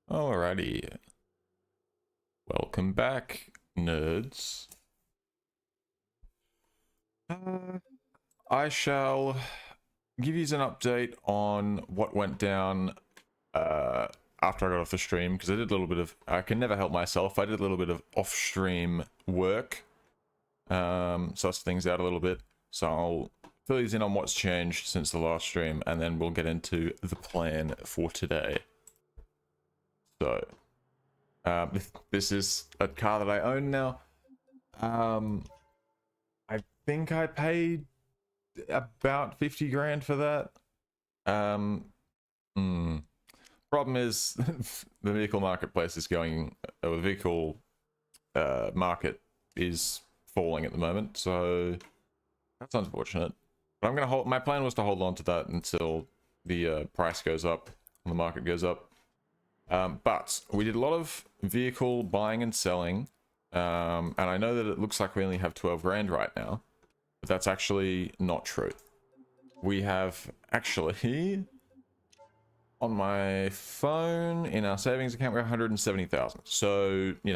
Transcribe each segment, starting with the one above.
Alrighty. Welcome back, nerds. I shall give you an update on what went down after I got off the stream, because I did a little bit of, I can never help myself, I did a little bit of off-stream work, suss things out a little bit, so I'll fill you in on what's changed since the last stream, and then we'll get into the plan for today. So, this is a car that I own now. I think I paid about 50 grand for that. Problem is, the vehicle marketplace is going, the vehicle market is falling at the moment, so that's unfortunate. But I'm gonna hold, my plan was to hold on to that until the price goes up and the market goes up. But we did a lot of vehicle buying and selling, and I know that it looks like we only have 12 grand right now, but that's actually not true. We have actually, on my phone, in our savings account, we're 170,000. So, you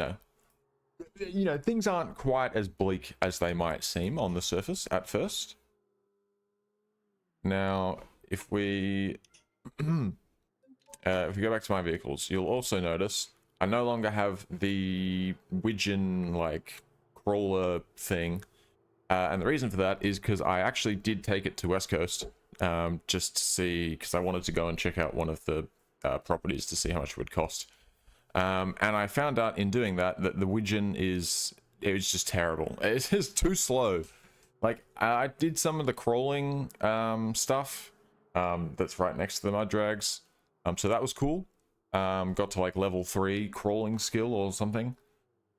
know, things aren't quite as bleak as they might seem on the surface at first. Now, if we if we go back to my vehicles, you'll also notice I no longer have the Widgeon like crawler thing, and the reason for that is because I actually did take it to West Coast just to see, because I wanted to go and check out one of the properties to see how much it would cost, and I found out in doing that that the Widgeon is, it was just terrible. It's just too slow. Like, I did some of the crawling stuff that's right next to the mud drags. So that was cool. Got to like level 3 crawling skill or something.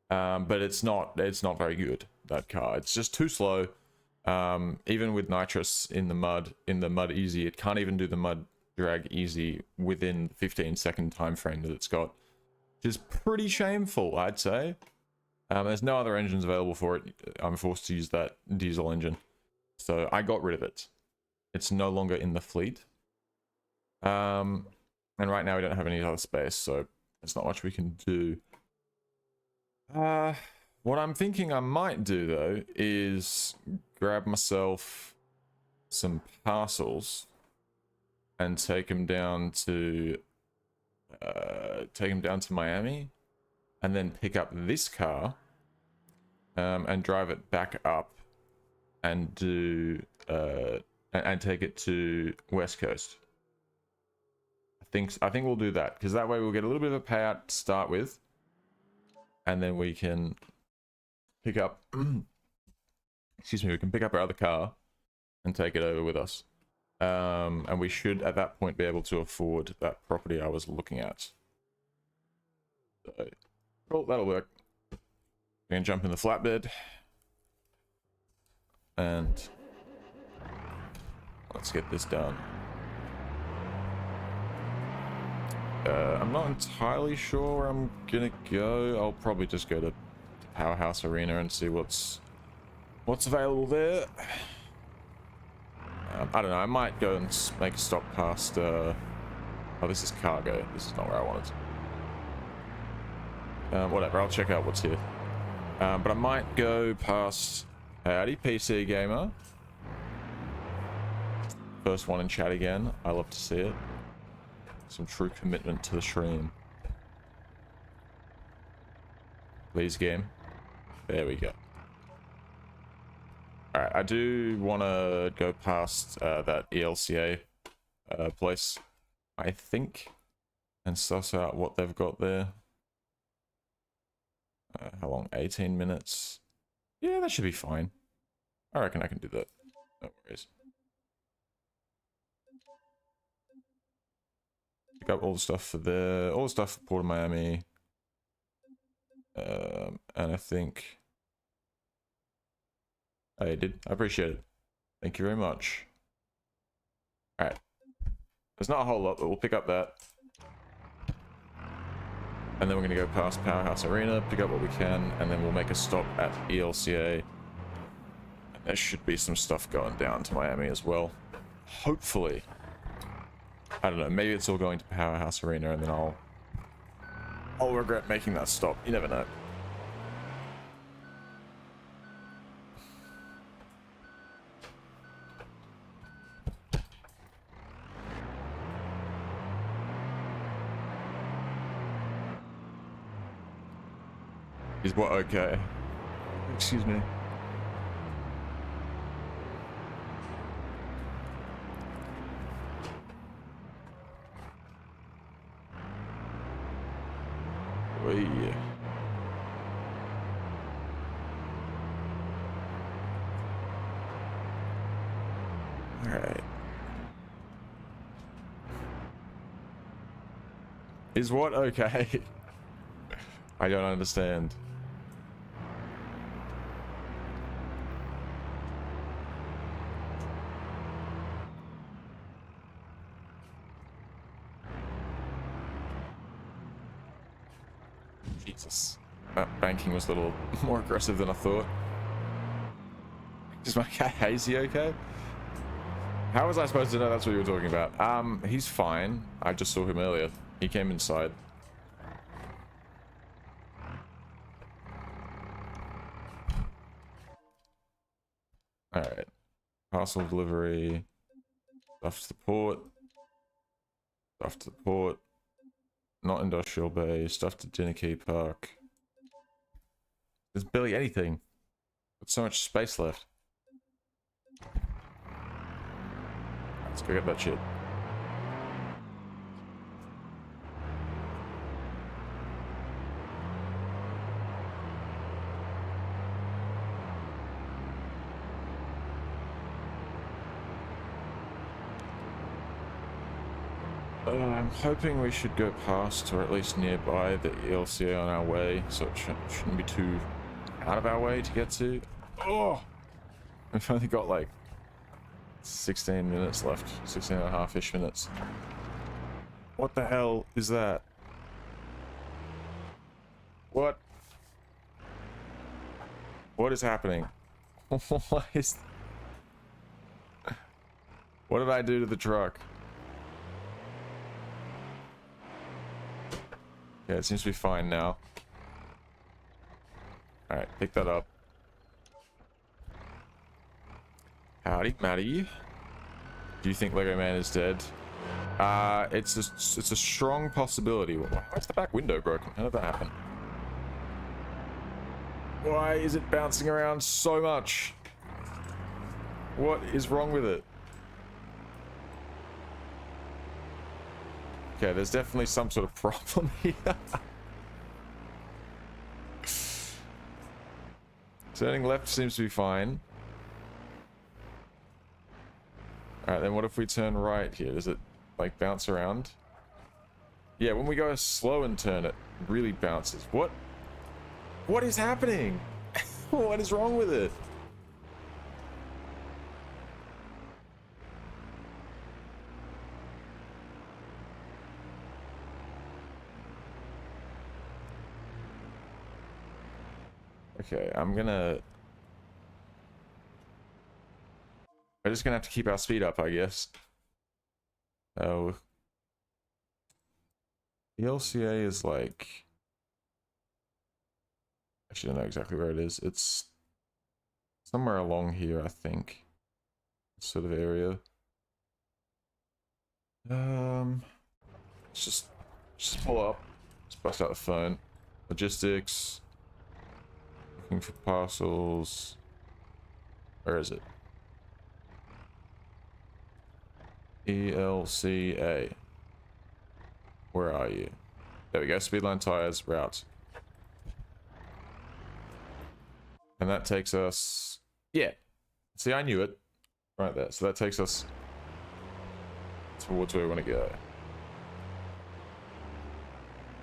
But it's not very good, that car. It's just too slow. Even with nitrous in the mud easy, it can't even do the mud drag easy within the 15-second time frame that it's got, which is pretty shameful, I'd say. There's no other engines available for it. I'm forced to use that diesel engine. So I got rid of it. It's no longer in the fleet. And right now we don't have any other space, so there's not much we can do. What I'm thinking I might do, though, is grab myself some parcels and take them down to Miami, and then pick up this car and drive it back up and do and take it to West Coast. I think we'll do that, because that way we'll get a little bit of a payout to start with, and then we can pick up excuse me, we can pick up our other car and take it over with us, and we should at that point be able to afford that property I was looking at. So cool, that'll work. We're gonna jump in the flatbed and let's get this done. I'm not entirely sure where I'm gonna go. I'll probably just go to Powerhouse Arena and see what's available there. I don't know, I might go and make a stop past oh, this is cargo. This is not where I wanted. Whatever, I'll check out what's here. But I might go past, howdy PC Gamer. First one in chat again, I love to see it. Some true commitment to the stream. Please, game. There we go. Alright, I do want to go past that ELCA place, I think, and suss out what they've got there. How long? 18 minutes? Yeah, that should be fine. I reckon I can do that. No worries. Pick up all the stuff for there, all the stuff for Port of Miami. And I think I did. I appreciate it. Thank you very much. Alright. There's not a whole lot, but we'll pick up that. And then we're going to go past Powerhouse Arena, pick up what we can, and then we'll make a stop at ELCA. And there should be some stuff going down to Miami as well. Hopefully. I don't know, maybe it's all going to Powerhouse Arena and then I'll regret making that stop. You never know. Is what okay? Excuse me. Wee. All right. Is what okay? I don't understand. Jesus. That banking was a little more aggressive than I thought. Is my cat Hazy okay? How was I supposed to know that's what you were talking about? He's fine. I just saw him earlier. He came inside. Alright. Parcel delivery. Stuff to the port. Stuff to the port. Not industrial bay. Stuff to Dinner Key Park. There's barely anything. Got so much space left. Let's go get that shit. I'm hoping we should go past or at least nearby the ELCA on our way, so it shouldn't be too out of our way to get to. Oh! We've only got like 16 minutes left, 16 and a half-ish minutes. What the hell is that? What? What is happening? What is... What did I do to the truck? Yeah, it seems to be fine now. Alright, pick that up. Howdy, Matty. Do you think Lego Man is dead? It's a strong possibility. Why's the back window broken? How did that happen? Why is it bouncing around so much? What is wrong with it? Okay, there's definitely some sort of problem here. Turning left seems to be fine. Alright, then what if we turn right here? Does it, like, bounce around? Yeah, when we go slow and turn, it really bounces. What? What is happening? What is wrong with it? Okay, I'm just gonna have to keep our speed up, I guess. Oh. The LCA is like... I actually don't know exactly where it is. It's somewhere along here, I think. This sort of area. Let's just pull up. Let's bust out the phone. Logistics. Looking for parcels. Where is it? ELCA. Where are you? There we go. Speedline tires, route. And that takes us... Yeah. See, I knew it. Right there. So that takes us towards where we want to go.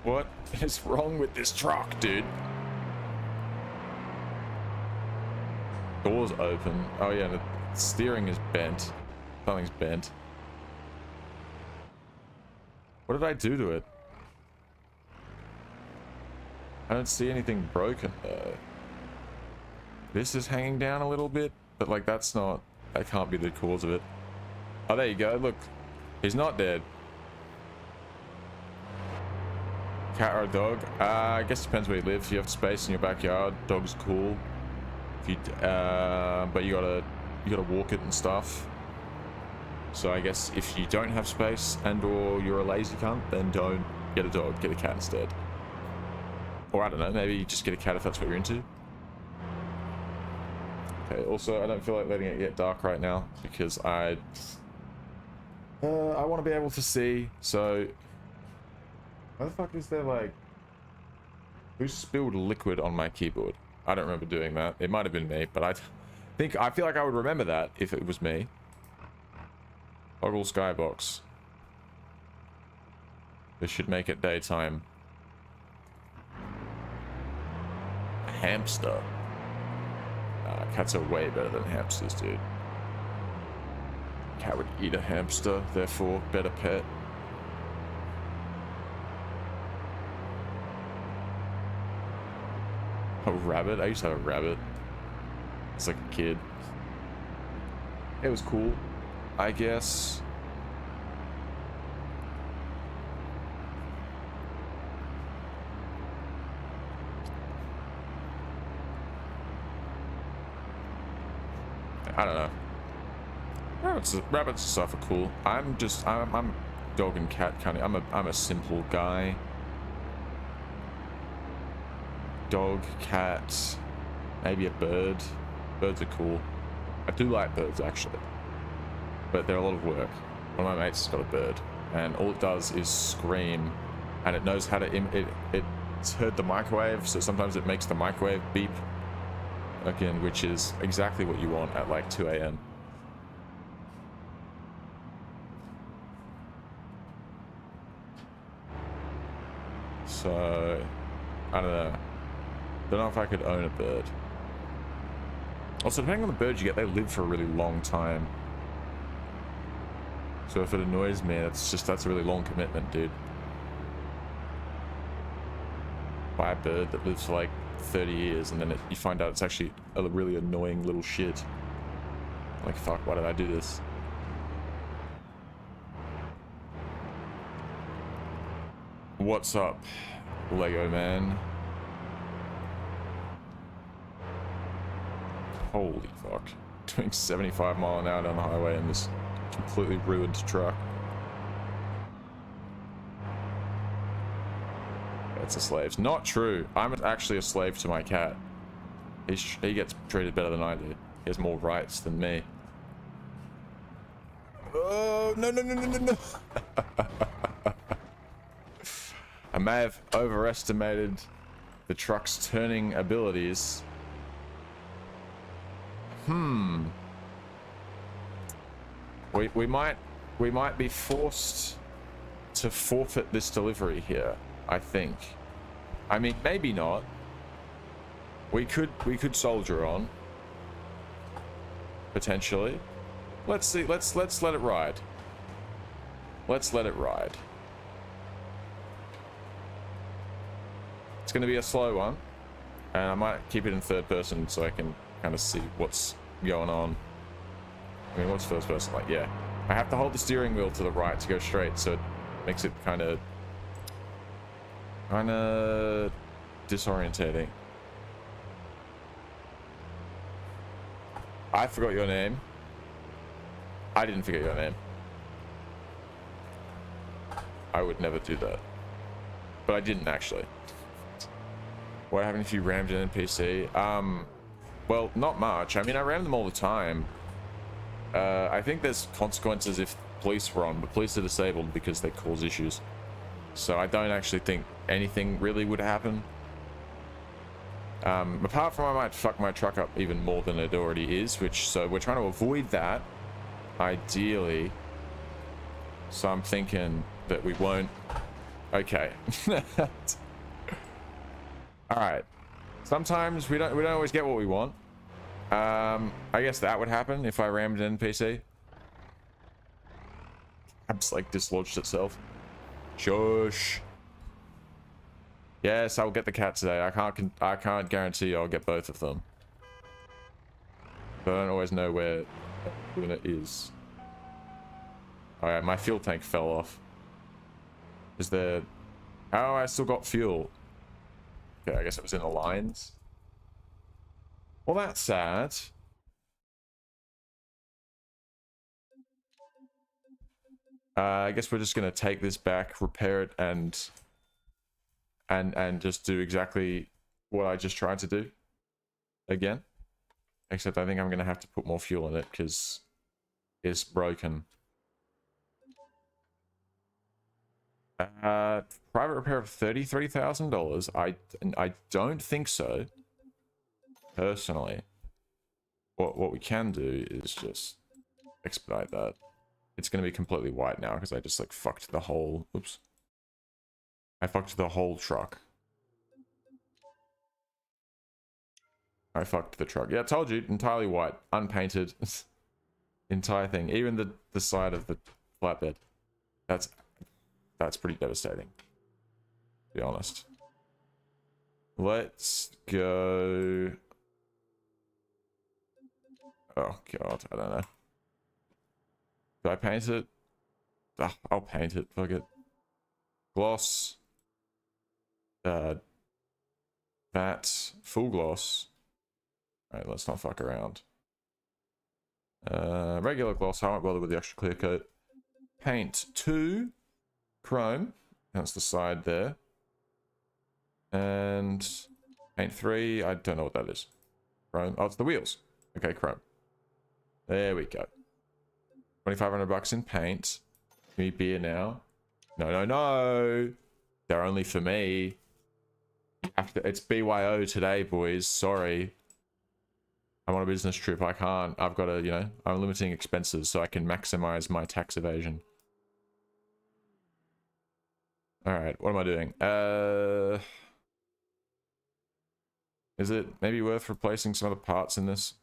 What is wrong with this truck, dude? Doors open. Oh yeah, the steering is bent. Something's bent. What did I do to it? I don't see anything broken though. This is hanging down a little bit, but like that's not... That can't be the cause of it. Oh, there you go. Look. He's not dead. Cat or a dog? I guess it depends where you live. If you have space in your backyard, dog's cool. If you, but you gotta walk it and stuff. So I guess if you don't have space and or you're a lazy cunt, then don't get a dog. Get a cat instead. Or I don't know. Maybe you just get a cat if that's what you're into. Okay. Also, I don't feel like letting it get dark right now because I want to be able to see. So. Why the fuck is there like... Who spilled liquid on my keyboard? I don't remember doing that. It might have been me, but I feel like I would remember that if it was me. Toggle skybox. This should make it daytime. A hamster. Cats are way better than hamsters, dude. Cat would eat a hamster, therefore better pet. A rabbit? I used to have a rabbit. It's like a kid. It was cool, I guess. I don't know. Rabbits and stuff are cool. I'm dog and cat kind of. I'm a simple guy. Dog, cat, maybe a bird. Birds are cool. I do like birds actually, but they're a lot of work. One of my mates has got a bird, and all it does is scream, and it knows how to. It's heard the microwave, so sometimes it makes the microwave beep again, which is exactly what you want at like 2 a.m. So I don't know. Don't know if I could own a bird. Also, depending on the bird you get, they live for a really long time. So if it annoys me, that's a really long commitment, dude. Buy a bird that lives for like 30 years and then you find out it's actually a really annoying little shit. Like, fuck, why did I do this? What's up, Lego man? Holy fuck. Doing 75 mile an hour down the highway in this completely ruined truck. It's a slave. Not true. I'm actually a slave to my cat. He gets treated better than I do. He has more rights than me. Oh, no, no, no, no, no, no. I may have overestimated the truck's turning abilities. We might be forced to forfeit this delivery here, I think. I mean, maybe not. We could soldier on. Potentially. Let's see, let's let it ride. Let's let it ride. It's gonna be a slow one. And I might keep it in third person so I can kind of see what's going on. I mean, what's first person like? Yeah, I have to hold the steering wheel to the right to go straight, so it makes it kind of disorientating. I forgot your name. I didn't forget your name. I would never do that, but I didn't actually. What happened if you rammed an NPC? Well, not much. I mean, I ram them all the time. I think there's consequences if police were on, but police are disabled because they cause issues. So I don't actually think anything really would happen. Apart from I might fuck my truck up even more than it already is, so we're trying to avoid that, ideally. So I'm thinking that we won't... Okay. Alright. Sometimes we don't always get what we want. I guess that would happen if I rammed an NPC. It's like dislodged itself. Shush. Yes, I'll get the cat today. I can't guarantee I'll get both of them. But I don't always know where it is. Alright, my fuel tank fell off. Is there... Oh, I still got fuel. Okay, I guess it was in the lines. Well, that's sad. I guess we're just gonna take this back, repair it, and just do exactly what I just tried to do again. Except I think I'm gonna have to put more fuel in it because it's broken. Private repair of $33,000. I don't think so. Personally, what we can do is just expedite that. It's gonna be completely white now because I just like fucked the whole. Oops. I fucked the whole truck. I fucked the truck. Yeah, I told you, entirely white, unpainted, entire thing. Even the side of the flatbed. That's pretty devastating, to be honest. Let's go. Oh god, I don't know. Do I paint it? Ah, I'll paint it. Fuck it. Gloss. That full gloss. Alright, let's not fuck around. Regular gloss. I won't bother with the extra clear coat. Paint 2. Chrome. That's the side there. And paint 3. I don't know what that is. Chrome. Oh, it's the wheels. Okay, chrome. There we go. 2,500 bucks in paint. Give me beer now. No, no, no. They're only for me. It's BYO today, boys. Sorry. I'm on a business trip. I can't. I've got to, you know, I'm limiting expenses so I can maximize my tax evasion. Alright, what am I doing? Is it maybe worth replacing some of the parts in this?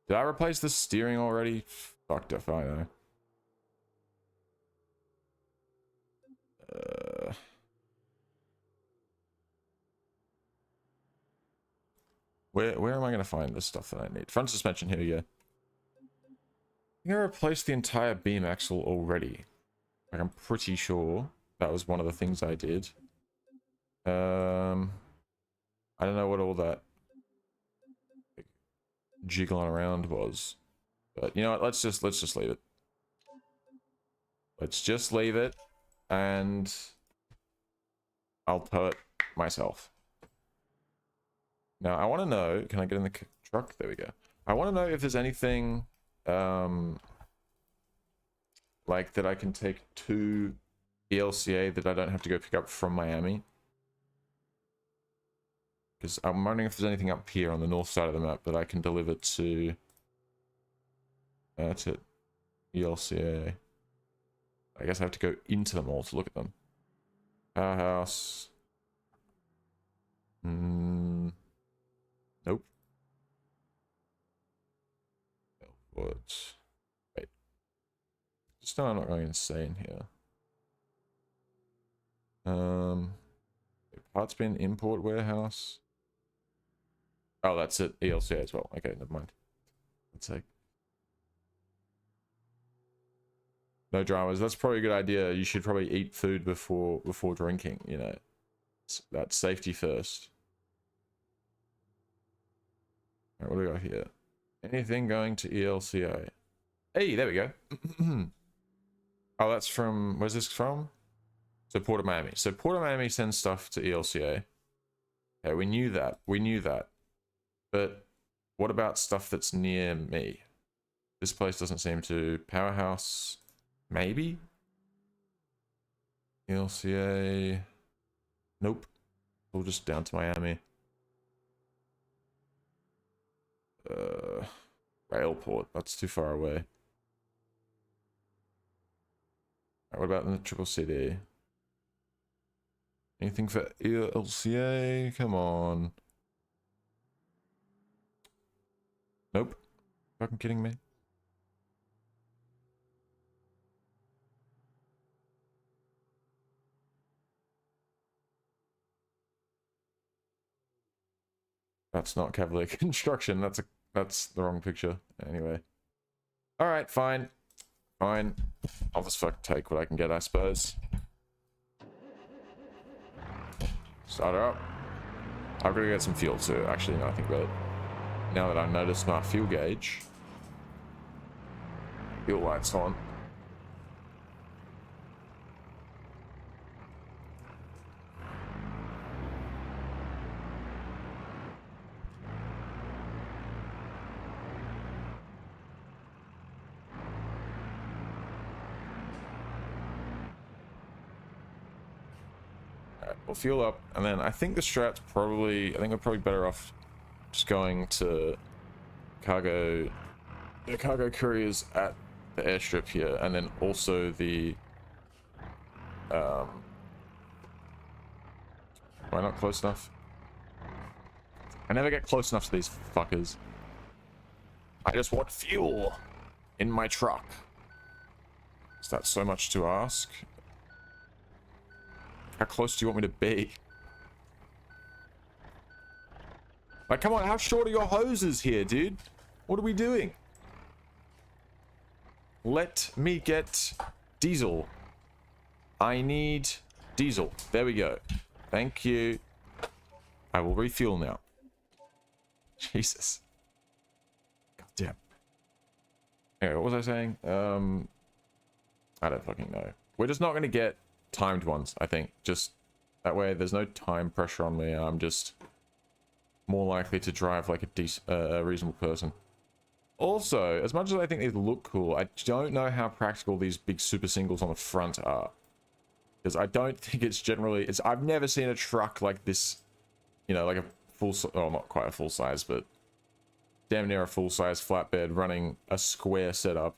Did I replace the steering already? Fucked if I know. Where am I going to find this stuff that I need? Front suspension, here we go. I think I replaced the entire beam axle already. Like, I'm pretty sure that was one of the things I did. I don't know what all that jiggling around was. But you know what, let's just leave it. Let's just leave it, and I'll tow it myself. Now, I want to know, can I get in the truck? There we go. I want to know if there's anything, like, that I can take to ELCA that I don't have to go pick up from Miami. Because I'm wondering if there's anything up here on the north side of the map that I can deliver to ELCA. I guess I have to go into them all to look at them. Powerhouse. Nope. What? Wait. Just no, I'm not going insane here. Parts bin import warehouse. Oh, that's it. ELCA as well. Okay, never mind. Let's see. No dramas. That's probably a good idea. You should probably eat food before drinking, you know. That's safety first. Alright, what do we got here? Anything going to ELCA? Hey, there we go. Oh, that's from... Where's this from? So Port of Miami. So Port of Miami sends stuff to ELCA. Okay, we knew that. We knew that. But what about stuff that's near me? This place doesn't seem to... Powerhouse... Maybe? ELCA... Nope. We'll just down to Miami. Railport. That's too far away. Right, what about in the triple CD? Anything for ELCA? Come on. Nope. Fucking kidding me? That's not Cavalier Construction. That's the wrong picture. Anyway. Alright, fine. Fine. I'll just fucking take what I can get, I suppose. Start her up. I've got to get some fuel too. Actually, no, I think about it. Now that I noticed my fuel gauge, fuel light's on. We'll fuel up, and then I think the strat's probably, I think we're probably better off just going to cargo, the cargo couriers at the airstrip here, and then also the, am I not close enough? I never get close enough to these fuckers. I just want fuel in my truck. Is that so much to ask? How close do you want me to be? Like, come on, how short are your hoses here, dude? What are we doing? Let me get diesel. I need diesel. There we go. Thank you. I will refuel now. Jesus. God damn. Anyway, what was I saying? I don't fucking know. We're just not going to get timed ones, I think. Just that way there's no time pressure on me. I'm just more likely to drive like a reasonable person. Also, as much as I think these look cool, I don't know how practical these big super singles on the front are. Because I don't think it's generally... I've never seen a truck like this, you know, like a full... Oh, not quite a full size, but damn near a full size flatbed running a square setup.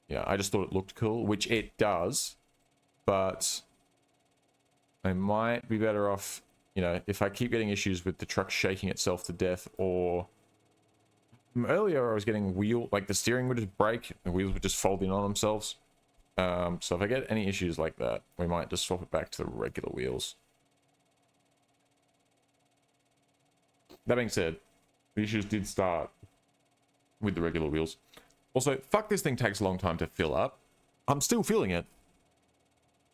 Yeah, I just thought it looked cool, which it does. But I might be better off, you know, if I keep getting issues with the truck shaking itself to death, or earlier I was getting like the steering would just break, the wheels would just fold in on themselves. So if I get any issues like that, we might just swap it back to the regular wheels. That being said, the issues did start with the regular wheels. Also, fuck, this thing takes a long time to fill up. I'm still filling it.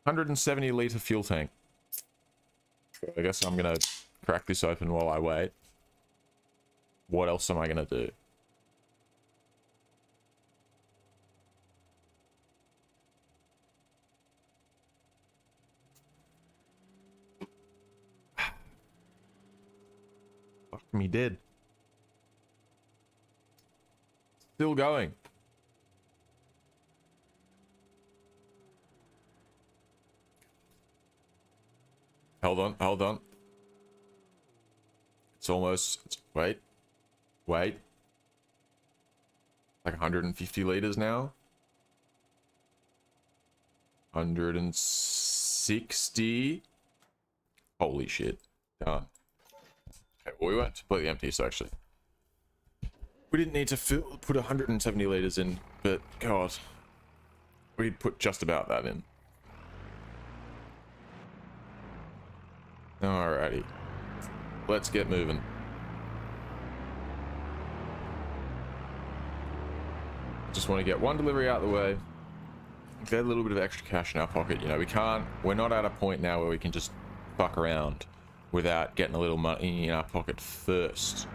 170 litre fuel tank. I guess I'm gonna crack this open while I wait. What else am I gonna do? Fuck me dead. Still going. Hold on, hold on. It's almost... wait. Like 150 liters now. 160. Holy shit. Done. Okay, well, we weren't completely empty, so actually... we didn't need to put 170 liters in, but God. We'd put just about that in. Alrighty. Let's get moving. Just want to get one delivery out of the way. Get a little bit of extra cash in our pocket. You know, we're not at a point now where we can just fuck around without getting a little money in our pocket first.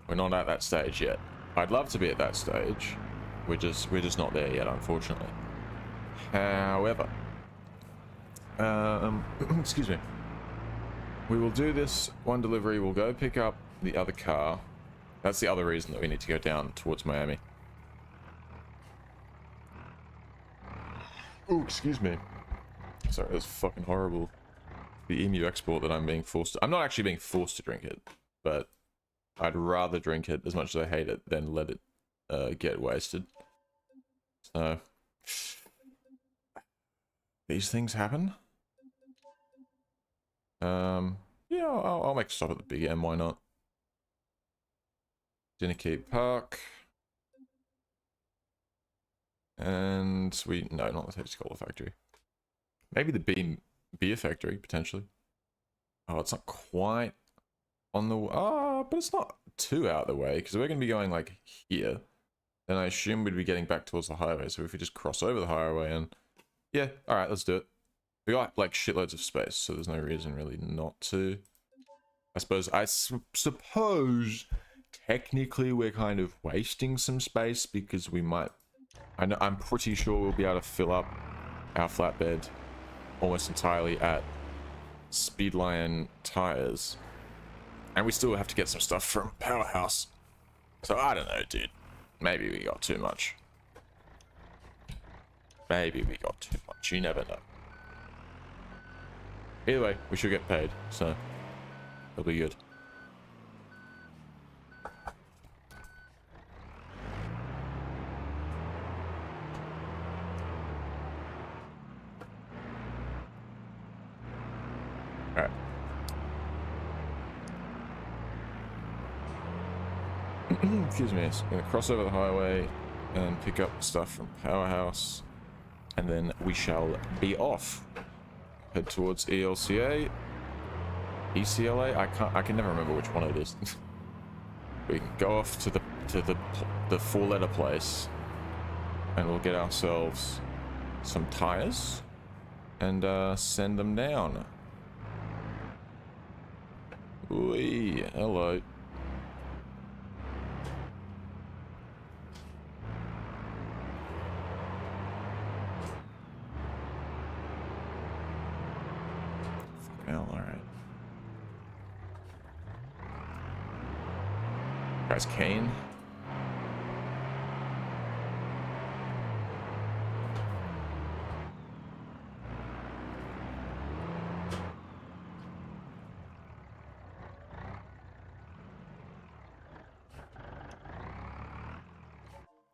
We're not at that stage yet. I'd love to be at that stage. We're just not there yet, unfortunately. However, excuse me. We will do this one delivery. We'll go pick up the other car. That's the other reason that we need to go down towards Miami. Oh, excuse me. Sorry, that's fucking horrible. The EMU export that I'm being forced to... I'm not actually being forced to drink it, but I'd rather drink it, as much as I hate it, than let it get wasted. So... these things happen. Yeah, I'll make a stop at the big M, why not? Dinnerkeep Park. And no, not the Coca-Cola factory. Maybe the Beam Beer factory, potentially. Oh, it's not quite on the... but it's not too out of the way, because we're going to be going, like, here. Then I assume we'd be getting back towards the highway, so if we just cross over the highway and... yeah, alright, let's do it. We got like shitloads of space, so there's no reason really not to. I suppose technically we're kind of wasting some space because we might. I'm pretty sure we'll be able to fill up our flatbed almost entirely at Speedline tires, and we still have to get some stuff from Powerhouse. So I don't know, dude. Maybe we got too much. Maybe we got too much. You never know. Either way, we should get paid, so it'll be good. Alright. Excuse me. So I'm gonna cross over the highway and pick up stuff from Powerhouse, and then we shall be off. Head towards ELCA. ECLA? I can never remember which one it is. We can go off to the four-letter place, and we'll get ourselves some tires and send them down. Ooh, hello. Hell, all right. Guys, Kane.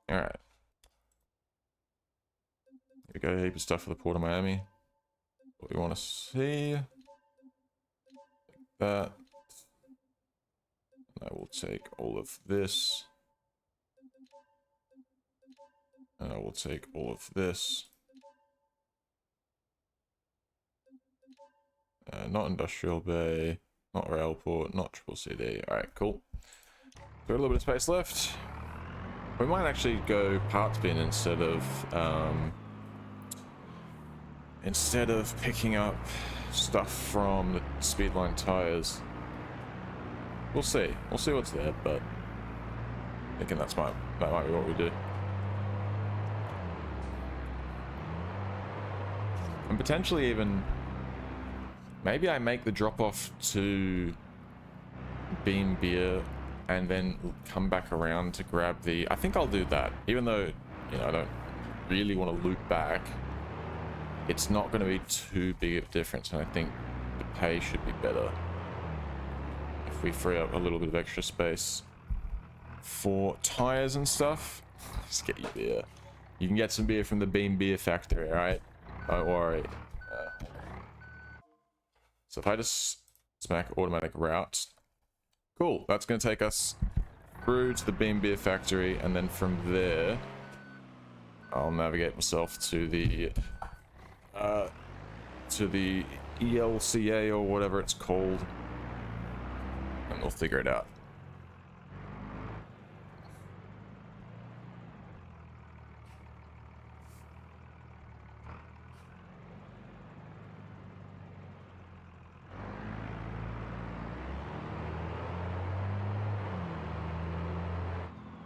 All right. We got a heap of stuff for the Port of Miami. What we want to see. That. I will take all of this. And I will take all of this. Not Industrial Bay, not Railport, not Triple CD. Alright, cool. Got a little bit of space left. We might actually go parts bin instead of picking up stuff from the Speedline tires. We'll see. We'll see what's there, but I'm thinking that might be what we do. And potentially even maybe I make the drop off to Beam Beer and then come back around to grab the. I think I'll do that, even though, you know, I don't really want to loop back. It's not going to be too big of a difference, and I think the pay should be better if we free up a little bit of extra space for tires and stuff. Just get you beer. You can get some beer from the Beam Beer factory, alright? Don't worry. So if I just smack automatic route, cool. That's going to take us through to the Beam Beer factory, and then from there, I'll navigate myself to the ELCA or whatever it's called, and we'll figure it out.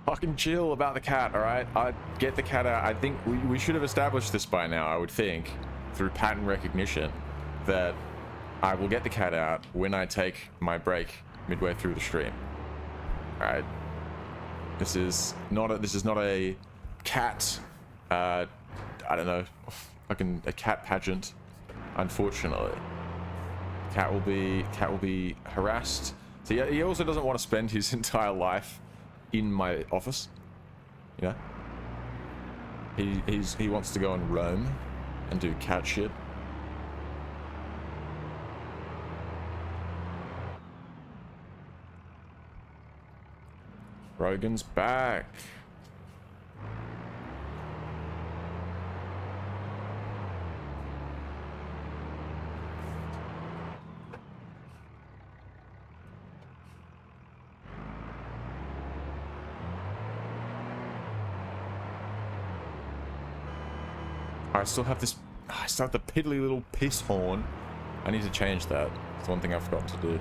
Fucking chill about the cat, alright? I'd get the cat out. I think we should have established this by now, I would think, through pattern recognition, that I will get the cat out when I take my break midway through the stream. Alright? This is not a cat, I don't know, fucking a cat pageant, unfortunately. Cat will be harassed. So yeah, he also doesn't want to spend his entire life in my office, you know. He wants to go and roam and do cat shit. Rogan's back. I still have this I still have the piddly little piss horn. I need to change that. It's one thing I forgot to do.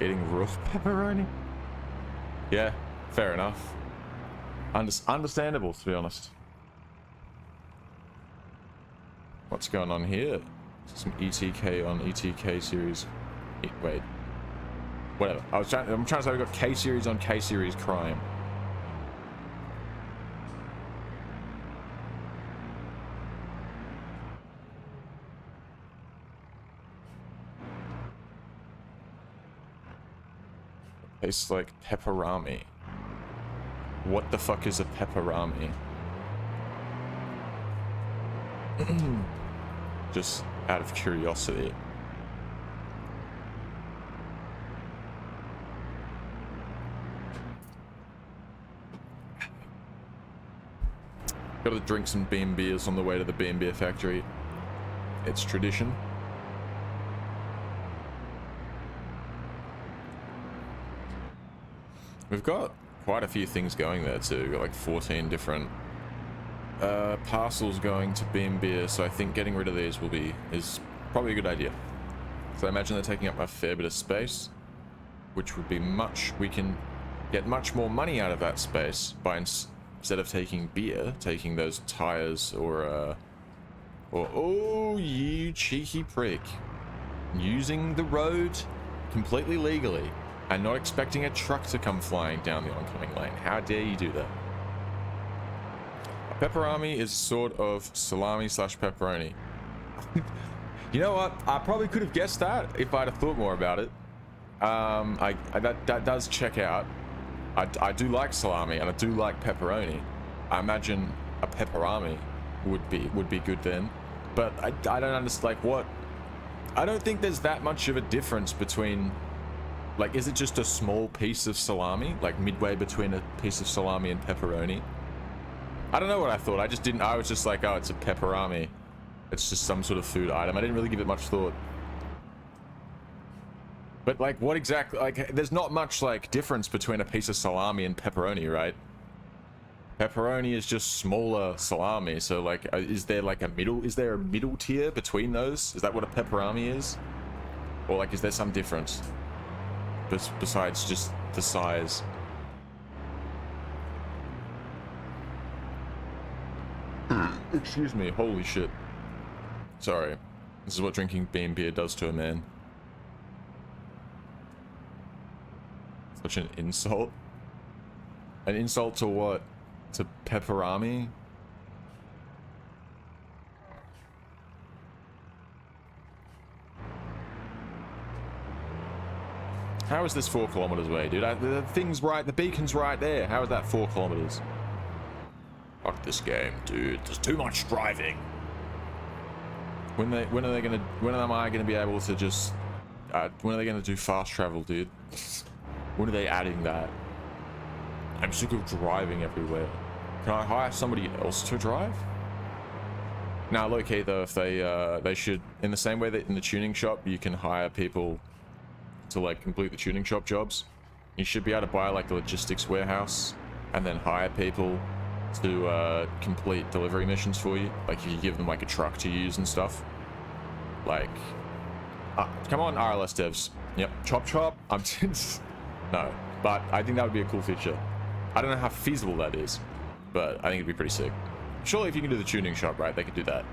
Eating rough pepperoni? Yeah, fair enough. Understandable, to be honest. What's going on here? Some ETK on ETK series. Wait. Whatever. I'm trying to say we got K series on K series crime. Tastes like pepperami. What the fuck is a pepperami? Just out of curiosity. Gotta drink some Beam beers on the way to the Beam beer factory. It's tradition. We've got quite a few things going there too. We've got like 14 different parcels going to Beam beer, so I think getting rid of these is probably a good idea. So I imagine they're taking up a fair bit of space, which would be we can get much more money out of that space by instead of taking beer, taking those tires or oh, you cheeky prick, using the road completely legally and not expecting a truck to come flying down the oncoming lane. How dare you do that? A pepperami is sort of salami slash pepperoni. You know what? I probably could have guessed that if I'd have thought more about it. That does check out. I do like salami and I do like pepperoni. I imagine a pepperami would be good then, but I don't understand, like, what? I don't think there's that much of a difference between, like, is it just a small piece of salami, like midway between a piece of salami and pepperoni? I don't know what I thought. I was just like, oh, it's a pepperami. It's just some sort of food item. I didn't really give it much thought. But like, what exactly, like, there's not much like difference between a piece of salami and pepperoni, right? Pepperoni is just smaller salami, so like, is there a middle tier between those? Is that what a pepperami is? Or like, is there some difference besides just the size? Excuse me, holy shit. Sorry. This is what drinking Beam beer does to a man. Such an insult. An insult to what? To pepperami? How is this 4 kilometers away, dude? The thing's right, the beacon's right there. How is that 4 kilometers? Fuck this game, dude. There's too much driving. When am I gonna be able to just when are they gonna do fast travel, dude? When are they adding that? I'm sick of driving everywhere. Can I hire somebody else to drive? Now, low-key though, if they should, in the same way that in the tuning shop you can hire people to like complete the tuning shop jobs, you should be able to buy like a logistics warehouse and then hire people to complete delivery missions for you. Like, if you give them like a truck to use and stuff. Like, come on, RLS devs. Yep, chop. I'm no, but I think that would be a cool feature. I don't know how feasible that is, but I think it'd be pretty sick. Surely, if you can do the tuning shop right, they could do that.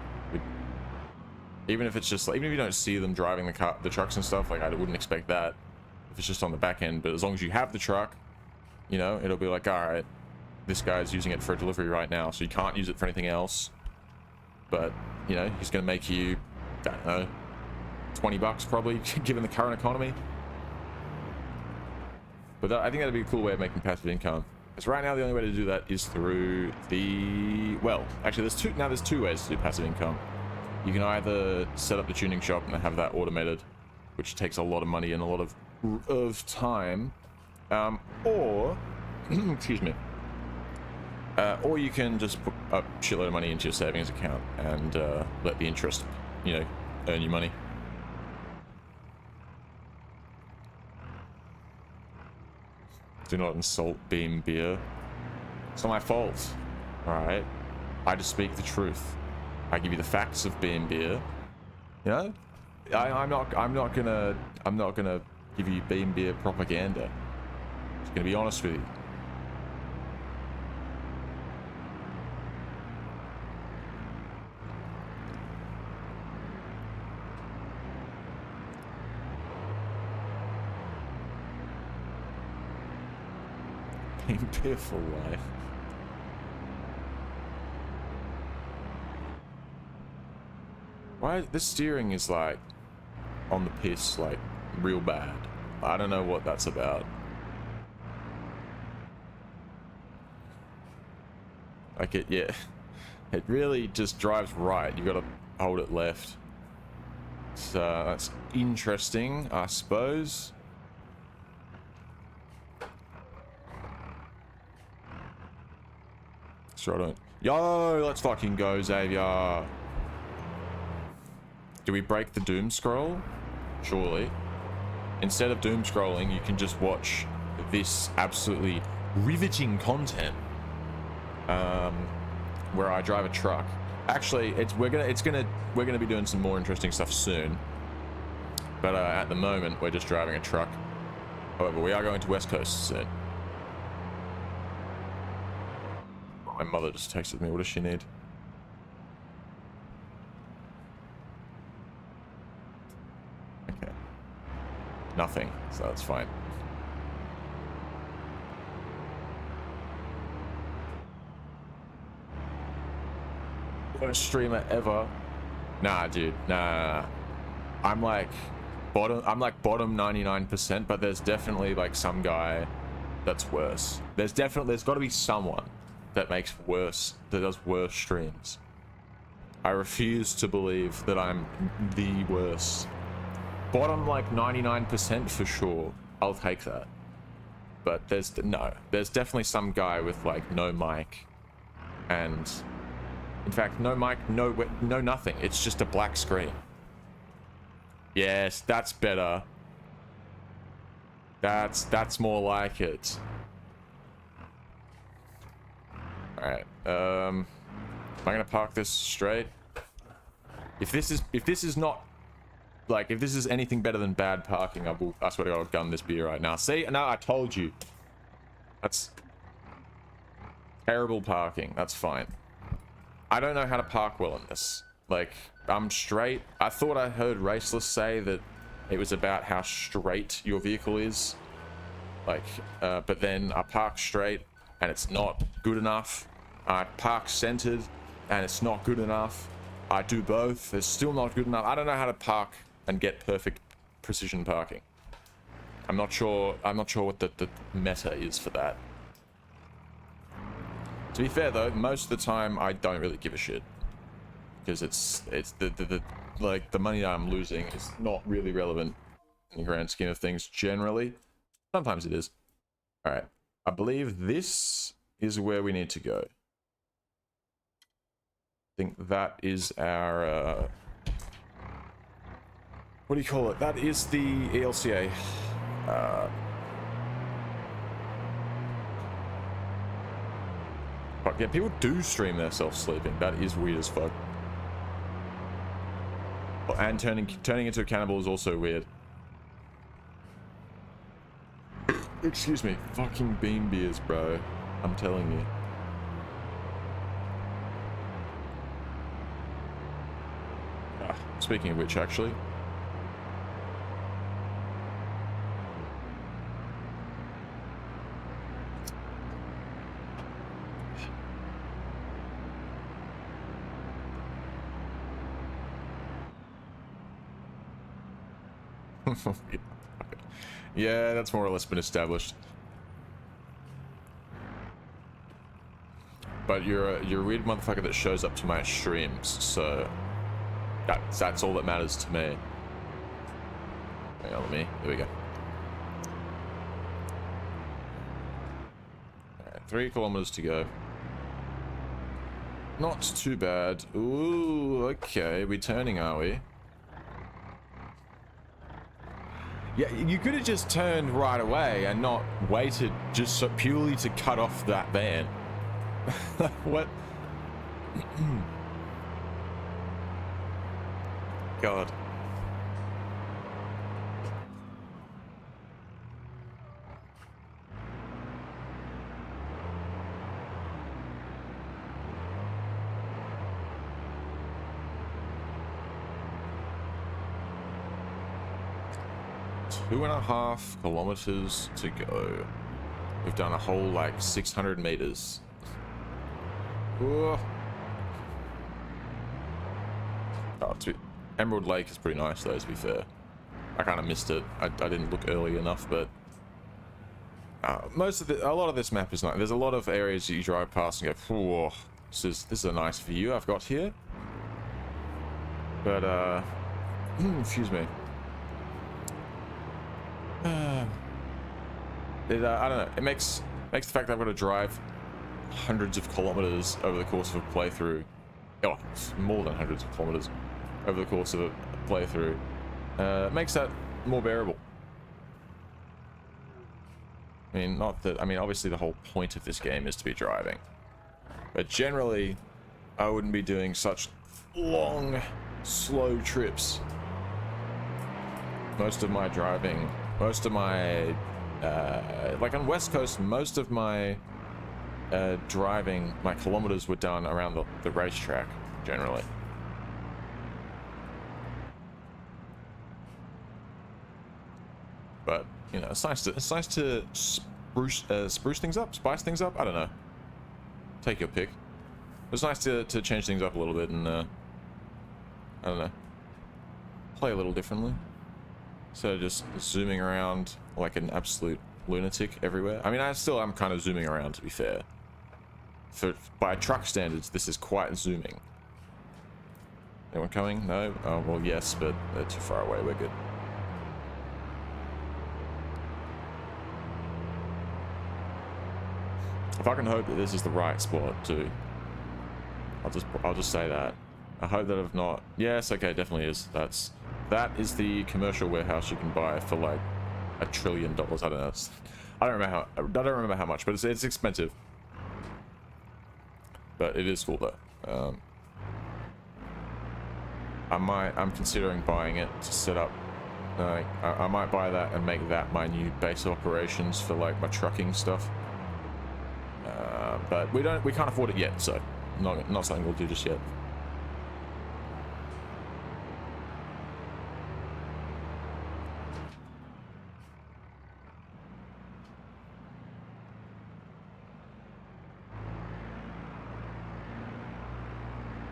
Even if it's just like, even if you don't see them driving the trucks and stuff, like, I wouldn't expect that if it's just on the back end. But as long as you have the truck, you know, it'll be like, all right, this guy's using it for a delivery right now, so you can't use it for anything else. But, you know, he's going to make you, I don't know, 20 bucks probably, given the current economy. But I think that'd be a cool way of making passive income. Because right now the only way to do that is through the, well, actually there's two ways to do passive income. You can either set up the tuning shop and have that automated, which takes a lot of money and a lot of time, or excuse me, or you can just put a shitload of money into your savings account and let the interest, you know, earn you money. Do not insult Beam Beer. It's not my fault. Alright? I just speak the truth. I give you the facts of Beam Beer. You know? I'm not gonna give you Beam Beer propaganda. I'm just gonna be honest with you. Beam Beer for life. Why this steering is like on the piss, like real bad. I don't know what that's about. Like yeah, it really just drives right. You gotta hold it left. So that's interesting, I suppose. Sure, I don't. Yo, let's fucking go, Xavier. Do we break the doom scroll? Surely. Instead of doom scrolling, you can just watch this absolutely riveting content, where I drive a truck. Actually, we're gonna be doing some more interesting stuff soon. But at the moment, we're just driving a truck. However, we are going to West Coast soon. My mother just texted me. What does she need? Okay. Nothing, so that's fine. Worst streamer ever. Nah, dude. Nah. I'm like bottom 99%, but there's definitely like some guy that's worse. There's got to be someone that does worse streams. I refuse to believe that I'm the worst. Bottom like 99% for sure. I'll take that. But there's definitely some guy with like no mic, and in fact no mic, no nothing. It's just a black screen. Yes, that's better. That's more like it. Alright, am I gonna park this straight? If this is not, like, if this is anything better than bad parking, I swear to God, I'll gun this beer right now. See? No, I told you. That's terrible parking. That's fine. I don't know how to park well in this. Like, I'm straight. I thought I heard Raceless say that it was about how straight your vehicle is. Like, but then I park straight and it's not good enough. I park centered and it's not good enough. I do both. It's still not good enough. I don't know how to park and get perfect precision parking. I'm not sure what the meta is for that. To be fair though, most of the time I don't really give a shit, because it's like the money I'm losing is not really relevant in the grand scheme of things generally. Sometimes it is. All right, I believe this is where we need to go. I think that is our what do you call it? That is the ELCA. Fuck yeah, people do stream themselves sleeping. That is weird as fuck. Oh, and turning into a cannibal is also weird. Excuse me. Fucking beam beers, bro. I'm telling you. Speaking of which, actually. Yeah, that's more or less been established. But you're a weird motherfucker that shows up to my streams, so that's all that matters to me. Hang on, there we go. Alright, 3 kilometers to go. Not too bad. Ooh, okay, we turning, are we? Yeah, you could have just turned right away and not waited just so purely to cut off that van. What? God. Two and a half kilometers to go. We've done a whole like 600 meters. Ooh. Oh, Emerald Lake is pretty nice though, to be fair. I kind of missed it. I didn't look early enough, but a lot of this map is nice. There's a lot of areas that you drive past and go, whoa, this is a nice view I've got here. But excuse me. I don't know. It makes the fact that I've got to drive hundreds of kilometers over the course of a playthrough. Oh, it's more than hundreds of kilometers over the course of a playthrough. Makes that more bearable. I mean, not that. I mean, obviously the whole point of this game is to be driving, but generally, I wouldn't be doing such long, slow trips. Most of my driving. Most of my, like on West Coast, most of my driving, my kilometers were done around the racetrack, generally. But, you know, it's nice to spruce things up, spice things up, I don't know. Take your pick. It's nice to change things up a little bit and, I don't know, play a little differently. So just zooming around like an absolute lunatic everywhere. I mean, I still am kind of zooming around, to be fair. By truck standards, this is quite zooming. Anyone coming? No? Oh, well, yes, but they're too far away. We're good. If I can hope that this is the right spot, too. I'll just say that. I hope that I've not... Yes, okay, definitely is. That is the commercial warehouse you can buy for like $1 trillion. I don't know. I don't remember how much, but it's expensive. But it is cool though. I'm considering buying it to set up. I might buy that and make that my new base of operations for like my trucking stuff. But we can't afford it yet, so not something we'll do just yet.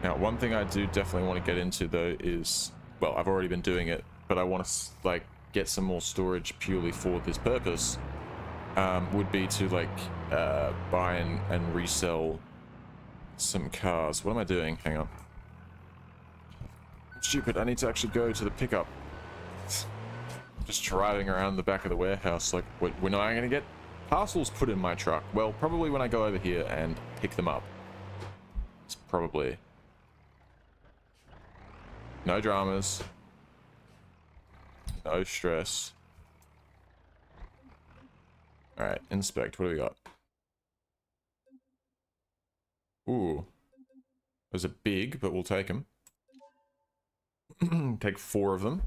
Now, one thing I do definitely want to get into though is, well, I've already been doing it, but I want to like get some more storage purely for this purpose. Would be to like buy and resell some cars. What am I doing? Hang on. Stupid, I need to actually go to the pickup. Just driving around the back of the warehouse, like, when am I going to get parcels put in my truck? Well, probably when I go over here and pick them up. It's probably... No dramas. No stress. Alright, inspect. What do we got? Ooh. Those are big, but we'll take them. Take 4 of them.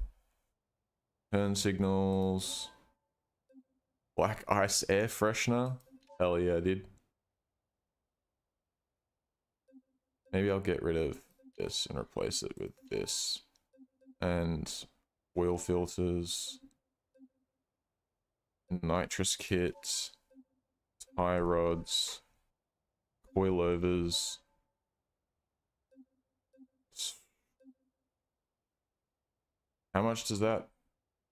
Turn signals. Black ice air freshener. Hell yeah, dude. Maybe I'll get rid of this and replace it with this. And oil filters. Nitrous kit. Tie rods. Coilovers. How much does that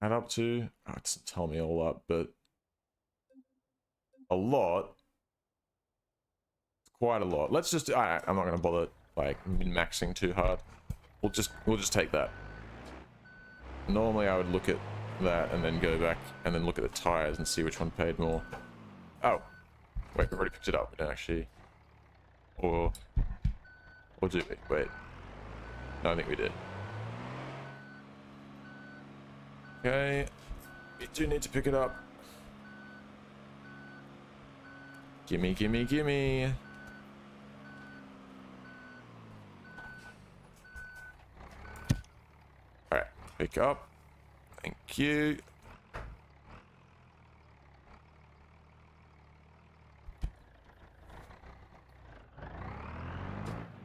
add up to? Oh, it doesn't tell me all up, but a lot. Quite a lot. Let's just... Alright, I'm not going to bother like min-maxing too hard. We'll just take that. Normally I would look at that and then go back and then look at the tires and see which one paid more. Oh. Wait, we already picked it up. We don't actually... Or do we? Wait. No, I think we did. Okay. We do need to pick it up. Gimme, gimme, gimme. Alright, pick up. Thank you.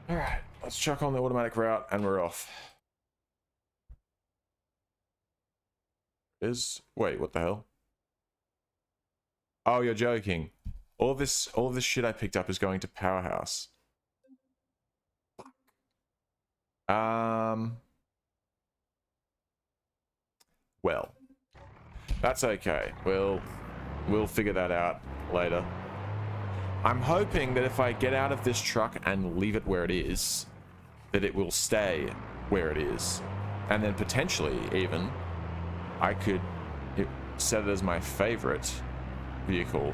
Alright, let's chuck on the automatic route and we're off. Wait, what the hell? Oh, you're joking. All of this shit I picked up is going to Powerhouse. Well, that's okay. We'll figure that out later. I'm hoping that if I get out of this truck and leave it where it is, that it will stay where it is. And then potentially even, I could set it as my favorite vehicle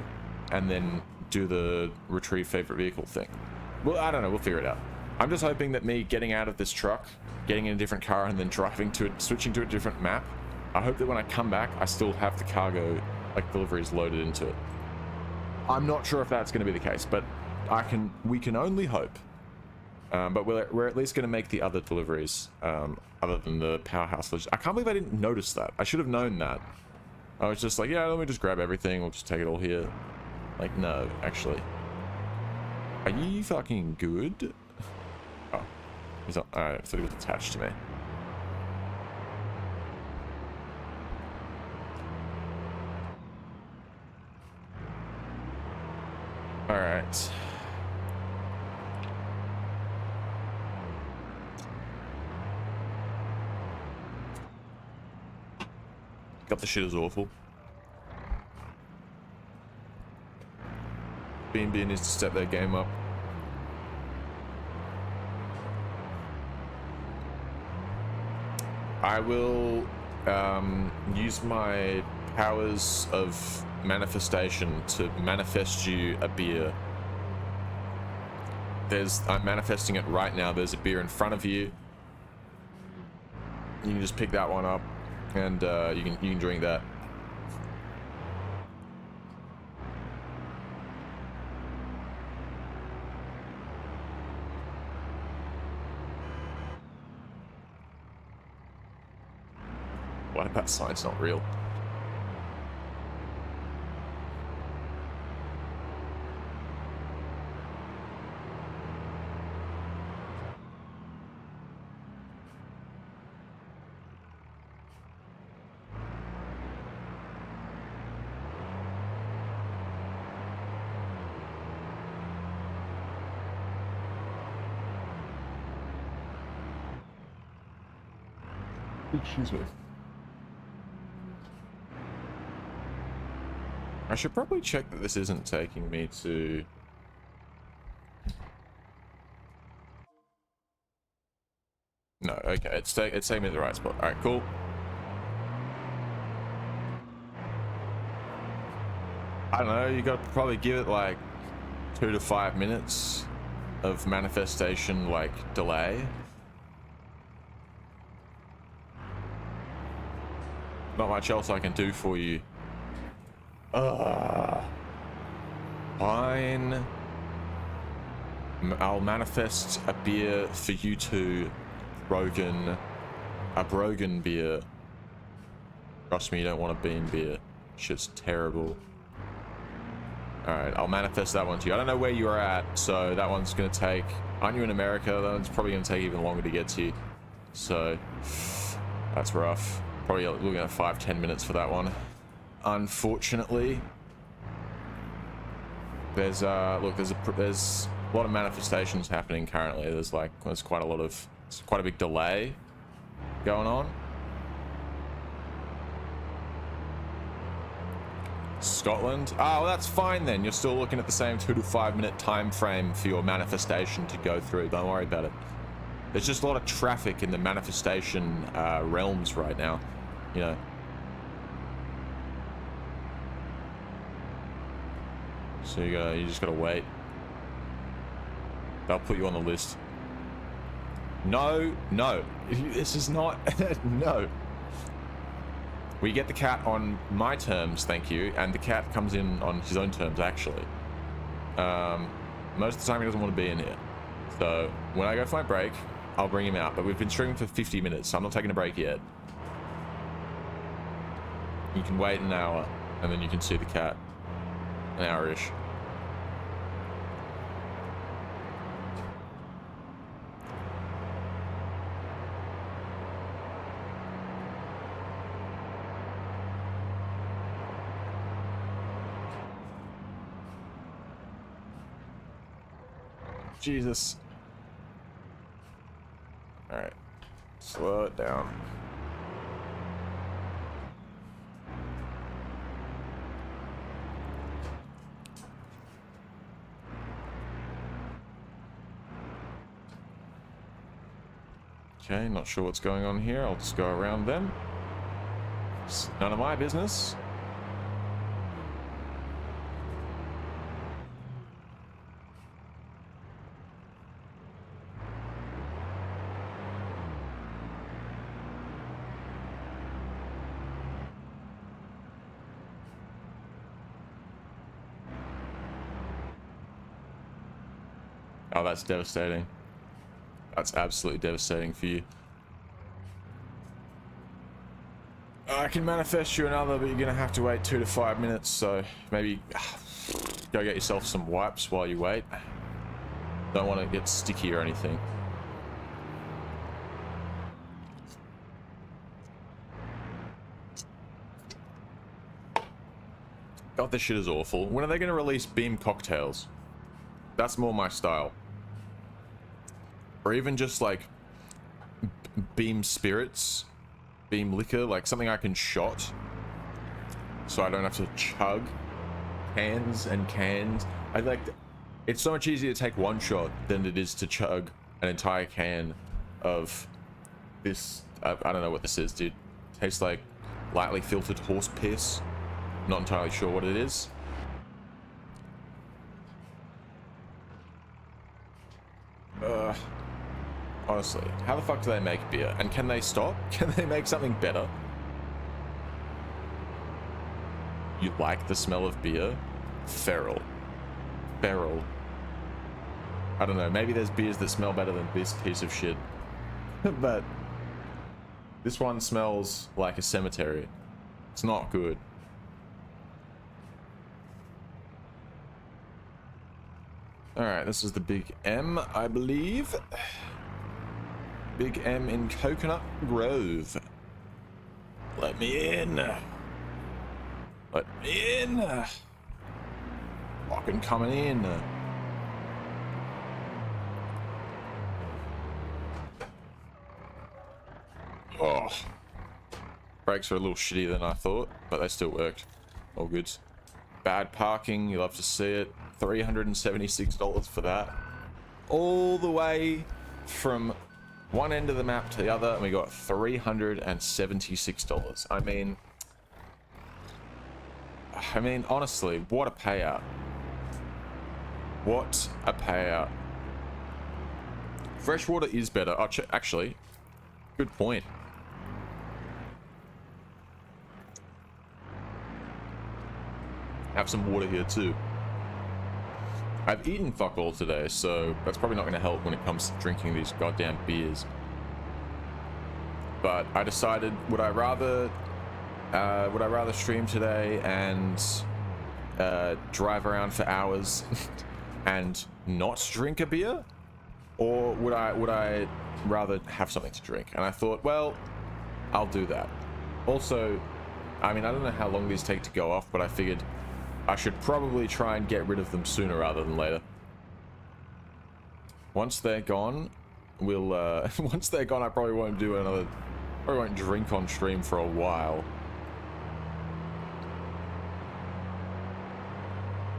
and then do the retrieve favorite vehicle thing. Well, I don't know. We'll figure it out. I'm just hoping that me getting out of this truck, getting in a different car and then driving to it, switching to a different map, I hope that when I come back, I still have the cargo, like deliveries loaded into it. I'm not sure if that's going to be the case, but we can only hope. But we're at least going to make the other deliveries, other than the Powerhouse. I can't believe I didn't notice that. I should have known that. I was just like, yeah, let me just grab everything. We'll just take it all here. Like, no, actually. Are you fucking good? Oh, he's not. I thought he was attached to me. All right. Got the shit is awful. BeamNG needs to step their game up. I will use my powers of manifestation to manifest you a beer. I'm manifesting it right now. There's a beer in front of you. You can just pick that one up and you can drink that. Why that sign's not real? Excuse me. I should probably check that this isn't taking me to... No, okay, it's taking me to the right spot. Alright, cool. I don't know, you gotta probably give it like 2 to 5 minutes of manifestation, like, delay. Not much else I can do for you. Fine. I'll manifest a beer for you two, Brogan. A Brogan beer. Trust me, you don't want a Beam beer. Shit's terrible. Alright, I'll manifest that one to you. I don't know where you're at, so that one's gonna take... Aren't you in America? That one's probably gonna take even longer to get to you. So, that's rough. Probably looking at 5-10 minutes for that one. Unfortunately, there's look, there's a lot of manifestations happening currently. There's quite a big delay going on. Scotland. Oh, well, that's fine then. You're still looking at the same 2 to 5 minute time frame for your manifestation to go through. Don't worry about it. There's just a lot of traffic in the manifestation realms right now, you know. So you just gotta wait. They'll put you on the list. No, no. This is not... No. We get the cat on my terms, thank you, and the cat comes in on his own terms, actually. Most of the time he doesn't want to be in here. So when I go for my break, I'll bring him out. But we've been streaming for 50 minutes, so I'm not taking a break yet. You can wait an hour, and then you can see the cat. An hour-ish. Jesus. All right. Slow it down. Okay, not sure what's going on here. I'll just go around them. It's none of my business. Oh, that's devastating. That's absolutely devastating for you. I can manifest you another, but you're gonna have to wait 2 to 5 minutes, so maybe go get yourself some wipes while you wait. Don't want to get sticky or anything. God, this shit is awful. When are they gonna release Beam cocktails? That's more my style. Or even just like Beam spirits, Beam liquor, like something I can shot so I don't have to chug cans and cans. It's so much easier to take one shot than it is to chug an entire can of this. I don't know what this is, dude. Tastes like lightly filtered horse piss. Not entirely sure what it is. Honestly, how the fuck do they make beer? And can they stop? Can they make something better? You like the smell of beer? Feral. Feral. I don't know, maybe there's beers that smell better than this piece of shit. But this one smells like a cemetery. It's not good. Alright, this is the Big M, I believe. Big M in Coconut Grove. Let me in. Let me in. Fucking coming in. Oh. Brakes are a little shittier than I thought, but they still worked. All good. Bad parking, you love to see it. $376 for that. All the way from one end of the map to the other, and we got $376. I mean, honestly, what a payout. What a payout. Freshwater is better. Oh, actually, good point. Have some water here too. I've eaten fuck all today, so that's probably not going to help when it comes to drinking these goddamn beers. But I decided, would I rather stream today and drive around for hours and not drink a beer, or would I rather have something to drink? And I thought, well, I'll do that. Also, I mean, I don't know how long these take to go off, but I figured I should probably try and get rid of them sooner rather than later. Once they're gone, once they're gone, I probably won't do another, probably won't drink on stream for a while.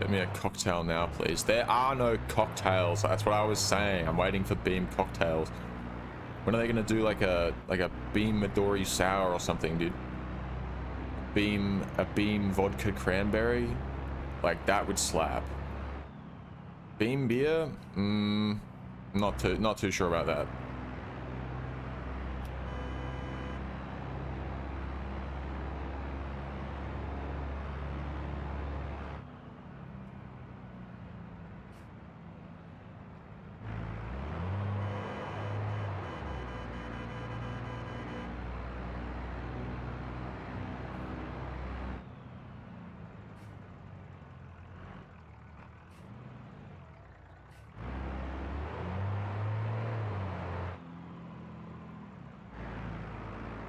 Get me a cocktail now, please. There are no cocktails. That's what I was saying. I'm waiting for Beam cocktails. When are they gonna do like a Beam Midori sour or something, dude? A Beam vodka cranberry? Like, that would slap. Beam beer? Not too sure about that.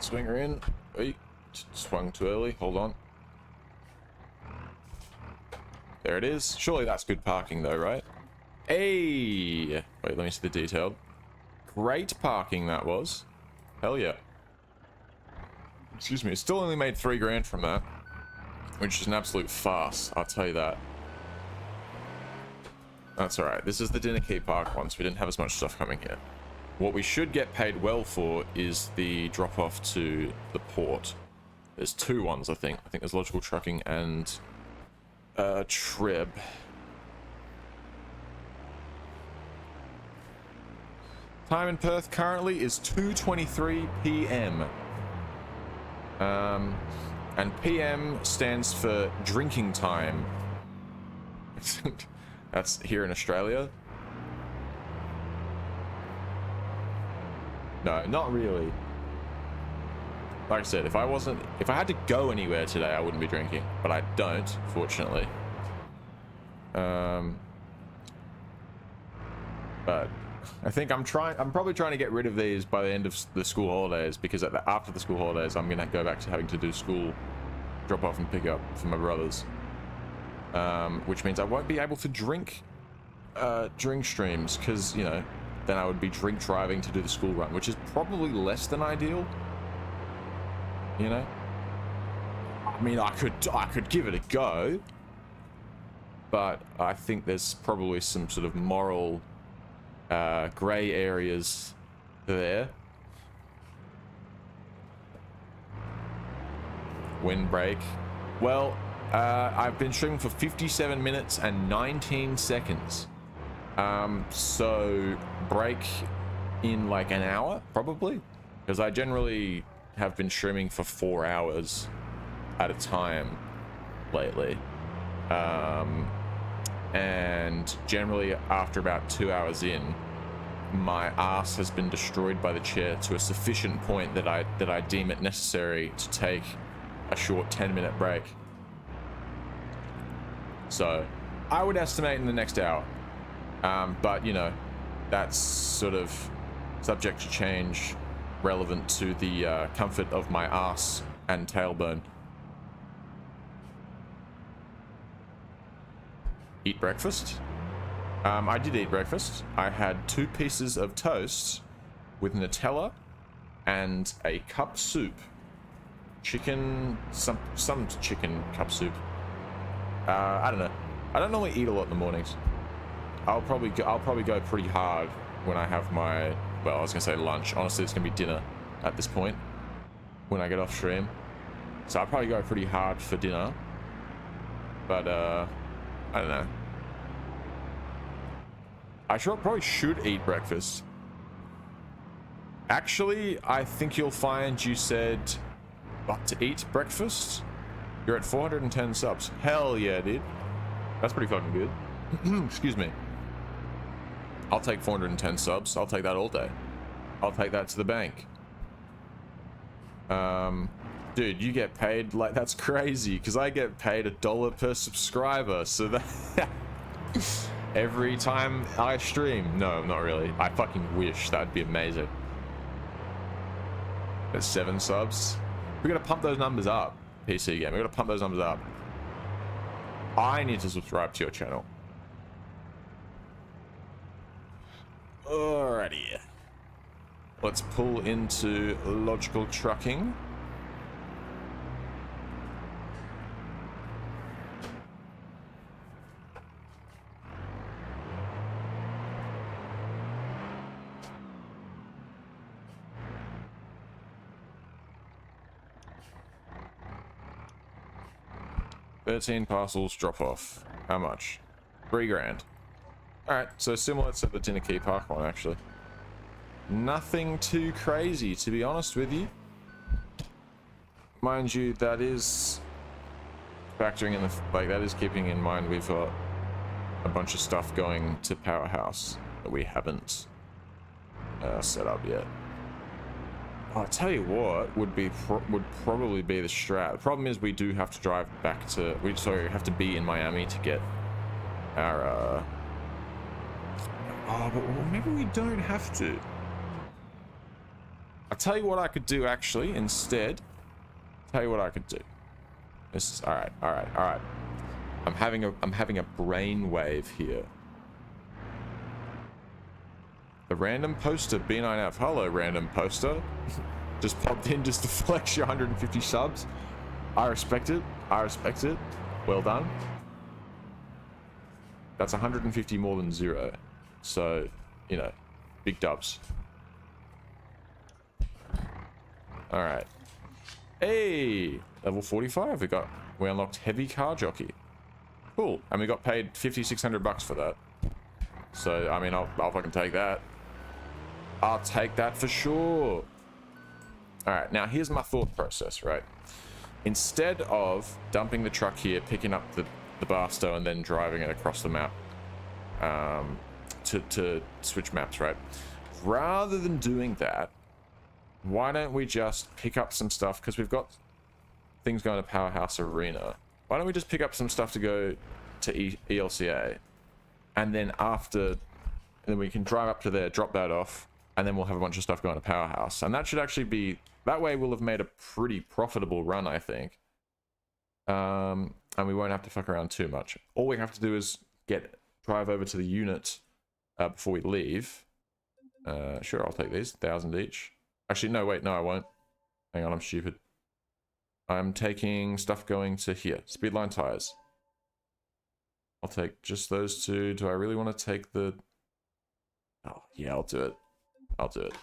Swing her in. Wait, swung too early. Hold on. There it is. Surely that's good parking though, right? Hey! Wait, let me see the detailed. Great parking that was. Hell yeah. Excuse me. It still only made 3 grand from that, which is an absolute farce, I'll tell you that. That's alright. This is the dinner key park one, so we didn't have as much stuff coming here. What we should get paid well for is the drop off to the port. There's 2 ones, I think. I think there's logical trucking and Trib. Time in Perth currently is 2:23 p.m. And PM stands for drinking time. That's here in Australia. No, not really. Like I said, if I had to go anywhere today, I wouldn't be drinking, but I don't, fortunately. But I think I'm probably trying to get rid of these by the end of the school holidays, because after the school holidays, I'm gonna go back to having to do school drop off and pick up for my brothers. Which means I won't be able to drink during streams, because, you know, then I would be drink driving to do the school run, which is probably less than ideal. You know, I mean, I could give it a go, but I think there's probably some sort of moral gray areas there. Windbreak. Well, I've been streaming for 57 minutes and 19 seconds. So break in like an hour, probably, because I generally have been streaming for 4 hours at a time lately. And generally after about 2 hours in, my ass has been destroyed by the chair to a sufficient point that I deem it necessary to take a short 10-minute break. So I would estimate in the next hour. But you know, that's sort of subject to change, relevant to the comfort of my ass and tailbone. Eat breakfast? I did eat breakfast. I had 2 pieces of toast with Nutella and a cup soup. Chicken, some chicken cup soup. I don't know. I don't normally eat a lot in the mornings. I'll probably go pretty hard when I have my, well, I was gonna say lunch. Honestly, it's gonna be dinner at this point when I get off stream. So I'll probably go pretty hard for dinner. But I don't know. I probably should eat breakfast. Actually, I think you'll find you said what to eat breakfast. You're at 410 subs. Hell yeah, dude. That's pretty fucking good. Excuse me. I'll take 410 subs. I'll take that all day. I'll take that to the bank. Dude, you get paid like that's crazy, because I get paid $1 per subscriber. So that every time I stream. No, not really. I fucking wish. That'd be amazing. There's 7 subs. We gotta pump those numbers up. PC game. We gotta pump those numbers up. I need to subscribe to your channel. Alrighty. Let's pull into logical trucking. $13 parcels drop off. How much? 3 grand. Alright, so similar to the Dinner Key Park one, actually. Nothing too crazy, to be honest with you. Mind you, that is factoring in the, like, that is keeping in mind we've got a bunch of stuff going to Powerhouse that we haven't set up yet. I'll tell you what would probably be the strat. The problem is we do have to drive back to, we have to be in Miami to get our oh, but maybe we don't have to. I'll tell you what I could do actually instead. Tell you what I could do. This is all right. I'm having a brainwave here. The random poster B9F. Hello, random poster. Just popped in just to flex your 150 subs. I respect it. I respect it. Well done. That's 150 more than 0. So, you know, big dubs. All right. Hey, level 45. We unlocked heavy car jockey. Cool. And we got paid 5,600 bucks for that. So, I mean, I'll fucking take that. I'll take that for sure. All right. Now, here's my thought process, right? Instead of dumping the truck here, picking up the Barstow and then driving it across the map to switch maps, right? Rather than doing that, why don't we just pick up some stuff? Because we've got things going to Powerhouse Arena. Why don't we just pick up some stuff to go to ELCA? And then then we can drive up to there, drop that off, and then we'll have a bunch of stuff going to Powerhouse. And that should actually be... That way we'll have made a pretty profitable run, I think. And we won't have to fuck around too much. All we have to do is drive over to the unit before we leave. Sure, I'll take these. 1,000 each. Actually, no, wait, no, I won't. Hang on, I'm stupid. I'm taking stuff going to here. Speedline tires. I'll take just those two. Do I really want to take the... Oh, yeah, I'll do it. I'll do it.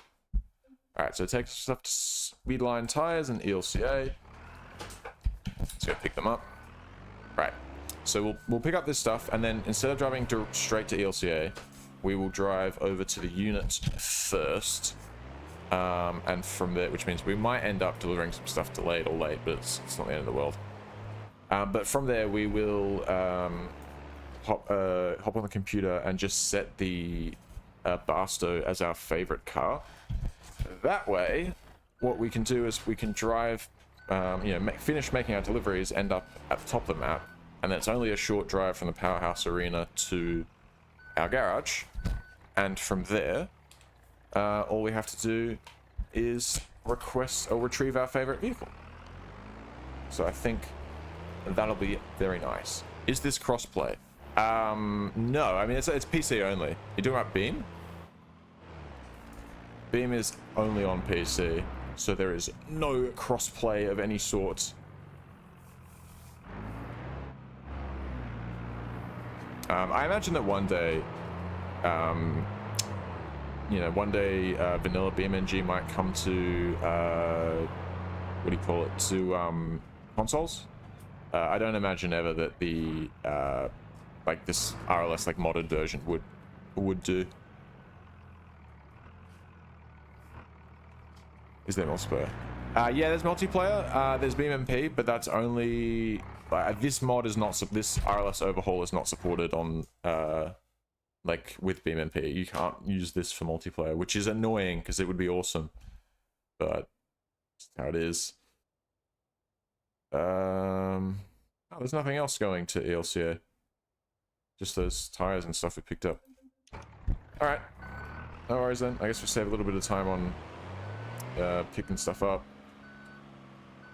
Alright, so take stuff to Speedline tires and ELCA. Let's go pick them up. Right. So we'll pick up this stuff, and then instead of driving straight to ELCA, we will drive over to the unit first. And from there, which means we might end up delivering some stuff delayed or late, but it's not the end of the world. But from there, we will hop on the computer and just set the Barstow as our favorite car. That way, what we can do is we can drive, finish making our deliveries, end up at the top of the map, and then it's only a short drive from the Powerhouse Arena to our garage. And from there, all we have to do is request or retrieve our favorite vehicle. So I think that'll be very nice. Is this crossplay? No, I mean, it's PC only. You're talking about Beam? Beam is only on PC, so there is no crossplay of any sort. I imagine that one day, vanilla BeamNG might come to, what do you call it, to consoles. I don't imagine ever that the this RLS modded version would do. Is there multiplayer? Yeah, there's multiplayer. There's BeamNG, but that's only this mod is not. This RLS overhaul is not supported on with BeamNG. You can't use this for multiplayer, which is annoying because it would be awesome, but that's how it is. There's nothing else going to ELCA. Just those tires and stuff we picked up. All right, no worries then. I guess we'll save a little bit of time on picking stuff up.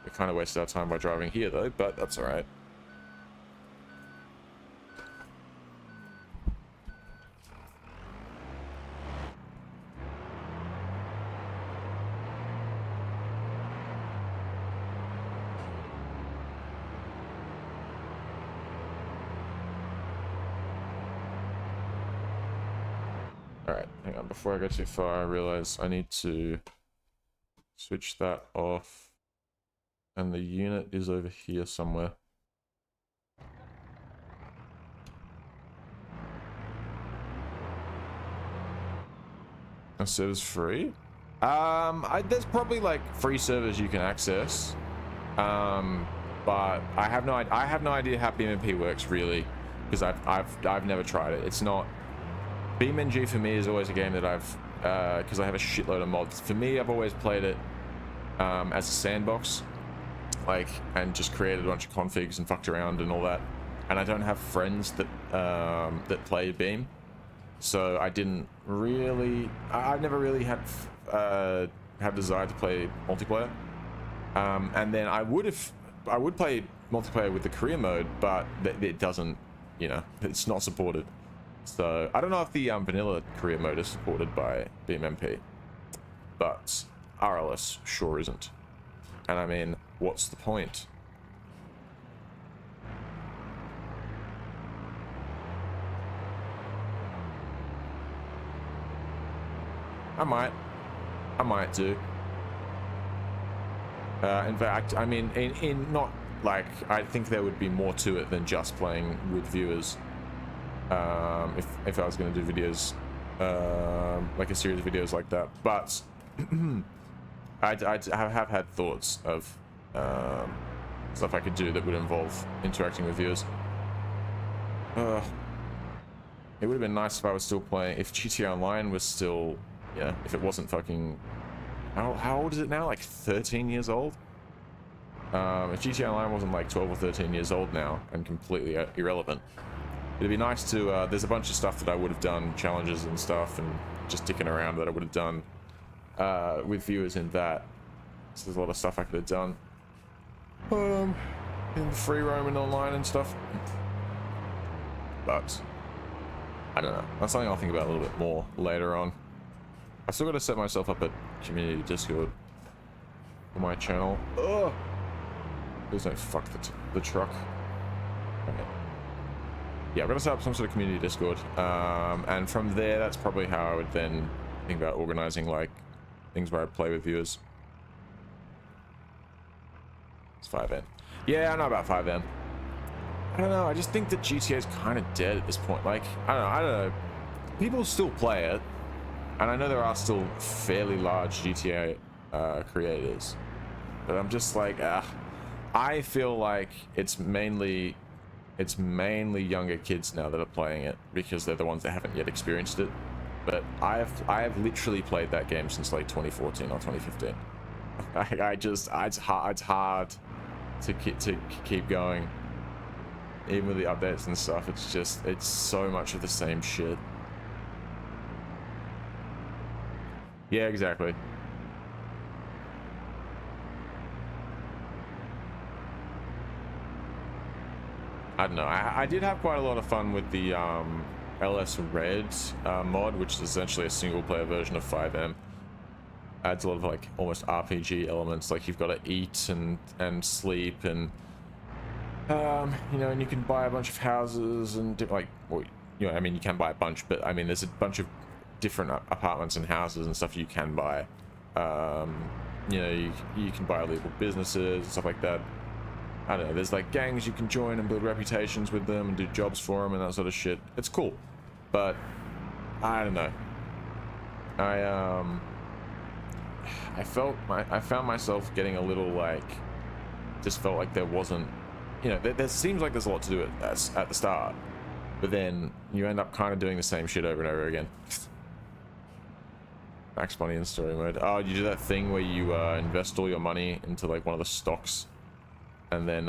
We kind of wasted our time by driving here though, but that's all right. Alright, hang on, before I go too far, I realize I need to switch that off, and the unit is over here somewhere. A server's free? There's probably free servers you can access, but I have no idea how BeamNG works really, because I've never tried it. It's not. BeamNG for me is always a game that I've, because I have a shitload of mods. For me, I've always played it as a sandbox, and just created a bunch of configs and fucked around and all that. And I don't have friends that that play Beam, so I didn't really. I've never really had have desire to play multiplayer. And then I would play multiplayer with the career mode, but it doesn't, you know, it's not supported. So I don't know if the vanilla career mode is supported by BeamNG, but RLS sure isn't. And I mean, what's the point? I might do. In fact, I mean, in not like, I think there would be more to it than just playing with viewers. If I was going to do videos, like a series of videos like that, but I have had thoughts of stuff I could do that would involve interacting with viewers. It would have been nice if I was still playing, if GTA Online was still, yeah, if it wasn't fucking, how old is it now? Like 13 years old? If GTA Online wasn't like 12 or 13 years old now and completely irrelevant, it'd be nice to, there's a bunch of stuff that I would have done, challenges and stuff, and just dicking around that I would have done with viewers in that. So there's a lot of stuff I could have done. In free roaming online and stuff. But I don't know. That's something I'll think about a little bit more later on. I've still got to set myself up at community Discord for my channel. Ugh! Please don't fuck the truck. Okay. Yeah, I've got to set up some sort of community Discord. And from there, that's probably how I would then think about organizing, like, things where I play with viewers. It's 5N. Yeah, I know about 5N. I don't know, I just think that GTA is kind of dead at this point. Like, I don't know. People still play it. And I know there are still fairly large GTA creators. But I'm just like, I feel like it's mainly younger kids now that are playing it because they're the ones that haven't yet experienced it. But I have literally played that game since like 2014 or 2015. It's hard to keep going, even with the updates and stuff. It's so much of the same shit. Yeah, exactly. I don't know. I did have quite a lot of fun with the LS Red mod, which is essentially a single-player version of 5M. Adds a lot of like almost RPG elements, like you've got to eat and sleep, and you know, and you can buy a bunch of houses and like, well, you know, I mean, you can buy a bunch, but I mean, there's a bunch of different apartments and houses and stuff you can buy. You know, you can buy illegal businesses and stuff like that. I don't know, there's like gangs you can join and build reputations with them and do jobs for them and that sort of shit. It's cool, but I don't know. I found myself getting a little like, just felt like there wasn't, you know, there seems like there's a lot to do at the start, but then you end up kind of doing the same shit over and over again. Max money in story mode. Oh, you do that thing where you invest all your money into like one of the stocks, and then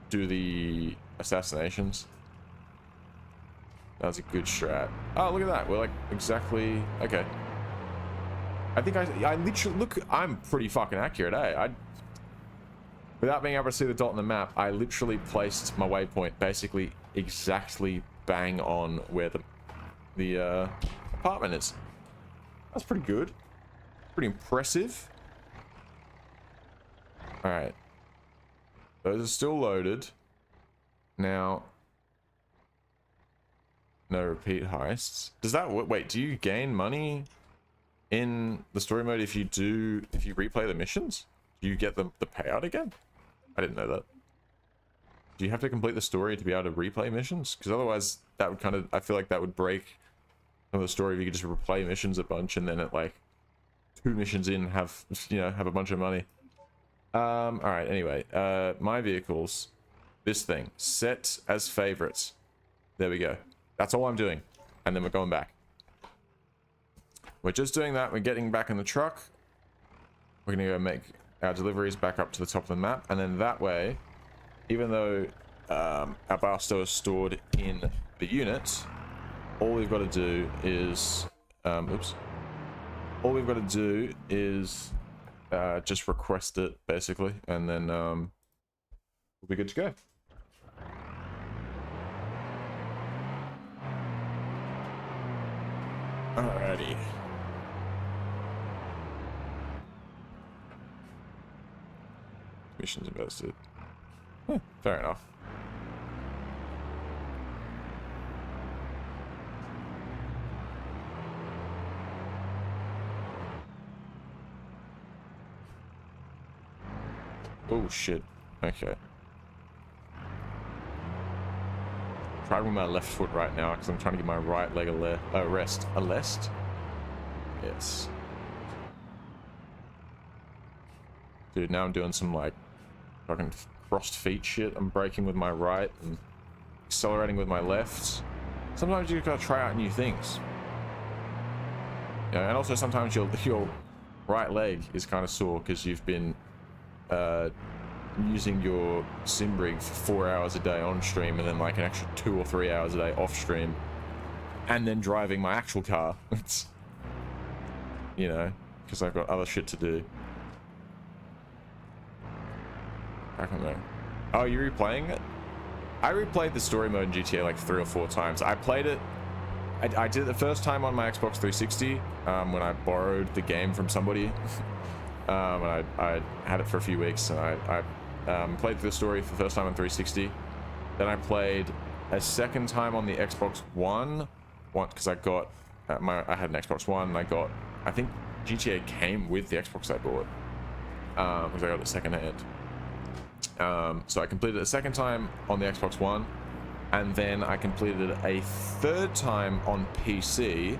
do the assassinations. That's a good strat. Oh, look at that. We're like exactly okay. I think I literally look. I'm pretty fucking accurate, eh? Without being able to see the dot on the map, I literally placed my waypoint basically exactly bang on where the apartment is. That's pretty good. Pretty impressive. All right. Those are still loaded. Now, no repeat heists. Does that wait? Do you gain money in the story mode if you replay the missions? Do you get the payout again? I didn't know that. Do you have to complete the story to be able to replay missions? Because otherwise, that would kind of, I feel like that would break some of the story if you could just replay missions a bunch and then at like 2 missions in have, you know, have a bunch of money. All right. Anyway, my vehicles, this thing set as favorites. There we go. That's all I'm doing, and then we're going back. We're just doing that. We're getting back in the truck. We're gonna go make our deliveries back up to the top of the map, and then that way, even though our barstow is stored in the unit, all we've got to do is oops, all we've got to do is just request it, basically, and then we'll be good to go. Alrighty. Missions invested. Fair enough. Oh shit. Okay. Trying with my left foot right now because I'm trying to give my right leg a rest. A lest? Yes. Dude, now I'm doing some like fucking crossed feet shit. I'm braking with my right and accelerating with my left. Sometimes you gotta try out new things. Yeah, and also sometimes your right leg is kind of sore because you've been using your sim rig for 4 hours a day on stream and then like an extra 2 or 3 hours a day off stream and then driving my actual car. It's, you know, because I've got other shit to do. I don't know. Oh, you're replaying it? I replayed the story mode in GTA like 3 or 4 times. I played it. I did it the first time on my Xbox 360 when I borrowed the game from somebody. And I had it for a few weeks, and I played the story for the first time on 360. Then I played a second time on the Xbox One, because I got I had an Xbox One, and I think GTA came with the Xbox I bought, because I got it second hand. So I completed it a second time on the Xbox One, and then I completed it a third time on PC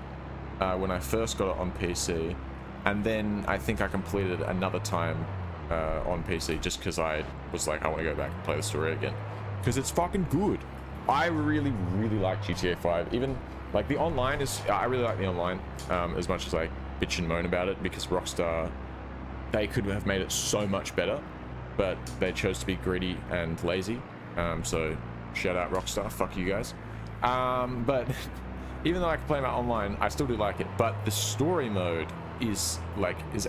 when I first got it on PC. And then I think I completed another time on PC just because I was like, I want to go back and play the story again. Because it's fucking good. I really, really like GTA 5. Even, like, the online is... I really like the online as much as I bitch and moan about it, because Rockstar, they could have made it so much better, but they chose to be greedy and lazy. So, shout out Rockstar. Fuck you guys. But even though I can play my online, I still do like it. But the story mode is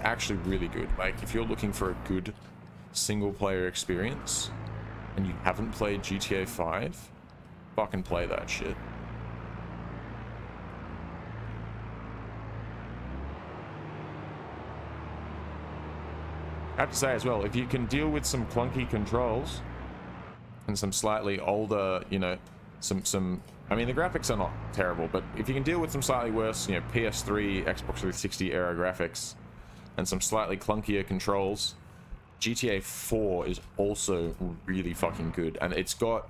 actually really good. Like, if you're looking for a good single player experience and you haven't played GTA 5, fucking play that shit. I have to say as well, if you can deal with some clunky controls and some slightly older, you know, some I mean, the graphics are not terrible, but if you can deal with some slightly worse, you know, PS3, Xbox 360 era graphics, and some slightly clunkier controls, GTA 4 is also really fucking good. And it's got,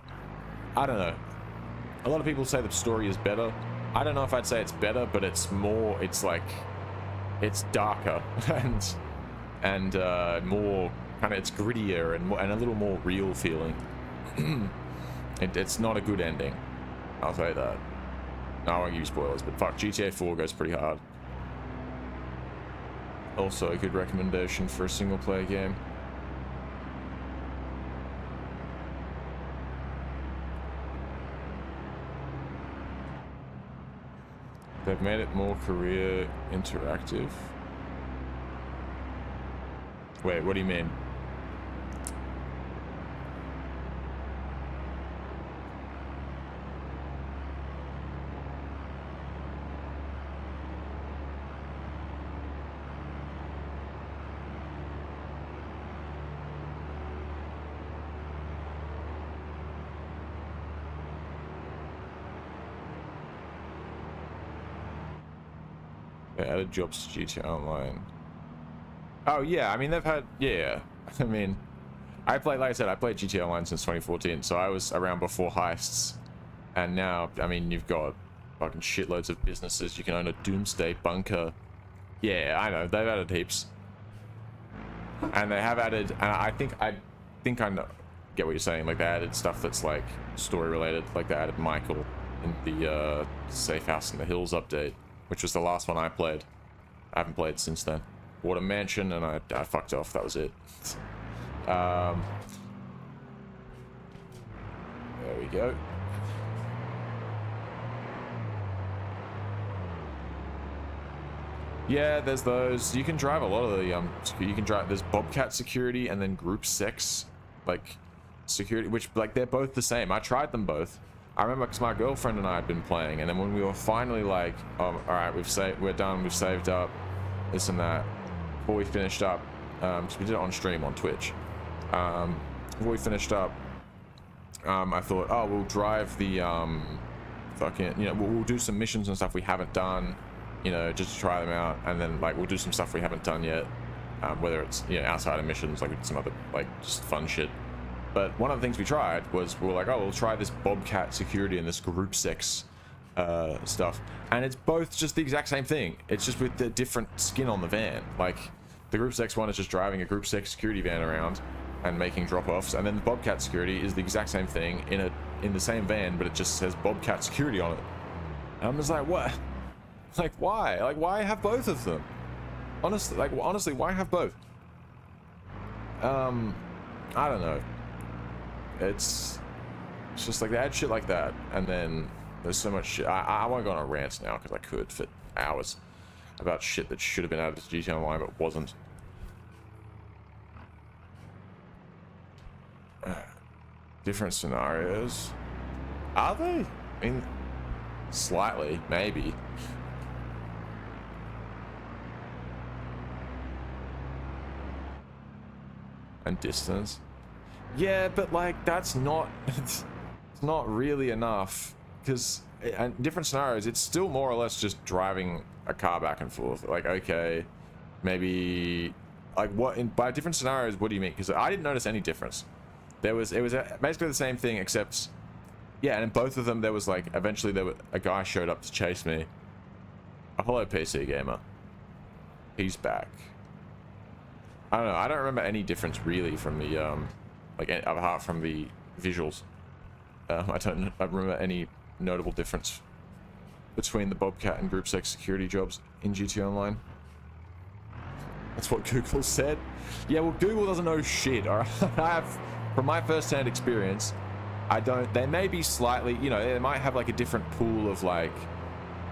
I don't know, a lot of people say the story is better. I don't know if I'd say it's better, but it's more, it's like, it's darker and more kind of, it's grittier and a little more real feeling. It's not a good ending, I'll say that. No, I won't give you spoilers, but fuck, GTA 4 goes pretty hard. Also a good recommendation for a single player game. They've made it more career interactive. Wait, what do you mean? They added jobs to GTA Online. Oh yeah, I mean they've had, yeah. I mean, like I said, I played GTA Online since 2014, so I was around before heists. And now, I mean, you've got fucking shitloads of businesses. You can own a doomsday bunker. Yeah, I know, they've added heaps. And they have added, and I think I know, get what you're saying. Like, they added stuff that's like story related. Like they added Michael in the Safe House in the Hills update, which was the last one I played. I haven't played since then. Bought a mansion and I fucked off. That was it. There we go. Yeah, there's those. You can drive a lot of the you can drive, there's Bobcat security and then group sex like security, which like they're both the same. I tried them both. I remember because my girlfriend and I had been playing, and then when we were finally like, all right, we're done, we've saved up this and that. Before we finished up, so we did it on stream on Twitch. Before we finished up, I thought, oh, we'll drive the fucking, you know, we'll do some missions and stuff we haven't done, you know, just to try them out, and then like we'll do some stuff we haven't done yet, whether it's, you know, outside of missions, like some other like just fun shit. But one of the things we tried was we were like, oh, we'll try this Bobcat security and this group sex stuff, and it's both just the exact same thing. It's just with the different skin on the van. Like the group sex one is just driving a group sex security van around and making drop-offs, and then the Bobcat security is the exact same thing in the same van, but it just says Bobcat security on it. And I'm just like, what? Like, why? Like, why have both of them? Honestly, why have both? I don't know. It's just like they add shit like that, and then there's so much shit. I won't go on a rant now because I could for hours about shit that should have been added to GTA Online but wasn't. Different scenarios. Are they? I mean, slightly, maybe. And distance. Yeah, but like that's not it's not really enough, because in different scenarios it's still more or less just driving a car back and forth. Like, okay, maybe like by different scenarios, what do you mean? Because I didn't notice any difference. It was basically the same thing, except yeah, and in both of them there was like eventually a guy showed up to chase me. Hello, PC gamer. He's back. I don't know. I don't remember any difference really from the like apart from the visuals. I don't remember any notable difference between the Bobcat and group sex security jobs in GTA Online. That's what Google said. Yeah, well, Google doesn't know shit. All right, I have, from my first-hand experience, I don't. They may be slightly, you know, they might have like a different pool of like,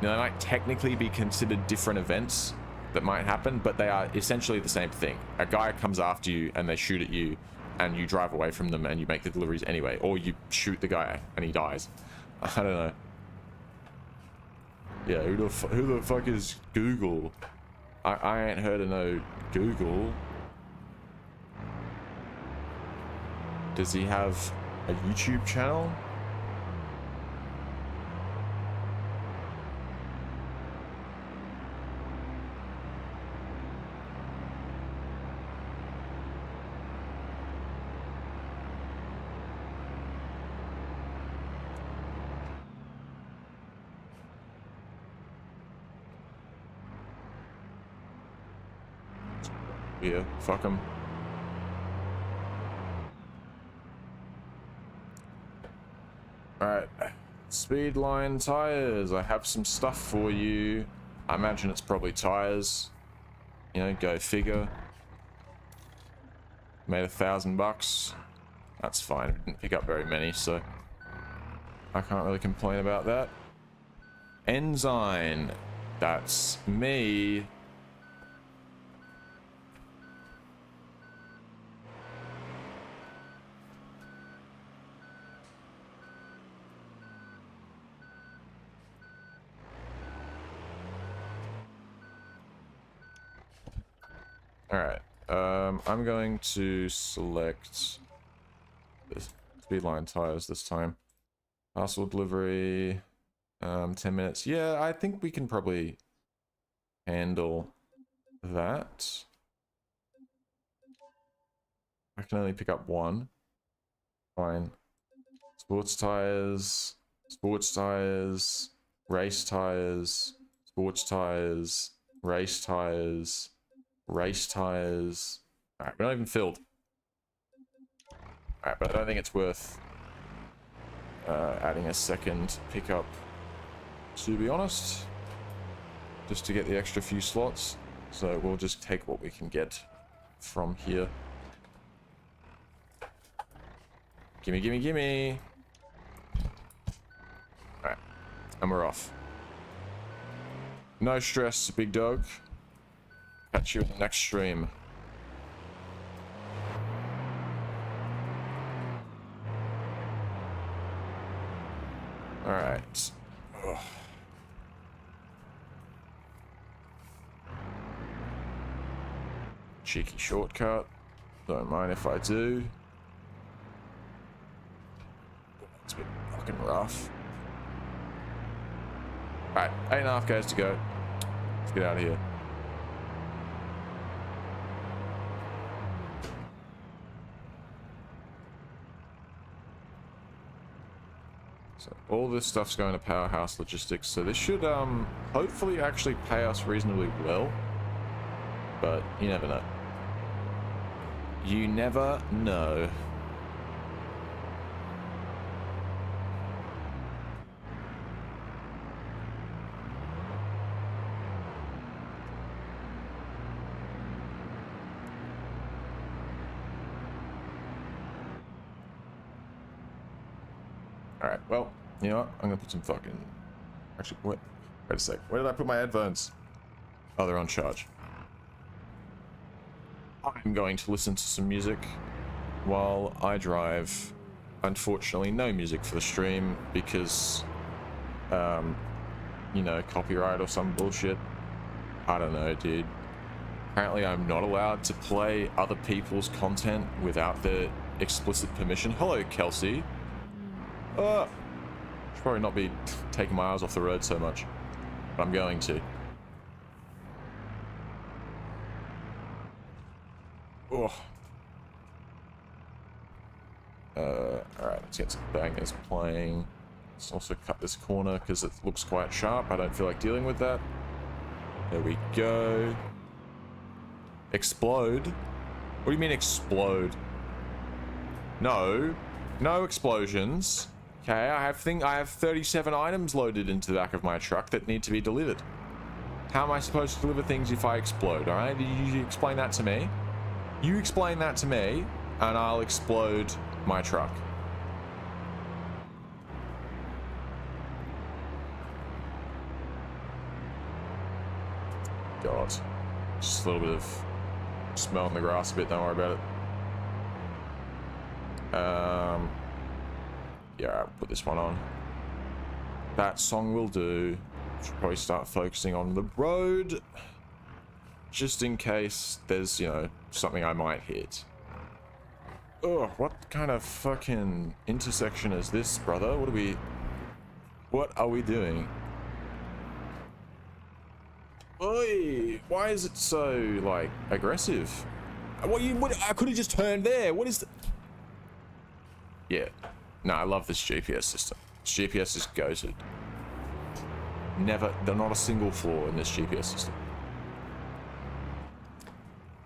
you know, they might technically be considered different events that might happen, but they are essentially the same thing. A guy comes after you and they shoot at you, and you drive away from them and you make the deliveries anyway, or you shoot the guy and he dies. I don't know. Yeah, who the fuck is Google? I ain't heard of no Google. Does he have a YouTube channel? Yeah, fuck him. Alright, Speedline tires. I have some stuff for you. I imagine it's probably tires. You know, go figure. Made $1,000. That's fine. Didn't pick up very many, so I can't really complain about that. Enzyme. That's me. Alright, I'm going to select the Speedline tires this time. Parcel delivery, 10 minutes. Yeah, I think we can probably handle that. I can only pick up one. Fine. Sports tires, race tires, sports tires, race tires. Race tires. Alright, we're not even filled. Alright, but I don't think it's worth adding a second pickup, to be honest. Just to get the extra few slots. So we'll just take what we can get from here. Gimme, gimme, gimme. Alright, and we're off. No stress, big dog. Catch you in the next stream. Alright. Cheeky shortcut. Don't mind if I do. It's a bit fucking rough. Alright, 8.5 Ks to go. Let's get out of here. So all this stuff's going to Powerhouse Logistics, so this should hopefully actually pay us reasonably well. But you never know. You never know. Alright, well, you know what? I'm gonna put some fucking... Actually, wait a sec. Where did I put my headphones? Oh, they're on charge. I'm going to listen to some music while I drive. Unfortunately, no music for the stream because, you know, copyright or some bullshit. I don't know, dude. Apparently, I'm not allowed to play other people's content without their explicit permission. Hello, Kelsey. Should probably not be taking my eyes off the road so much, but I'm going to. Oh. Alright, let's get some bangers playing. Let's also cut this corner because it looks quite sharp. I don't feel like dealing with that. There we go. Explode? What do you mean explode? No. No explosions. Okay, I have 37 items loaded into the back of my truck that need to be delivered. How am I supposed to deliver things if I explode, alright? Did you explain that to me? You explain that to me, and I'll explode my truck. God. Just a little bit of smell in the grass a bit, don't worry about it. Yeah, I'll put this one on. That song will do. Should probably start focusing on the road. Just in case there's, you know, something I might hit. Ugh, what kind of fucking intersection is this, brother? What are we doing? Oi, why is it so, like, aggressive? I could have just turned there. What is the... Yeah. No, I love this GPS system. This GPS is goated. There's not a single flaw in this GPS system.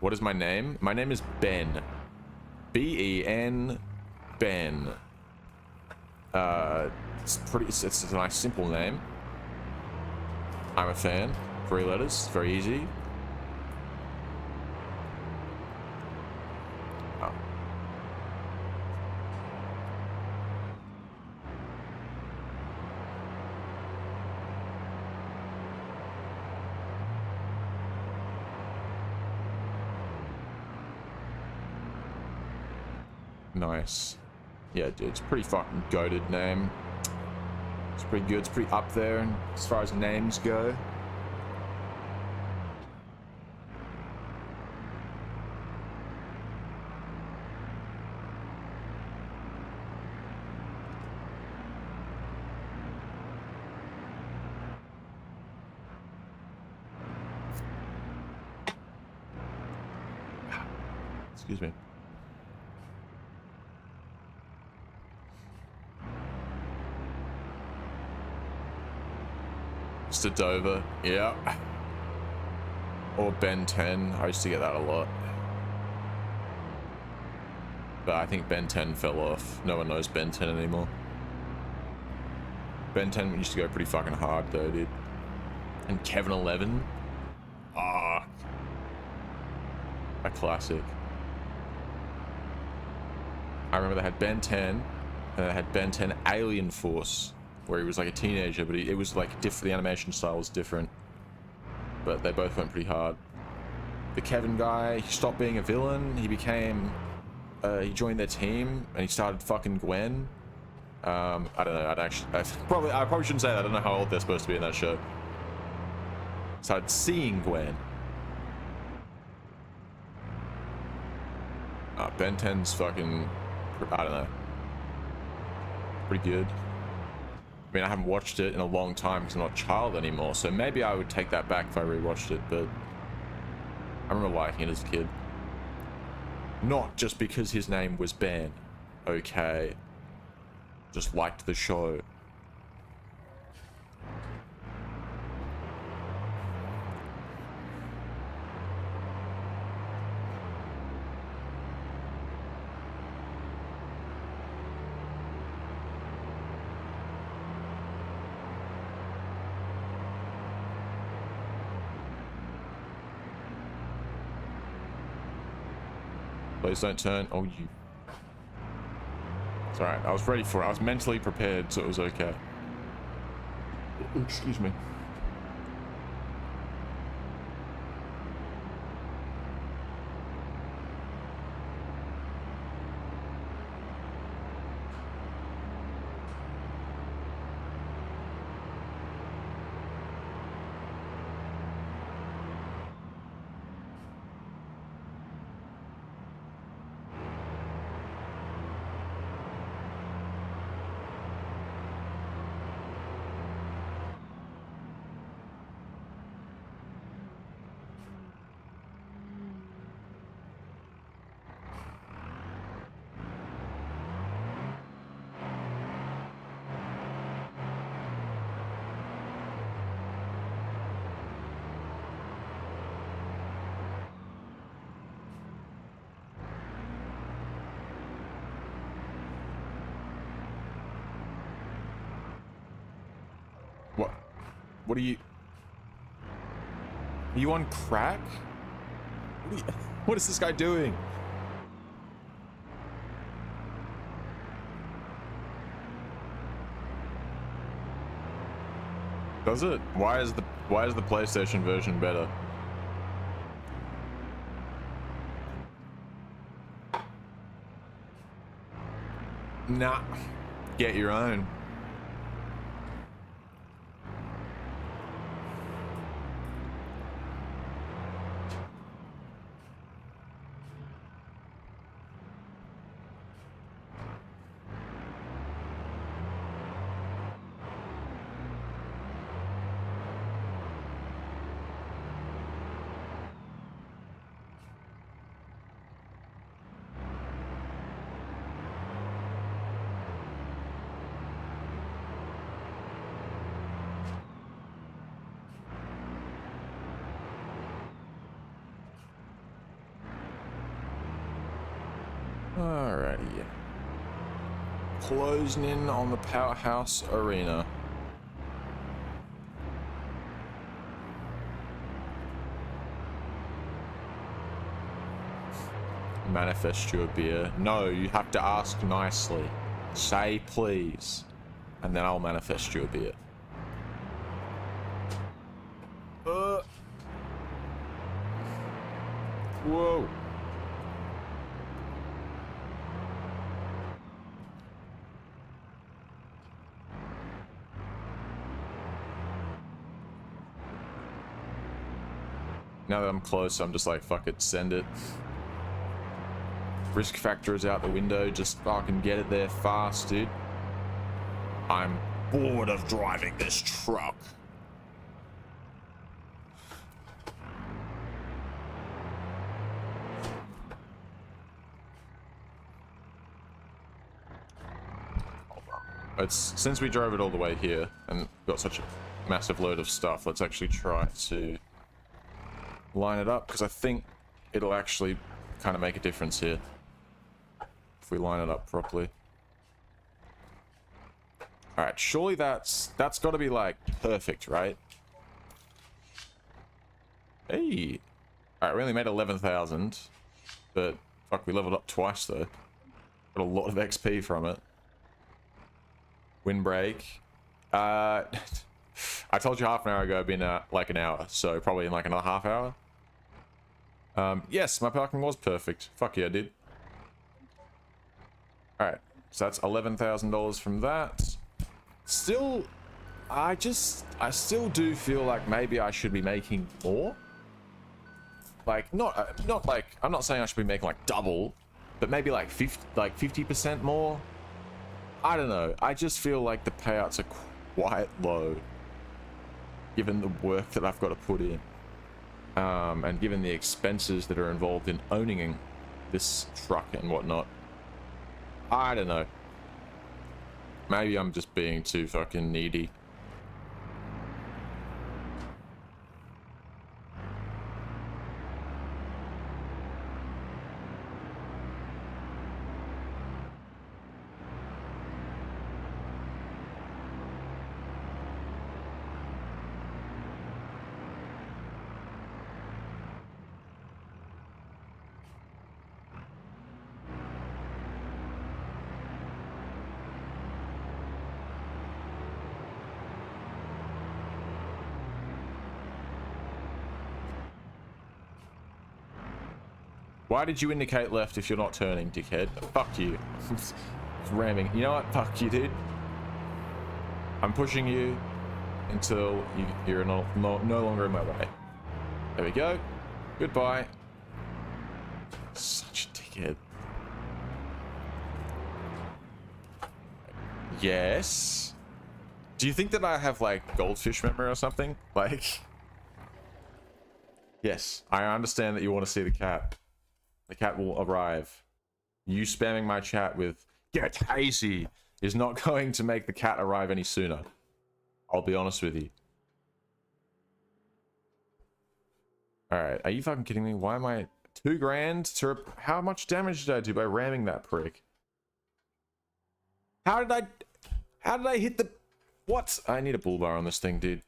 What is my name? My name is Ben. B-E-N. Ben. It's a nice simple name. I'm a fan. 3 letters, very easy. Oh. Nice. Yeah, dude, it's a pretty fucking goated name. It's pretty good. It's pretty up there as far as names go. Excuse me. Mr. Dover, yeah. Or Ben 10, I used to get that a lot. But I think Ben 10 fell off. No one knows Ben 10 anymore. Ben 10 used to go pretty fucking hard though, dude. And Kevin 11. Ah. A classic. I remember they had Ben 10, and they had Ben 10 Alien Force, where he was like a teenager, but it was like the animation style was different. But they both went pretty hard. the Kevin guy, he stopped being a villain. He became, he joined their team and he started fucking Gwen. I don't know. I probably shouldn't say that. I don't know how old they're supposed to be in that show. Started seeing Gwen. Ben 10's fucking, I don't know. Pretty good. I mean, I haven't watched it in a long time because I'm not a child anymore, so maybe I would take that back if I rewatched it, but I remember liking it as a kid. Not just because his name was Ben. Okay. Just liked the show. Please don't turn. Oh, you. It's alright. I was ready for it. I was mentally prepared, so it was okay. Excuse me. What are you... Are you on crack? What is this guy doing? Does it? Why is the PlayStation version better? Nah. Get your own. Alrighty. Closing in on the Powerhouse Arena. Manifest you a beer. No, you have to ask nicely. Say please. And then I'll manifest you a beer. Whoa. Now that I'm close, I'm just like, fuck it, send it. Risk factor is out the window, just fucking get it there fast, dude. I'm bored of driving this truck. Since we drove it all the way here and got such a massive load of stuff, let's actually try to line it up, because I think it'll actually kind of make a difference here if we line it up properly. All right, surely that's got to be like perfect, right? Hey, all right, we only made 11,000, but fuck, we leveled up twice though. Got a lot of XP from it. Windbreak. I told you half an hour ago it'd been like an hour, so probably in like another half hour. Yes, my parking was perfect. Fuck yeah, dude. Alright, so that's $11,000 from that. Still, I still do feel like maybe I should be making more. Like, not like, I'm not saying I should be making like double, but maybe like 50% more. I don't know. I just feel like the payouts are quite low, given the work that I've got to put in. And given the expenses that are involved in owning this truck and whatnot. I don't know. Maybe I'm just being too fucking needy. Why did you indicate left if you're not turning, dickhead? Fuck you. It's ramming. You know what? Fuck you, dude. I'm pushing you until you're no longer in my way. There we go. Goodbye. Such a dickhead. Yes. Do you think that I have like goldfish memory or something? Like, yes, I understand that you want to see the cat. The cat will arrive. You spamming my chat with "get hazy" is not going to make the cat arrive any sooner. I'll be honest with you. Alright, are you fucking kidding me? Why am I... 2 grand to... How much damage did I do by ramming that prick? How did I hit the... What? I need a bull bar on this thing, dude.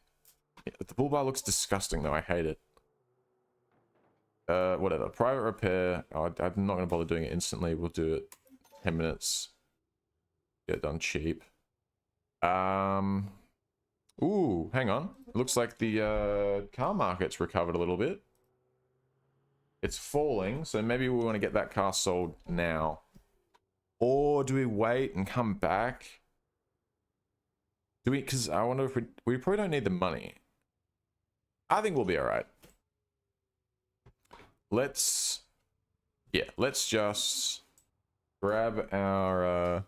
The bull bar looks disgusting, though. I hate it. Whatever. Private repair. Oh, I'm not going to bother doing it instantly. We'll do it 10 minutes. Get it done cheap. Ooh, hang on. It looks like the car market's recovered a little bit. It's falling, so maybe we want to get that car sold now. Or do we wait and come back? Do we... Because I wonder if we probably don't need the money. I think we'll be alright. Let's just grab our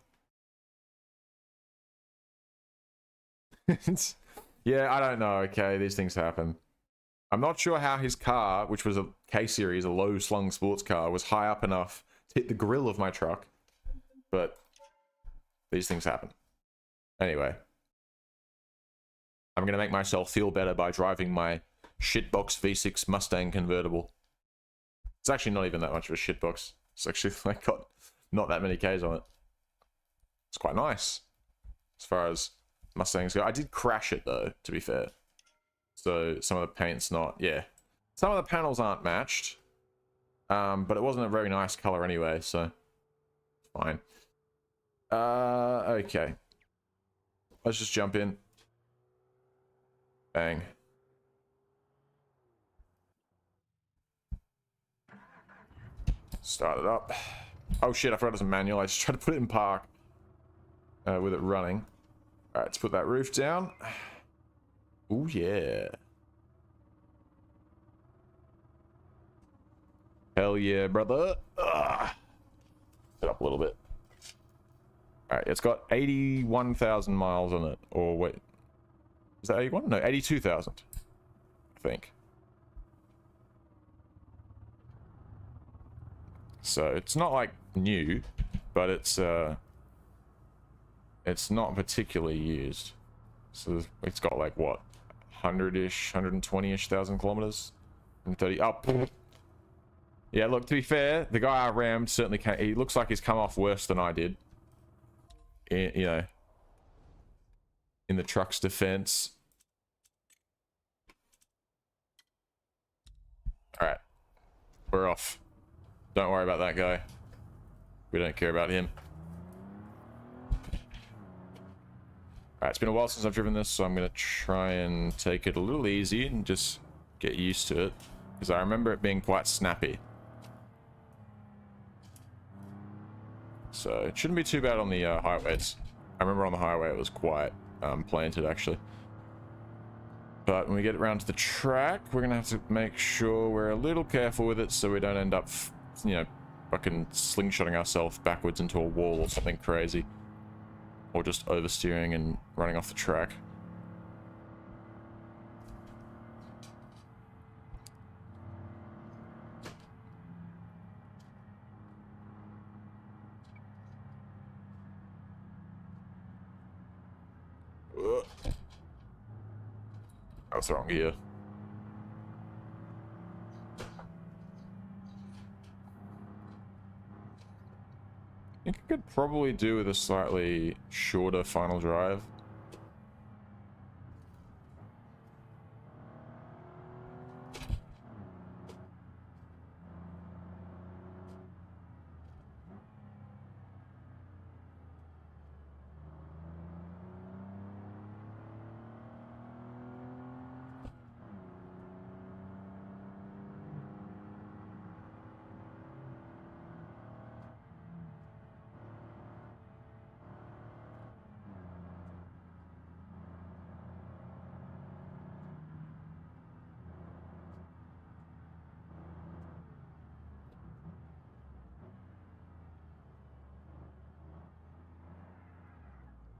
yeah, I don't know. Okay, these things happen. I'm not sure how his car, which was a K-Series, a low slung sports car, was high up enough to hit the grill of my truck, but these things happen. Anyway, I'm gonna make myself feel better by driving my shitbox V6 Mustang convertible. It's actually not even that much of a shitbox. It's actually like got not that many Ks on it. It's quite nice as far as Mustangs go. I did crash it though, to be fair. So some of the paint's not, yeah. Some of the panels aren't matched. But it wasn't a very nice color anyway, so fine. Okay. Let's just jump in. Bang. Start it up. Oh shit, I forgot it's a manual. I just tried to put it in park with it running. Alright, let's put that roof down. Oh yeah. Hell yeah, brother. Ugh. Set up a little bit. Alright, it's got 81,000 miles on it. Or wait. Is that 81? No, 82,000. I think. So it's not like new, but it's not particularly used. So it's got like what, 100-ish, 120-ish thousand kilometers, and 30 up. Yeah, look, to be fair, the guy I rammed certainly can't. He looks like he's come off worse than I did. You know, in the truck's defense. All right, we're off. Don't worry about that guy. We don't care about him. Alright, it's been a while since I've driven this, so I'm going to try and take it a little easy and just get used to it. because I remember it being quite snappy. So it shouldn't be too bad on the highways. I remember on the highway it was quite planted actually. But when we get around to the track, we're gonna have to make sure we're a little careful with it so we don't end up, you know, fucking slingshotting ourselves backwards into a wall or something crazy. Or just oversteering and running off the track. That's wrong gear. I think I could probably do with a slightly shorter final drive.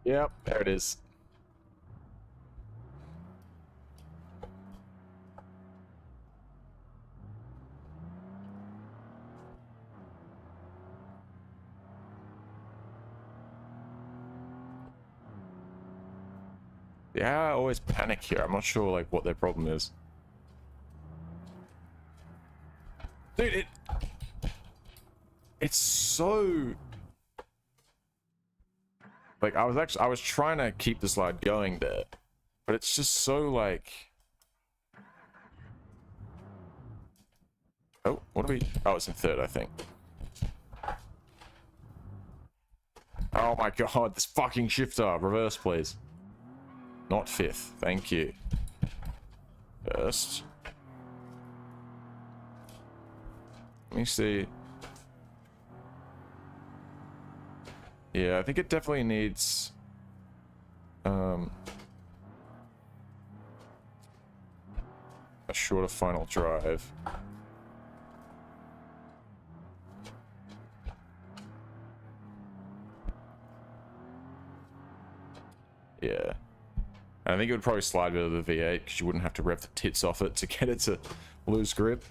Yep, there it is. Yeah, I always panic here. I'm not sure like what their problem is. Dude, it's so like I was trying to keep the slide going there, but it's just so like, oh, what are we? Oh, it's in third, I think. Oh my god, this fucking shifter. Reverse, please. Not fifth. Thank you. First. Let me see. Yeah, I think it definitely needs a shorter final drive. Yeah. I think it would probably slide better with the V8 because you wouldn't have to rev the tits off it to get it to lose grip.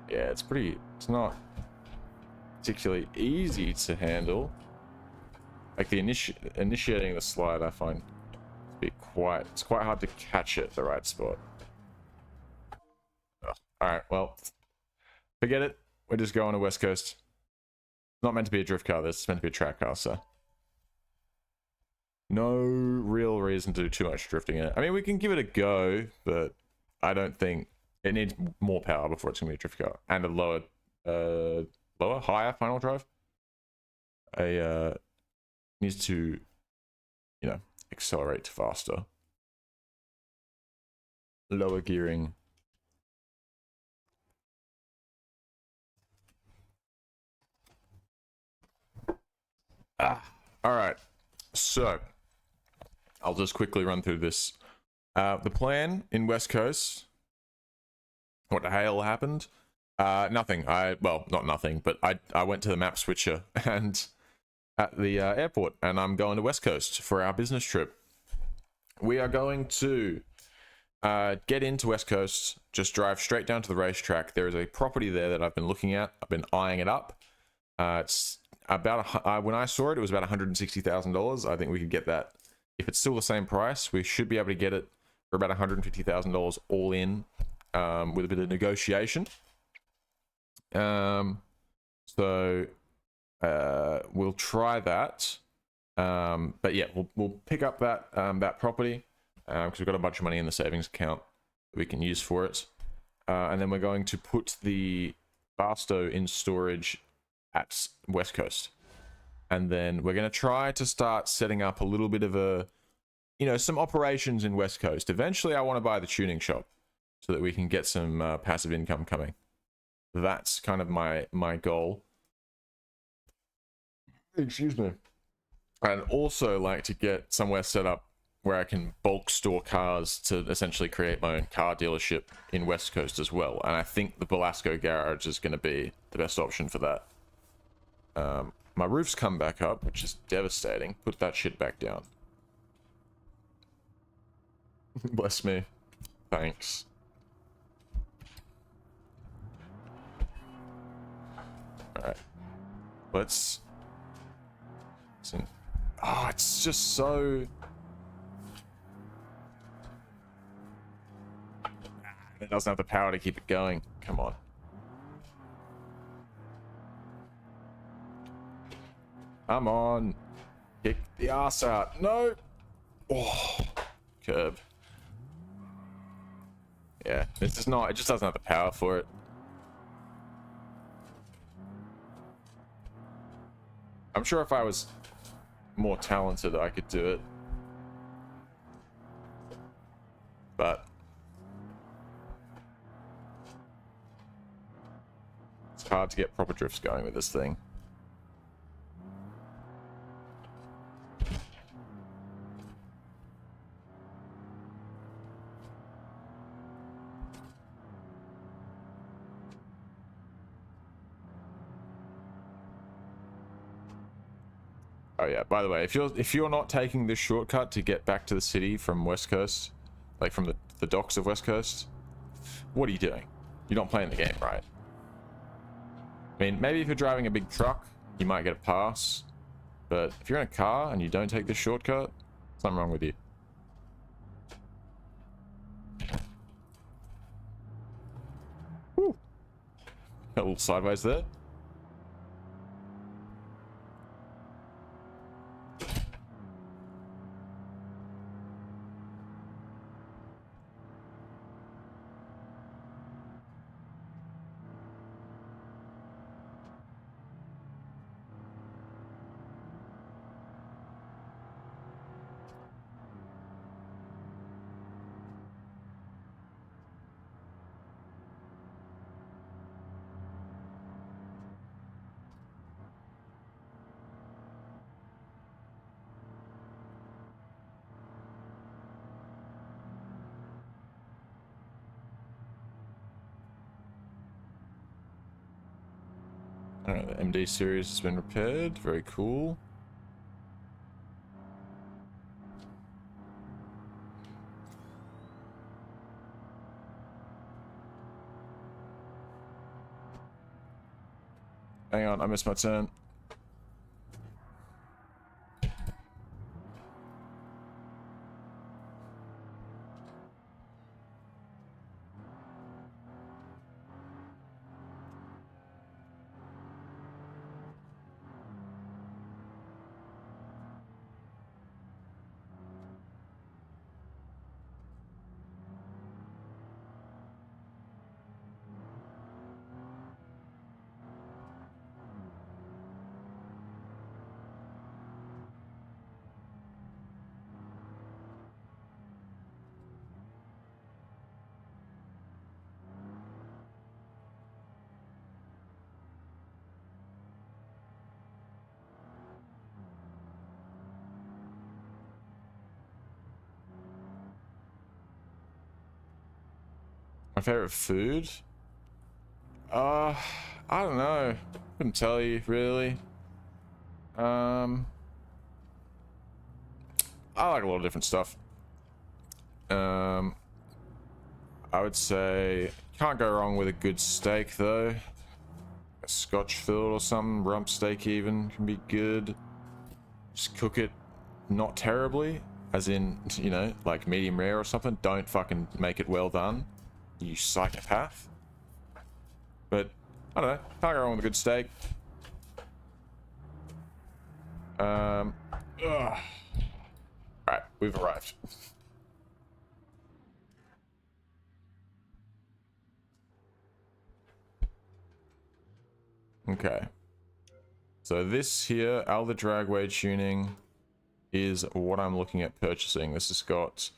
Yeah, it's not particularly easy to handle. Like the initiating the slide, I find to be it's quite hard to catch it at the right spot. Alright, well, forget it. We're just going to West Coast. It's not meant to be a drift car, this is meant to be a track car, so no real reason to do too much drifting in it. I mean, we can give it a go, but I don't think it needs more power before it's gonna be a drift car, and a higher final drive. Needs to, you know, accelerate faster. Lower gearing. All right, so I'll just quickly run through this. The plan in West Coast. What the hell happened? Nothing. Well, not nothing, but I went to the map switcher and at the airport, and I'm going to West Coast for our business trip. We are going to get into West Coast, just drive straight down to the racetrack. There is a property there that I've been looking at. I've been eyeing it up. It's about when I saw it, it was about $160,000. I think we could get that. If it's still the same price, we should be able to get it for about $150,000 all in, with a bit of negotiation. So we'll try that. But yeah, we'll pick up that that property because we've got a bunch of money in the savings account that we can use for it. And then we're going to put the Barstow in storage at West Coast. And then we're going to try to start setting up a little bit of a, you know, some operations in West Coast. Eventually, I want to buy the tuning shop so that we can get some passive income coming. That's kind of my goal. Excuse me. I'd also like to get somewhere set up where I can bulk store cars to essentially create my own car dealership in West Coast as well. And I think the Belasco garage is going to be the best option for that. My roof's come back up, which is devastating. Put that shit back down. Bless me. Thanks. Alright. Let's... Oh, it's just so... It doesn't have the power to keep it going. Come on. Come on. Kick the ass out. No. Oh, curb. Yeah, it's just not, it just doesn't have the power for it. I'm sure if I was more talented, I could do it. But it's hard to get proper drifts going with this thing. Oh yeah, by the way, if you're not taking this shortcut to get back to the city from West Coast, like from the docks of West Coast, what are you doing? You're not playing the game right. I mean, maybe if you're driving a big truck, you might get a pass, but if you're in a car and you don't take this shortcut, something wrong with you. Woo. Got a little sideways there. I don't know, the MD series has been repaired. Very cool. Hang on, I missed my turn. My favorite food? I don't know. Couldn't tell you really. I like a lot of different stuff. I would say can't go wrong with a good steak though. A Scotch fillet or something, rump steak even can be good. Just cook it not terribly, as in, you know, like medium rare or something. Don't fucking make it well done, you psychopath. But I don't know, can't go wrong with a good steak. Alright, we've arrived. Okay. So this here, Alder Dragway tuning, is what I'm looking at purchasing. This has got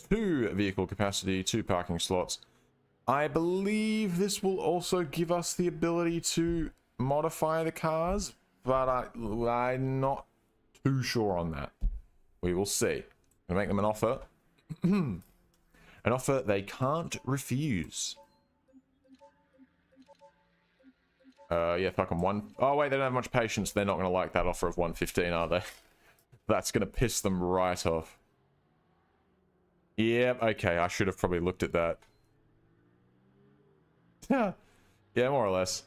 2 vehicle capacity, 2 parking slots. I believe this will also give us the ability to modify the cars, but I'm not too sure on that. We will see. I'm gonna make them an offer. An offer they can't refuse. Yeah, fuck them. Oh wait, they don't have much patience. They're not gonna like that offer of 115, are they? That's gonna piss them right off. Yep, okay, I should have probably looked at that. Yeah, more or less.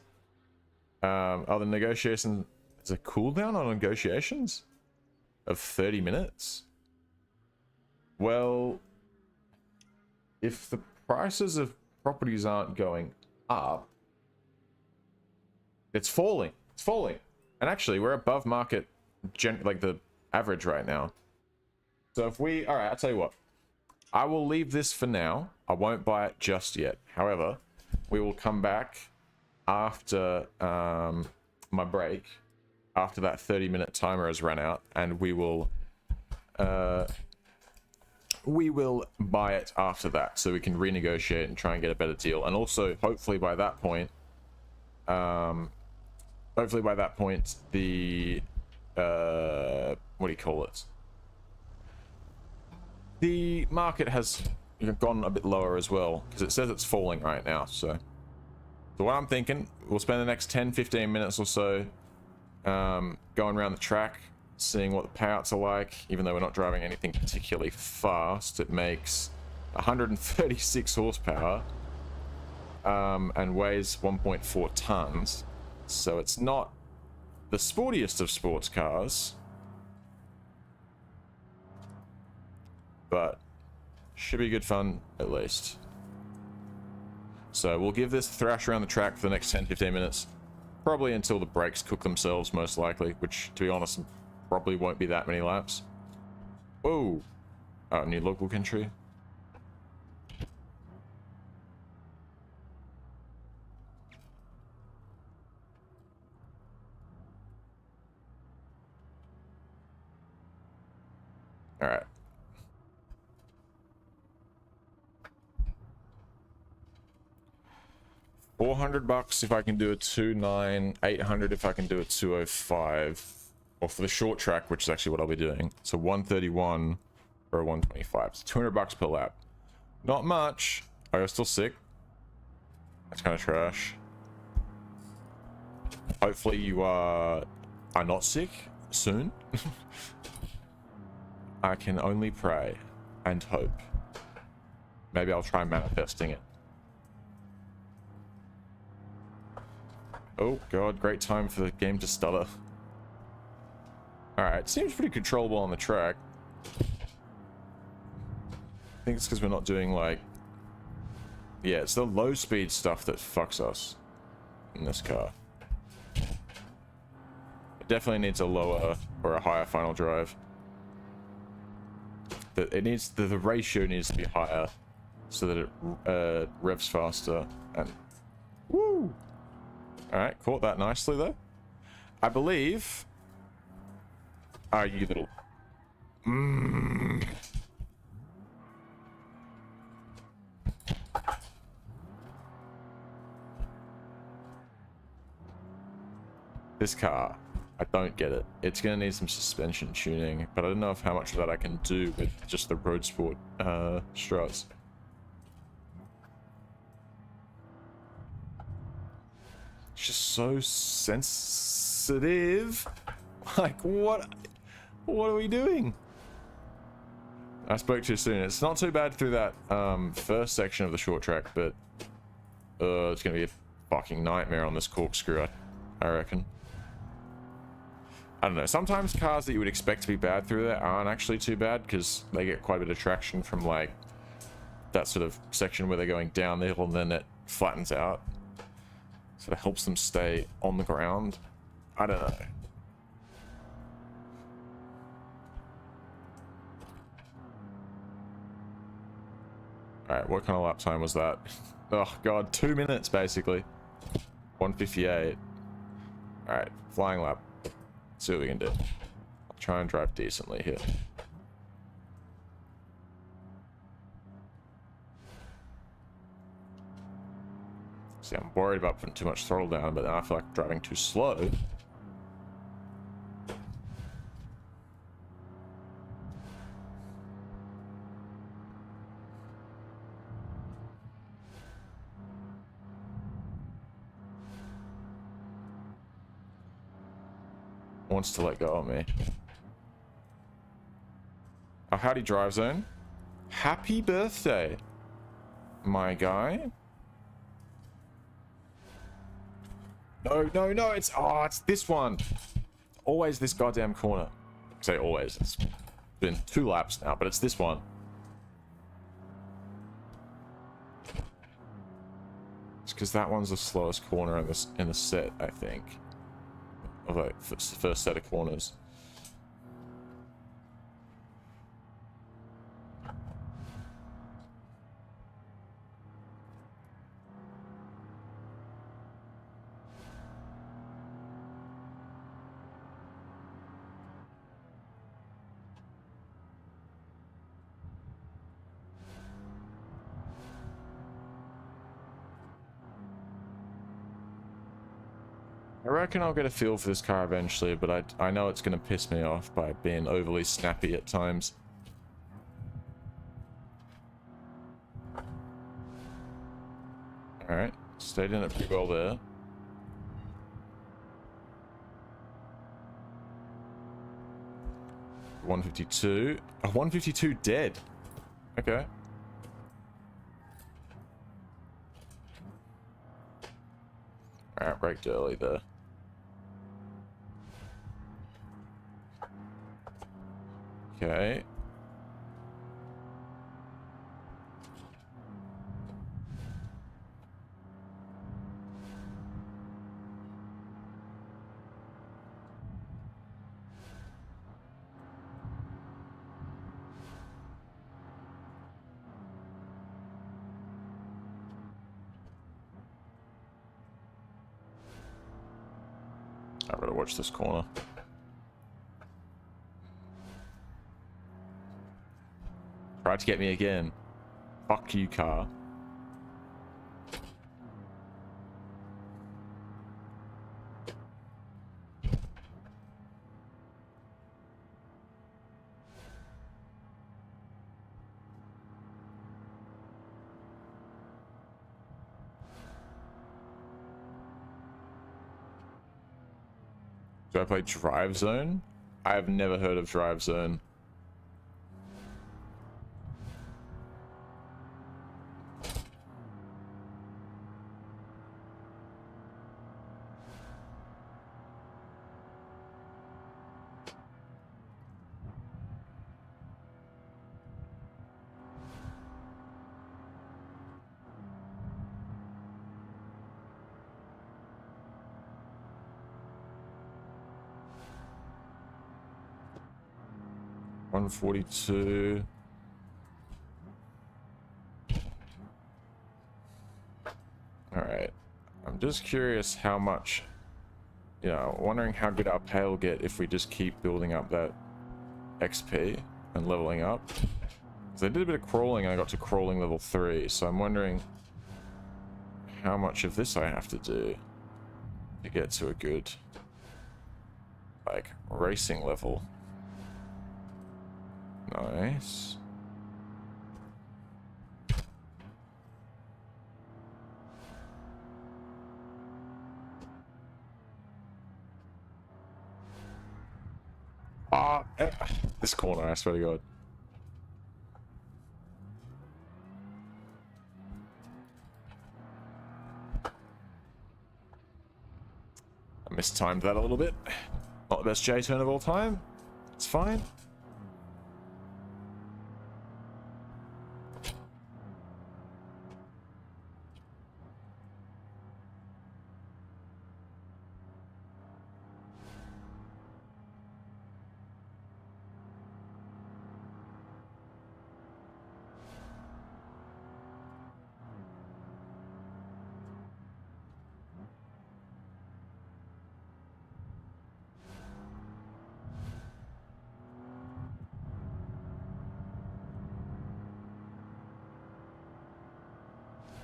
Are the negotiations... Is a cooldown on negotiations? Of 30 minutes? Well... If the prices of properties aren't going up... It's falling. It's falling. And actually, we're above market, like the average right now. So if we... Alright, I'll tell you what. I will leave this for now. I won't buy it just yet. However, we will come back after my break, after that 30-minute timer has run out, and we will buy it after that, so we can renegotiate and try and get a better deal. And also, hopefully by that point, the what do you call it? The market has gone a bit lower as well, because it says it's falling right now. So what I'm thinking, we'll spend the next 10-15 minutes or so going around the track, seeing what the payouts are like. Even though we're not driving anything particularly fast, it makes 136 horsepower and weighs 1.4 tons. So it's not the sportiest of sports cars, but should be good fun at least. So we'll give this a thrash around the track for the next 10-15 minutes, probably until the brakes cook themselves, most likely, which, to be honest, probably won't be that many laps. Whoa! Oh, new local country. Alright. $400 if I can do a 2.9, 800 if I can do a 205, or for the short track, which is actually what I'll be doing. So 131 or a 125. So $200 per lap. Not much. Oh, you're still sick? That's kind of trash. Hopefully you are not sick soon. I can only pray and hope. Maybe I'll try manifesting it. Oh god, great time for the game to stutter. Alright, seems pretty controllable on the track. I think it's because we're not doing like... Yeah, it's the low speed stuff that fucks us in this car. It definitely needs a lower or a higher final drive. It needs the ratio needs to be higher so that it revs faster. And woo! Alright, caught that nicely though. I believe... Oh, you little... This car, I don't get it. It's gonna need some suspension tuning, but I don't know how much of that I can do with just the road sport struts. It's just so sensitive. Like, what are we doing? I spoke too soon. It's not too bad through that first section of the short track, but it's gonna be a fucking nightmare on this corkscrew, I reckon. I don't know, sometimes cars that you would expect to be bad through there aren't actually too bad, because they get quite a bit of traction from like that sort of section where they're going downhill and then it flattens out. So it helps them stay on the ground. I don't know. Alright, what kind of lap time was that? Oh god, 2 minutes basically. 158. Alright, flying lap. see what we can do. I'll try and drive decently here. See, I'm worried about putting too much throttle down, but then I feel like driving too slow. Wants to let go of me. Oh, howdy, drive zone. Happy birthday, my guy. No, no, no, it's this one. Always this goddamn corner. I say always, it's been 2 laps now, but it's this one. It's because that one's the slowest corner in the set, I think. Of like the first set of corners. I reckon I'll get a feel for this car eventually, but I know it's going to piss me off by being overly snappy at times. Alright, stayed in it pretty well there. $152. A 152 dead. Okay. Alright, braked early there. Okay. I better watch this corner. Tried to get me again. Fuck you, car. Do I play Drive Zone? I have never heard of Drive Zone. $142. Alright. I'm just curious how much, you know, wondering how good our pay will get if we just keep building up that XP and leveling up. Because I did a bit of crawling and I got to crawling level 3, so I'm wondering how much of this I have to do to get to a good, like, racing level. Nice. This corner, I swear to God. I mistimed that a little bit. Not the best J turn of all time. It's fine.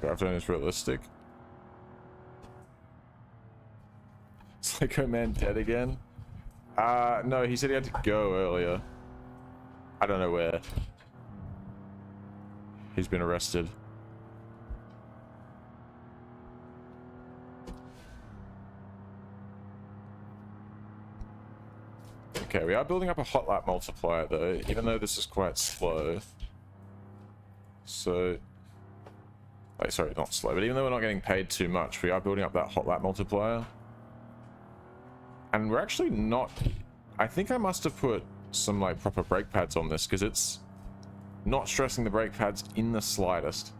Drive time is realistic. Psycho Man dead again? No, he said he had to go earlier. I don't know where. He's been arrested. Okay, we are building up a hot lap multiplier though, even though this is quite slow. So... Like, sorry, not slow, but even though we're not getting paid too much, we are building up that hot lap multiplier. And we're actually not... I think I must have put some, like, proper brake pads on this, because it's not stressing the brake pads in the slightest.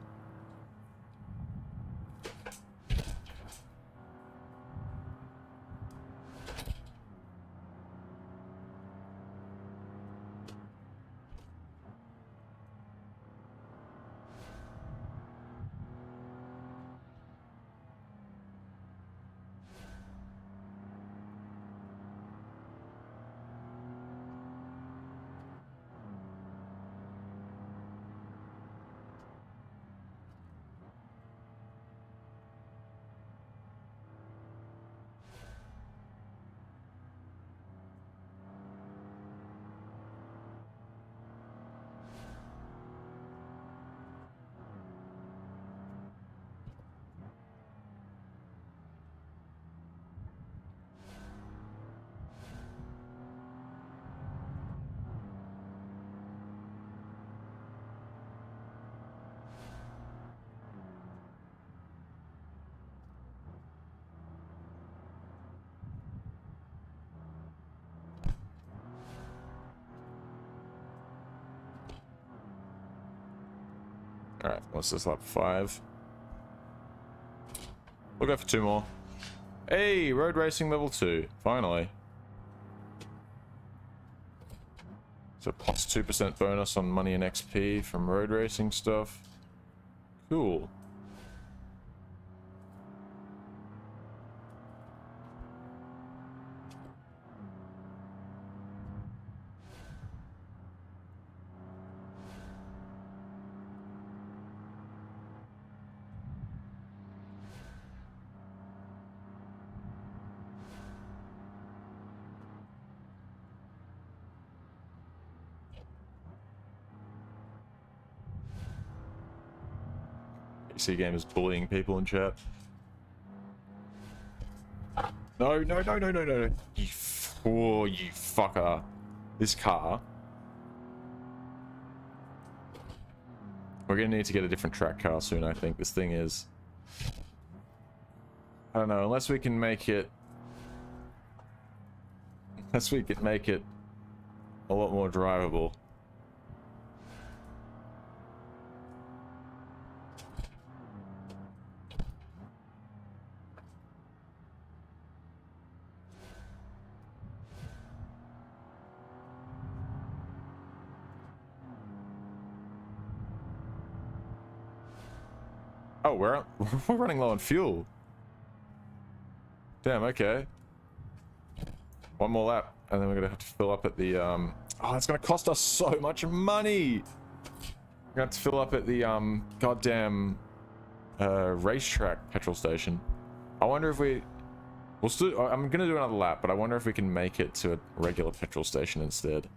Alright, what's this, lap 5? We'll go for 2 more. Hey, road racing level 2, finally. So plus 2% bonus on money and XP from road racing stuff. Cool. PC Gamers bullying people in chat. No, no, no, no, no, no. You fucker. This car. We're gonna need to get a different track car soon, I think. This thing is... I don't know, unless we can make it... Unless we can make it a lot more drivable. Oh, we're running low on fuel. Damn, okay. One more lap, and then we're gonna have to fill up at the oh, it's gonna cost us so much money. We're gonna have to fill up at the goddamn racetrack petrol station. I wonder if we'll still, I'm gonna do another lap, but I wonder if we can make it to a regular petrol station instead.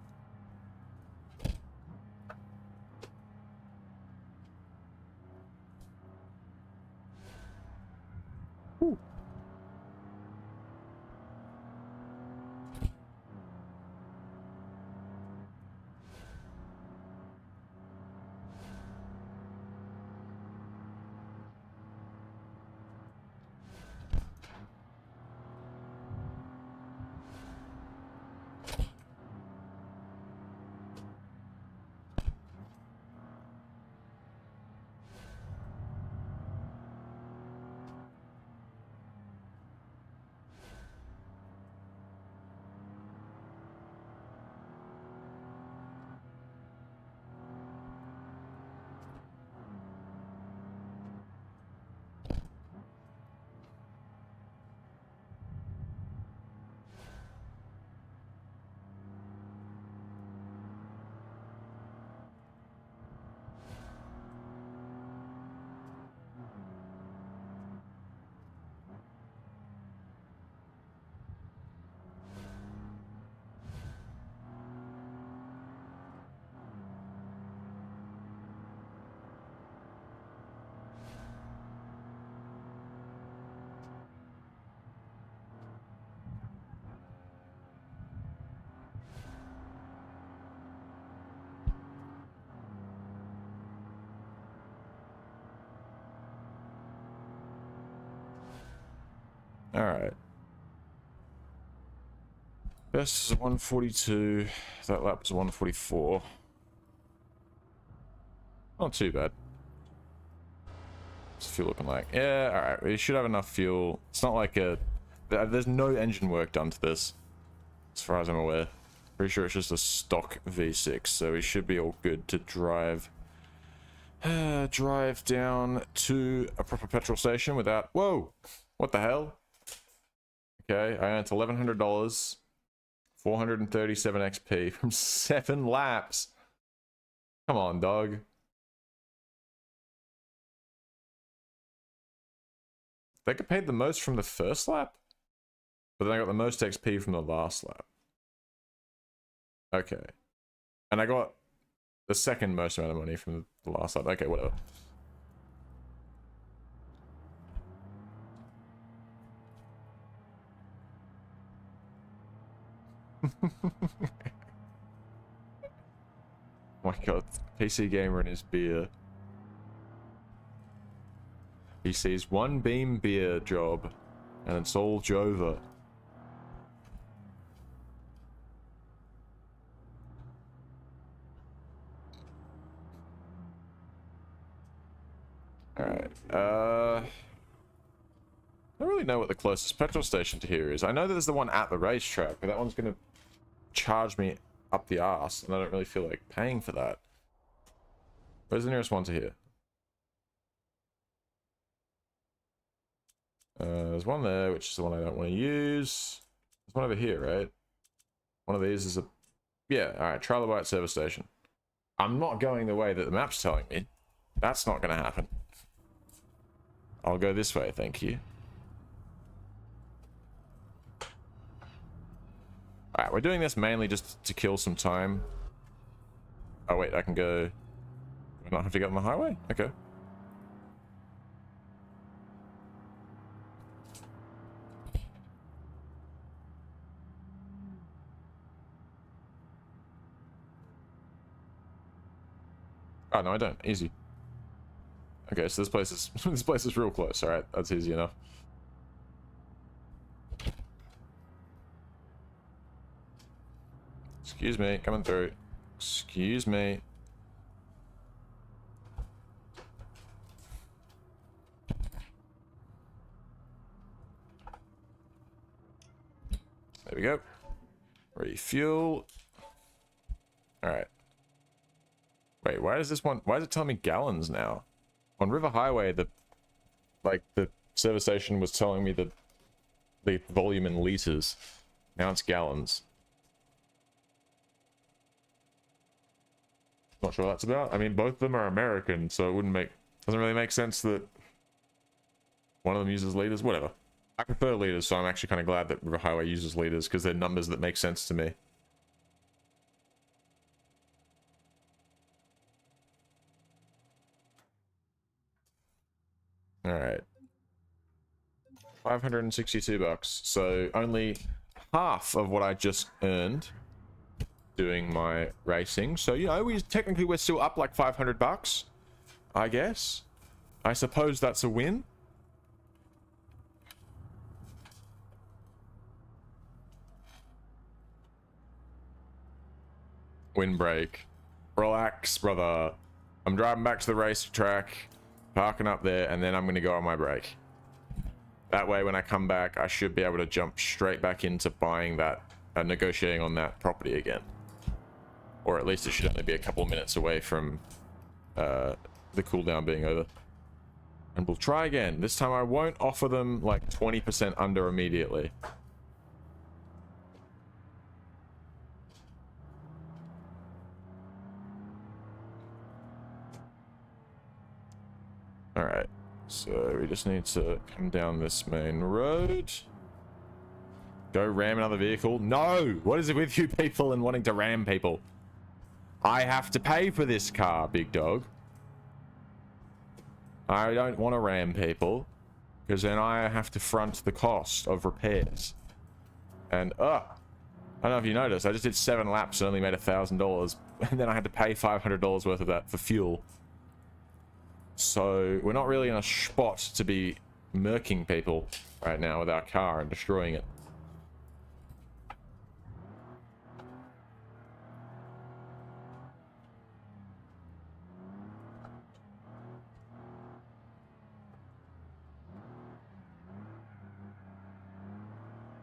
Whew. Alright. Best is 142. That lap was 144. Not too bad. What's the fuel looking like? Yeah, alright. We should have enough fuel. It's not like a... There's no engine work done to this, as far as I'm aware. Pretty sure it's just a stock V6, so we should be all good to drive down to a proper petrol station without... Whoa! What the hell? Okay, I earned $1,100, 437 XP from 7 laps. Come on, dog. I think I paid the most from the first lap, but then I got the most XP from the last lap. Okay. And I got the second most amount of money from the last lap. Okay, whatever. My god, PC gamer and his beer. He sees one Beam beer job, and it's all Jova. Alright, I don't really know what the closest petrol station to here is. I know that there's the one at the racetrack, but that one's gonna charge me up the arse, and I don't really feel like paying for that. Where's the nearest one to here? There's one there, which is the one I don't want to use. There's one over here, right? One of these is a... Yeah, alright, Trilobite service station. I'm not going the way that the map's telling me. That's not going to happen. I'll go this way, thank you. Alright, we're doing this mainly just to kill some time. Oh wait, I can go... Do I not have to get on the highway? Okay. Oh no, I don't. Easy. Okay, so this place is this place is real close. All right, that's easy enough. Excuse me, coming through. Excuse me. There we go. Refuel. All right. Wait, why is this one? Why is it telling me gallons now? On River Highway, the service station was telling me the volume in liters. Now it's gallons. Not sure what that's about. I mean, both of them are American, so it doesn't really make sense that one of them uses liters. Whatever. I prefer liters, so I'm actually kind of glad that River Highway uses liters because they're numbers that make sense to me. Alright. 562 bucks. So only half of what I just earned doing my racing. So, you know, we're still up like 500 bucks, I guess. I suppose that's a win. Windbreak. Relax, brother. I'm driving back to the racetrack, parking up there, and then I'm going to go on my break. That way, when I come back, I should be able to jump straight back into buying that, negotiating on that property again. Or at least it should only be a couple of minutes away from the cooldown being over. And we'll try again. This time I won't offer them like 20% under immediately. Alright, so we just need to come down this main road. Go ram another vehicle. No! What is it with you people and wanting to ram people? I have to pay for this car, big dog. I don't want to ram people, because then I have to front the cost of repairs. And, I don't know if you noticed, I just did 7 laps and only made $1,000, and then I had to pay $500 worth of that for fuel. So, we're not really in a spot to be murking people right now with our car and destroying it.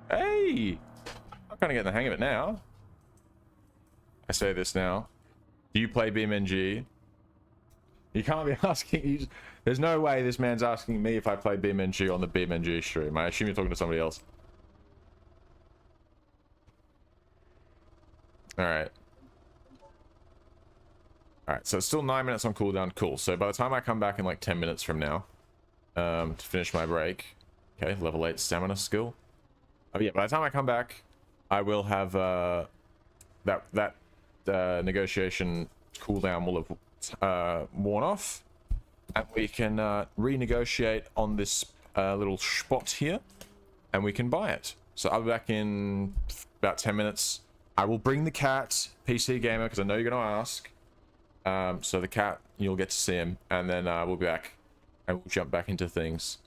Hey! I'm kind of getting the hang of it now. I say this now. Do you play BeamNG? You can't be asking... There's no way this man's asking me if I play BeamNG on the BeamNG stream. I assume you're talking to somebody else. Alright. Alright, so it's still 9 minutes on cooldown. Cool. So by the time I come back in like 10 minutes from now, to finish my break... Okay, level 8 stamina skill. Yeah, by the time I come back, I will have that negotiation cooldown will have worn off, and we can renegotiate on this little spot here, and we can buy it. So I'll be back in about 10 minutes. I will bring the cat, PC Gamer, because I know you're going to ask. So the cat, you'll get to see him, and then we'll be back, and we'll jump back into things.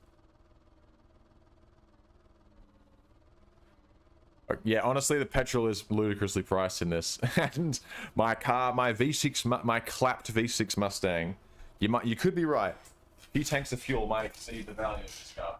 Yeah, honestly, the petrol is ludicrously priced in this, and my car, my V6, my clapped V6 Mustang, you could be right. A few tanks of fuel might exceed the value of this car.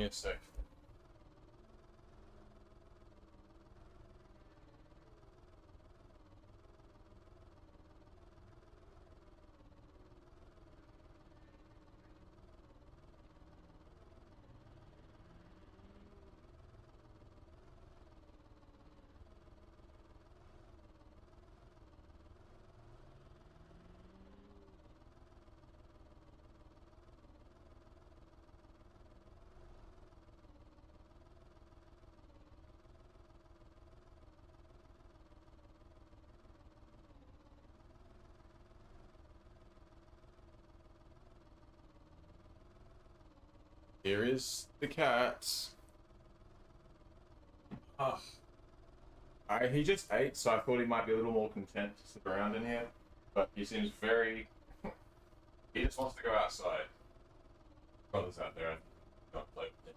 me a sec. Here is the cat. He just ate, so I thought he might be a little more content to sit around in here. But he seems very... he just wants to go outside. Brother's out there. I don't play with him.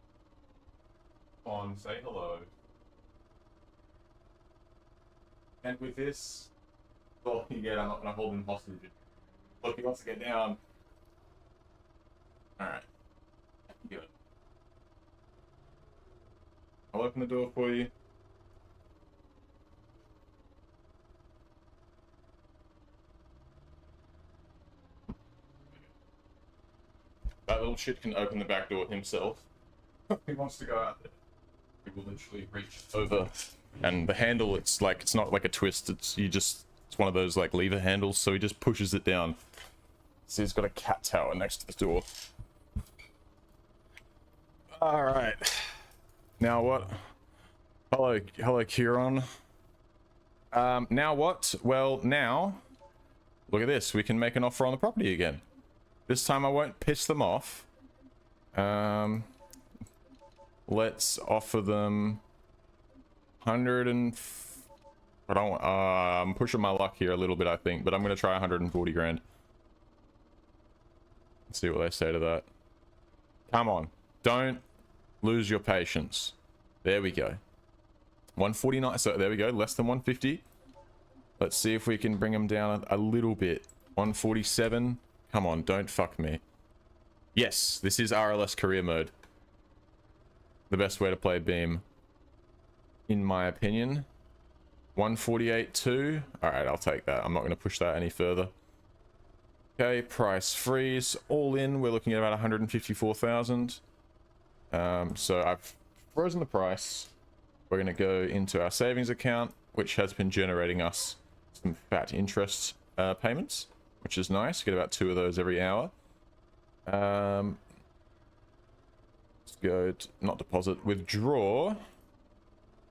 Come on, say hello. And with this... well, again, I'm not going to hold him hostage. Look, he wants to get down. Alright. Good. I'll open the door for you. That little shit can open the back door himself. He wants to go out there. He will literally reach over. And the handle, it's not like a twist, it's one of those like lever handles, so he just pushes it down. So he's got a cat tower next to the door. Alright. Now what? Hello Kieran. Now what? Well, now, look at this. We can make an offer on the property again. This time I won't piss them off. Let's offer them 100 and... I don't want... I'm pushing my luck here a little bit, I think, but I'm going to try 140 grand. Let's see what they say to that. Come on. Don't lose your patience. There we go. 149. So there we go. Less than 150. Let's see if we can bring them down a little bit. 147. Come on, don't fuck me. Yes, this is RLS career mode. The best way to play Beam, in my opinion. 148.2. Alright, I'll take that. I'm not going to push that any further. Okay, price freeze. All in, we're looking at about 154,000. So I've frozen the price. We're going to go into our savings account, which has been generating us some fat interest payments, which is nice. Get about 2 of those every hour. Let's go to, not deposit, withdraw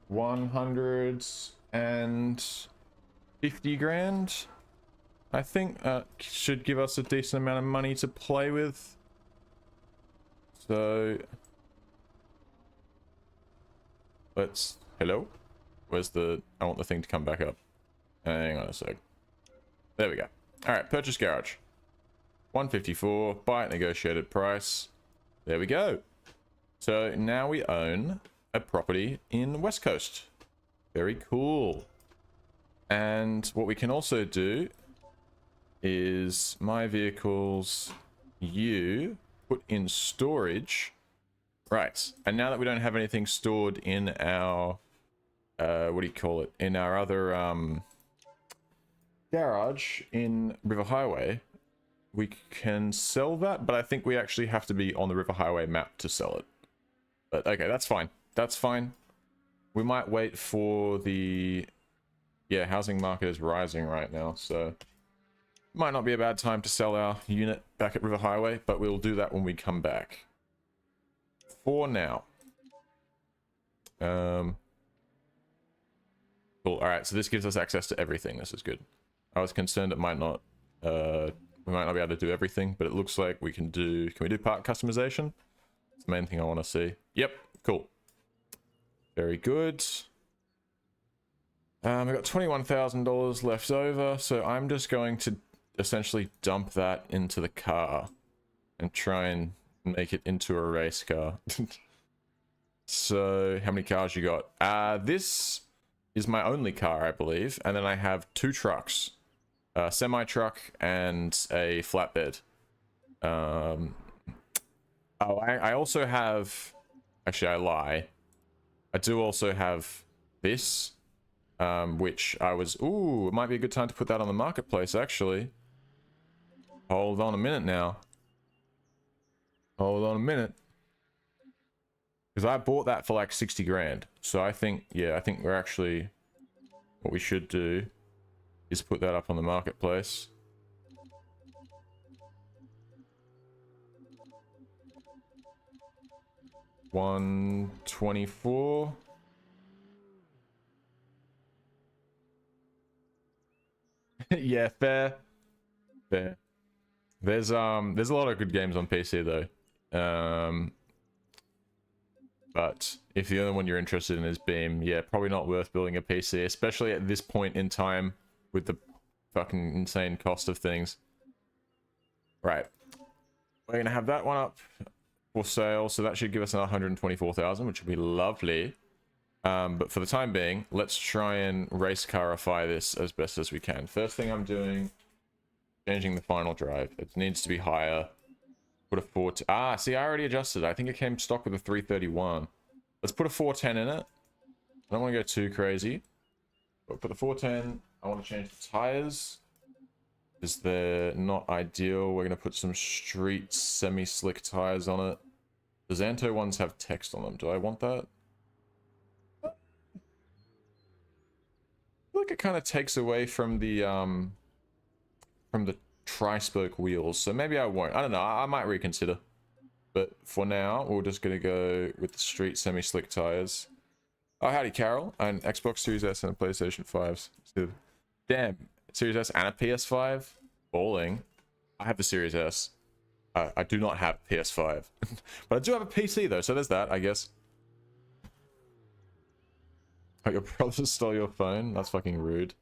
150 grand. I think should give us a decent amount of money to play with. So let's... hello? Where's the... I want the thing to come back up. Hang on a sec. There we go. Alright, purchase garage. 154, buy at negotiated price. There we go. So now we own a property in West Coast. Very cool. And what we can also do is my vehicles, you put in storage. Right. And now that we don't have anything stored in our, what do you call it? In our other garage in River Highway, we can sell that, but I think we actually have to be on the River Highway map to sell it. But okay, that's fine. That's fine. We might wait for the... yeah, housing market is rising right now, so... might not be a bad time to sell our unit back at River Highway, but we'll do that when we come back. For now. Cool. Alright, so this gives us access to everything. This is good. I was concerned it might not... we might not be able to do everything, but it looks like we can do... can we do part customization? That's the main thing I want to see. Yep, cool. Very good. I've got $21,000 left over, so I'm just going to essentially dump that into the car and try and make it into a race car. So, how many cars you got? This is my only car, I believe, and then I have 2 trucks. A semi-truck and a flatbed. I also have Actually, I lie. I do also have this, which I was... Ooh, it might be a good time to put that on the marketplace, actually. Hold on a minute now. Hold on a minute. Because I bought that for like 60 grand. So I think, yeah, I think we're actually... What we should do is put that up on the marketplace. $124. Yeah, fair. Fair. There's a lot of good games on PC though. But if the only one you're interested in is Beam, yeah, probably not worth building a PC, especially at this point in time with the fucking insane cost of things. Right. We're gonna have that one up for sale, so that should give us another 124,000, which would be lovely. But for the time being, let's try and race carify this as best as we can. First thing I'm doing, changing the final drive. It needs to be higher. Put a 4... Ah, see, I already adjusted. I think it came stock with a 331. Let's put a 410 in it. I don't want to go too crazy. But put the 410. I want to change the tires. Because they're not ideal. We're going to put some street semi-slick tires on it. The Xanto ones have text on them. Do I want that? I feel like it kind of takes away from the tri-spoke wheels, so maybe I won't. I don't know, I might reconsider. But for now, we're just gonna go with the street semi-slick tires. Oh, howdy, Carol. An Xbox Series S and a PlayStation 5. Damn, Series S and a PS5? Balling. I have the Series S. I do not have PS5. But I do have a PC though, so there's that, I guess. Oh, your brother stole your phone? That's fucking rude.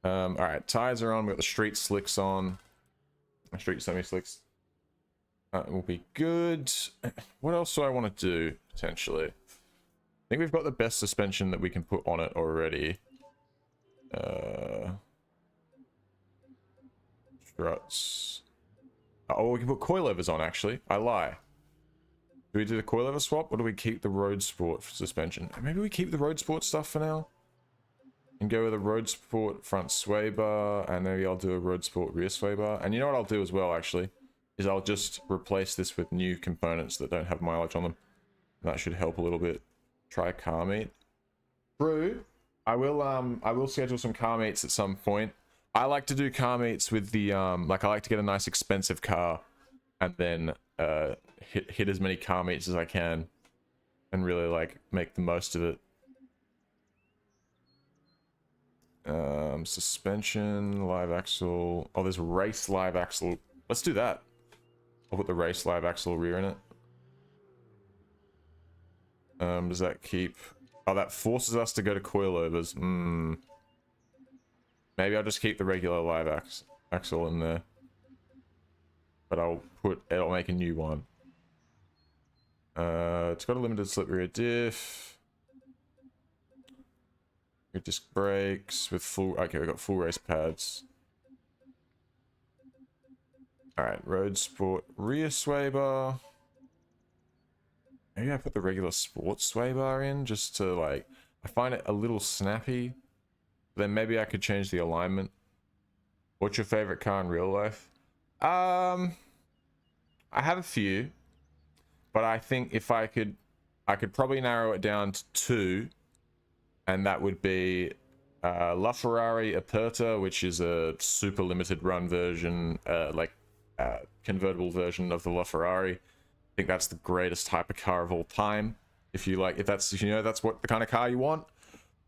Alright, tires are on. We've got the street slicks on. Street semi-slicks. That will be good. What else do I want to do, potentially? I think we've got the best suspension that we can put on it already. Struts. Oh, we can put coilovers on, actually. I lie. Do we do the coilover swap, or do we keep the road sport suspension? Maybe we keep the road sport stuff for now? And go with a road sport front sway bar, and maybe I'll do a road sport rear sway bar. And you know what I'll do as well, actually, is I'll just replace this with new components that don't have mileage on them. And that should help a little bit. Try a car meet. True. I will schedule some car meets at some point. I like to do car meets with the like I like to get a nice expensive car and then hit as many car meets as I can and really like make the most of it. Suspension, live axle. Oh, there's race live axle. Let's do that. I'll put the race live axle rear in it. Does that keep... Oh, that forces us to go to coilovers. Maybe I'll just keep the regular live axle in there. But it'll make a new one. It's got a limited slip rear diff. Disc brakes with full... Okay, we got full race pads. Alright, road sport rear sway bar. Maybe I put the regular sports sway bar in just to like... I find it a little snappy. Then maybe I could change the alignment. What's your favorite car in real life? I have a few. But I think if I could probably narrow it down to two. And that would be LaFerrari Aperta, which is a super limited run version, convertible version of the LaFerrari. I think that's the greatest hypercar of all time. If you know that's what the kind of car you want.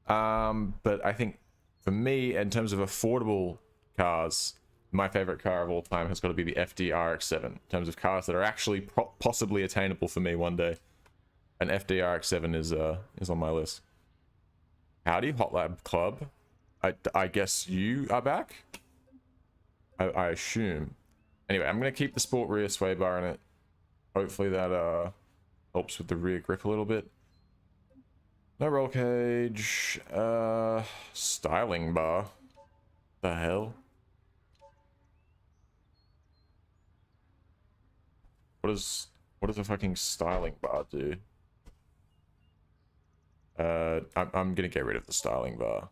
But I think for me, in terms of affordable cars, my favorite car of all time has got to be the FD RX-7. In terms of cars that are actually possibly attainable for me one day, an FD RX-7 is on my list. Howdy, Hot Lab Club. I guess you are back? I assume. Anyway, I'm going to keep the sport rear sway bar in it. Hopefully that helps with the rear grip a little bit. No roll cage. Styling bar. The hell? What What does a fucking styling bar do? I'm gonna get rid of the styling bar.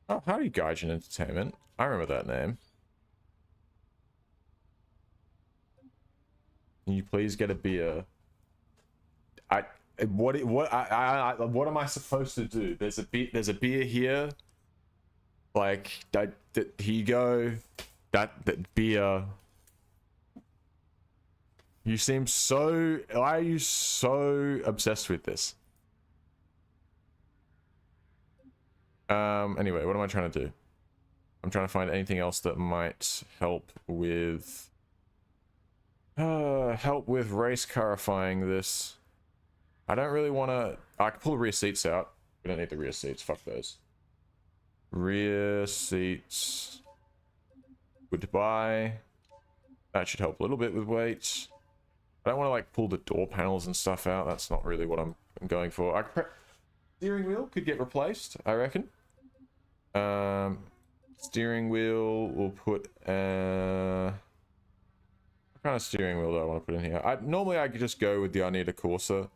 Oh, howdy, Gaijin Entertainment. I remember that name. Can you please get a beer? What am I supposed to do? There's a beer here. Like that here you go. That beer. You seem so... Why are you so obsessed with this? Anyway, what am I trying to do? I'm trying to find anything else that might help with... help with race carifying this. I don't really want to... I can pull the rear seats out. We don't need the rear seats. Fuck those. Rear seats. Goodbye. That should help a little bit with weight. I don't want to like pull the door panels and stuff out. That's not really what I'm going for. Steering wheel could get replaced, I reckon. Steering wheel, we'll put what kind of steering wheel do I want to put in here? Normally I could just go with the Arnita Corsa.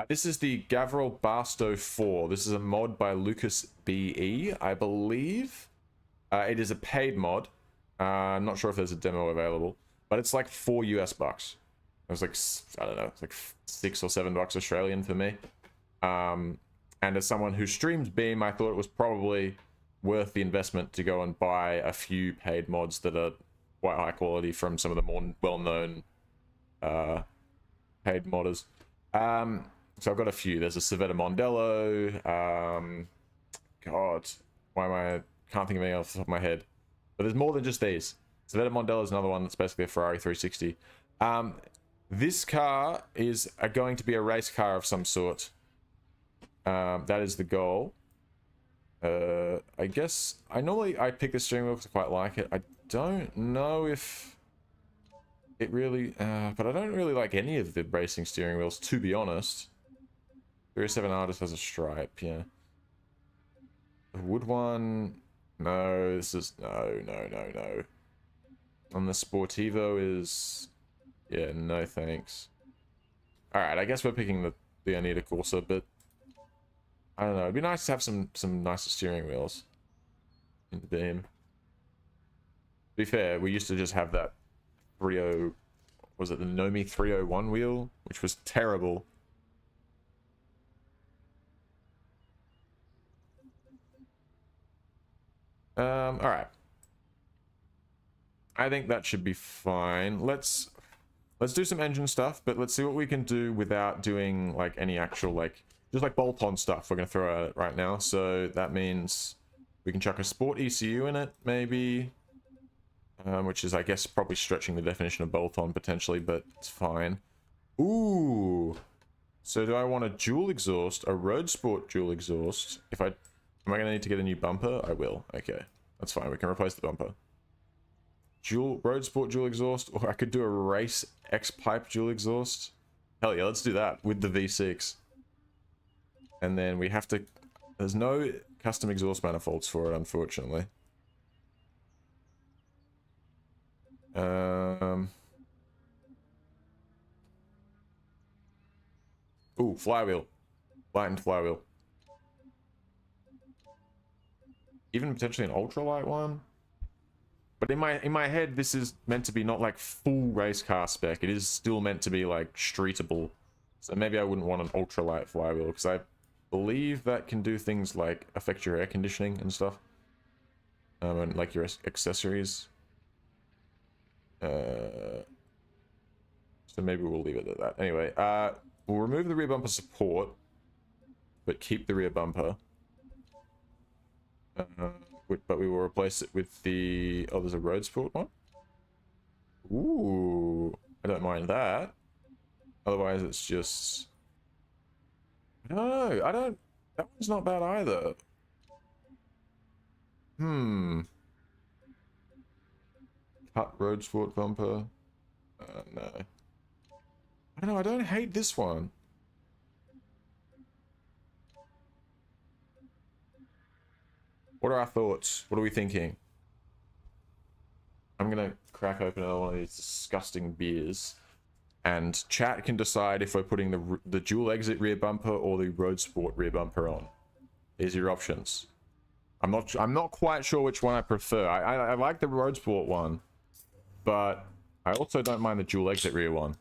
This is the Gavril Barstow 4. This is a mod by Lucas BE, I believe. It is a paid mod. I'm not sure if there's a demo available, but it's like $4 US. It was like, I don't know, it's like $6 or $7 Australian for me. And as someone who streams Beam, I thought it was probably worth the investment to go and buy a few paid mods that are quite high quality from some of the more well-known paid modders. So I've got a few. There's a Civetta Mondello. God, can't think of anything else off the top of my head. But there's more than just these. Civetta Mondello is another one that's basically a Ferrari 360. This car is going to be a race car of some sort. That is the goal. I guess I pick the steering wheel because I quite like it. I don't know if it really, but I don't really like any of the racing steering wheels, to be honest. 307 Artist has a stripe, yeah. The wood one, no, this is, no. And the Sportivo is, yeah, no thanks. Alright, I guess we're picking the Arnita Corsa, but I don't know, it'd be nice to have some nicer steering wheels in the Beam. To be fair, we used to just have that 30, was it the Nomi 301 wheel, which was terrible. All right. I think that should be fine. Let's do some engine stuff, but let's see what we can do without doing like any actual like just like bolt-on stuff we're gonna throw at it right now. So that means we can chuck a sport ECU in it, maybe. Which is, I guess, probably stretching the definition of bolt-on potentially, but it's fine. Ooh. So do I want a dual exhaust, a road sport dual exhaust? Am I going to need to get a new bumper? I will. Okay. That's fine. We can replace the bumper. Road sport dual exhaust, or I could do a race X-pipe dual exhaust. Hell yeah, let's do that with the V6. And then we have to... There's no custom exhaust manifolds for it, unfortunately. Ooh, flywheel. Lightened flywheel. Even potentially an ultralight one. But in my head, this is meant to be not like full race car spec. It is still meant to be like streetable. So maybe I wouldn't want an ultralight flywheel, because I believe that can do things like affect your air conditioning and stuff. And like your accessories. So maybe we'll leave it at that. Anyway, we'll remove the rear bumper support, but keep the rear bumper. But we will replace it with the... Oh, there's a road sport one? Ooh, I don't mind that. Otherwise, it's just... No, I don't... That one's not bad either. Cut road sport bumper. No. I don't know, I don't hate this one. What are our thoughts? What are we thinking? I'm I'm gonna crack open another one of these disgusting beers, and chat can decide if we're putting the dual exit rear bumper or the road sport rear bumper on. These are your options. I'm not quite sure which one I prefer. I like the road sport one, but I also don't mind the dual exit rear one.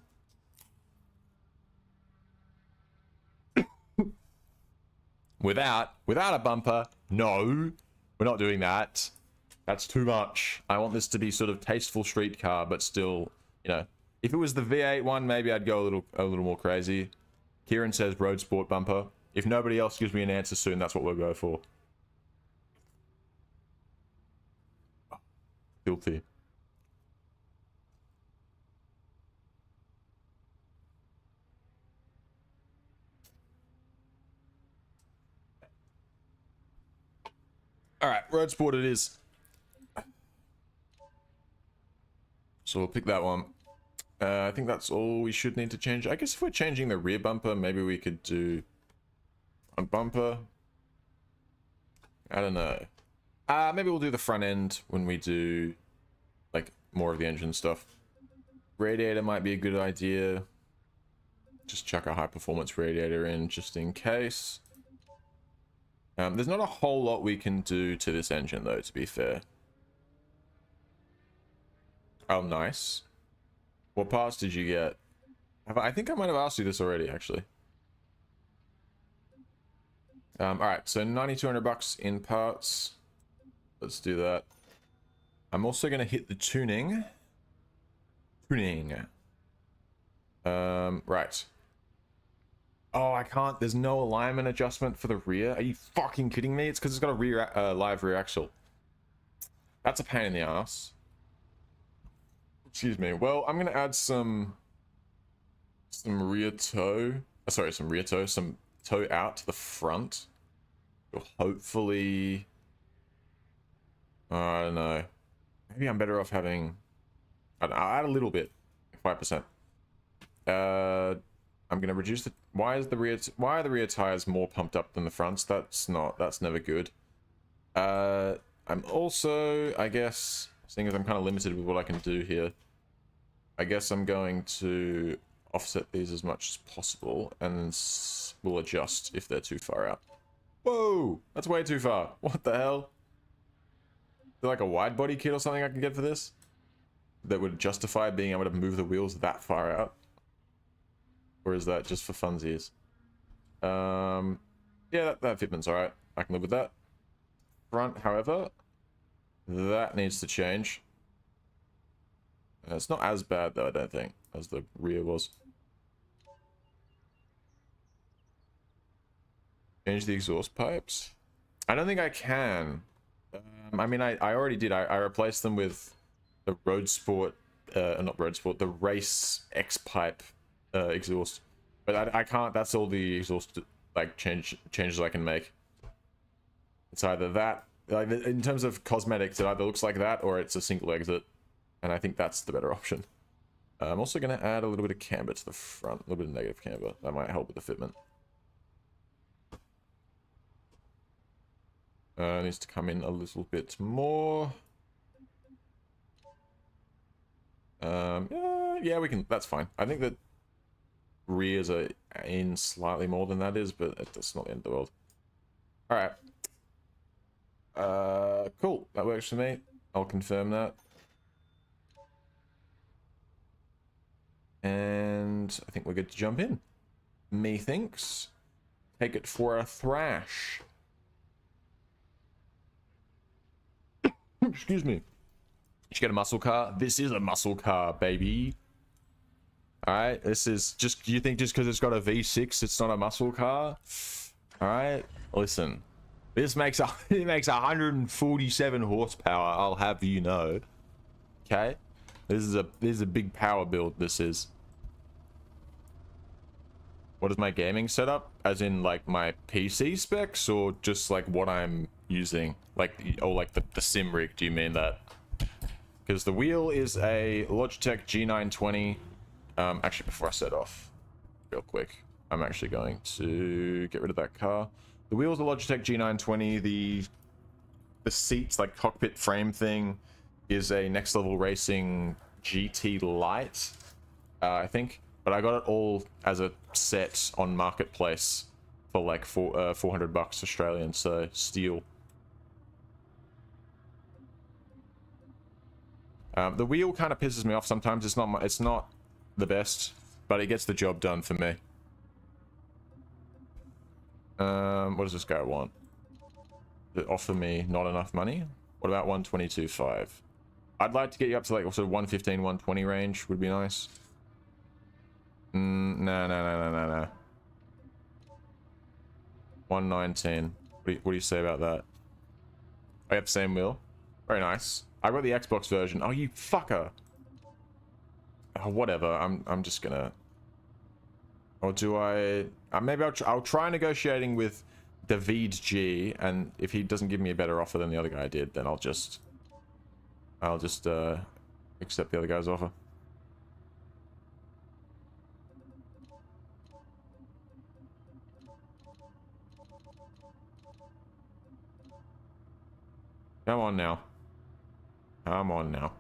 Without a bumper, no, we're not doing that. That's too much. I want this to be sort of tasteful street car, but still, you know, if it was the V8 one, maybe I'd go a little more crazy. Kieran says road sport bumper. If nobody else gives me an answer soon, that's what we'll go for. Guilty. All right, road sport it is. So we'll pick that one. I think that's all we should need to change. I guess if we're changing the rear bumper, maybe we could do front bumper. I don't know. Maybe we'll do the front end when we do like more of the engine stuff. Radiator might be a good idea. Just chuck a high performance radiator in just in case. There's not a whole lot we can do to this engine though, to be fair. Oh, nice. What parts did you get? I think I might have asked you this already, actually. All right, so 9,200 bucks in parts. Let's do that. I'm also going to hit the tuning. Right. Oh, I can't. There's no alignment adjustment for the rear. Are you fucking kidding me? It's because it's got a live rear axle. That's a pain in the ass. Excuse me. Well, I'm gonna add some rear toe. Some toe out to the front. Hopefully, I don't know. Maybe I'm better off having. I'll add a little bit, 5%. I'm gonna reduce the. Why are the rear tires more pumped up than the fronts? That's never good. I'm also, I guess, seeing as I'm kind of limited with what I can do here, I guess I'm going to offset these as much as possible, and we'll adjust if they're too far out. Whoa, that's way too far. What the hell? Is there like a wide body kit or something I can get for this that would justify being able to move the wheels that far out? Or is that just for funsies? Yeah, that fitment's alright. I can live with that. Front, however, that needs to change. It's not as bad though, I don't think, as the rear was. Change the exhaust pipes? I don't think I can. I mean, I already did. I replaced them with the Road Sport, not Road Sport, the Race X pipe exhaust. But I can't, that's all the exhaust like changes I can make. It's either that, like in terms of cosmetics, it either looks like that or it's a single exit. And I think that's the better option. I'm also going to add a little bit of camber to the front, a little bit of negative camber. That might help with the fitment. Needs to come in a little bit more. Yeah, we can, that's fine. I think that rears are in slightly more than that is, but that's not the end of the world. All right. Cool. That works for me. I'll confirm that. And I think we're good to jump in. Methinks. Take it for a thrash. Excuse me. You should get a muscle car. This is a muscle car, baby. Alright, this is just, you think just because it's got a V6 it's not a muscle car? Alright, listen. This makes it makes 147 horsepower, I'll have you know. Okay? This is a big power build, this is. What is my gaming setup? As in like my PC specs or just like what I'm using? Like, or like the sim rig, do you mean that? Because the wheel is a Logitech G920. Actually, before I set off, real quick, I'm actually going to get rid of that car. The wheel's a Logitech G920. The seats, like cockpit frame thing, is a Next Level Racing GT Lite, I think. But I got it all as a set on Marketplace for like 400 bucks Australian, so steal. The wheel kind of pisses me off sometimes. It's not the best, but it gets the job done for me. What does this guy want? Does it offer me not enough money? What about 122.5? I'd like to get you up to like also 115, 120 range would be nice. No. 119. What do you say about that? I have the same wheel. Very nice. I got the Xbox version. Oh, you fucker. Oh, whatever. I'm just gonna. Or do I? Maybe I'll try negotiating with BeamNG, and if he doesn't give me a better offer than the other guy did, then I'll just accept the other guy's offer. Come on now. Come on now.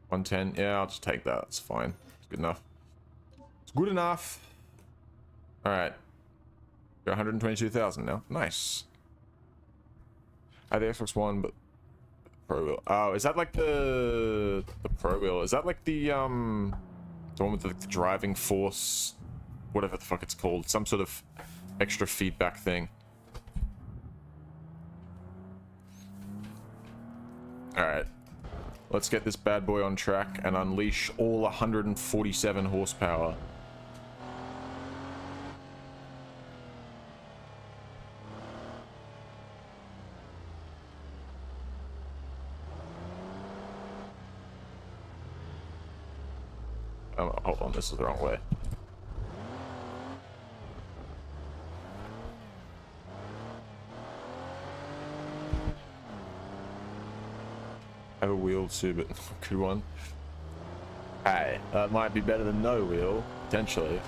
110. Yeah, I'll just take that. That's fine. It's good enough. It's good enough. All right. Got 122,000 now. Nice. I have the Xbox One, but Pro Wheel. Oh, is that like the Pro Wheel? Is that like the one with the driving force, whatever the fuck it's called? Some sort of extra feedback thing. Alright, let's get this bad boy on track and unleash all 147 horsepower. Hold on, this is the wrong way. Have a wheel too, but good one. Hey, that might be better than no wheel, potentially.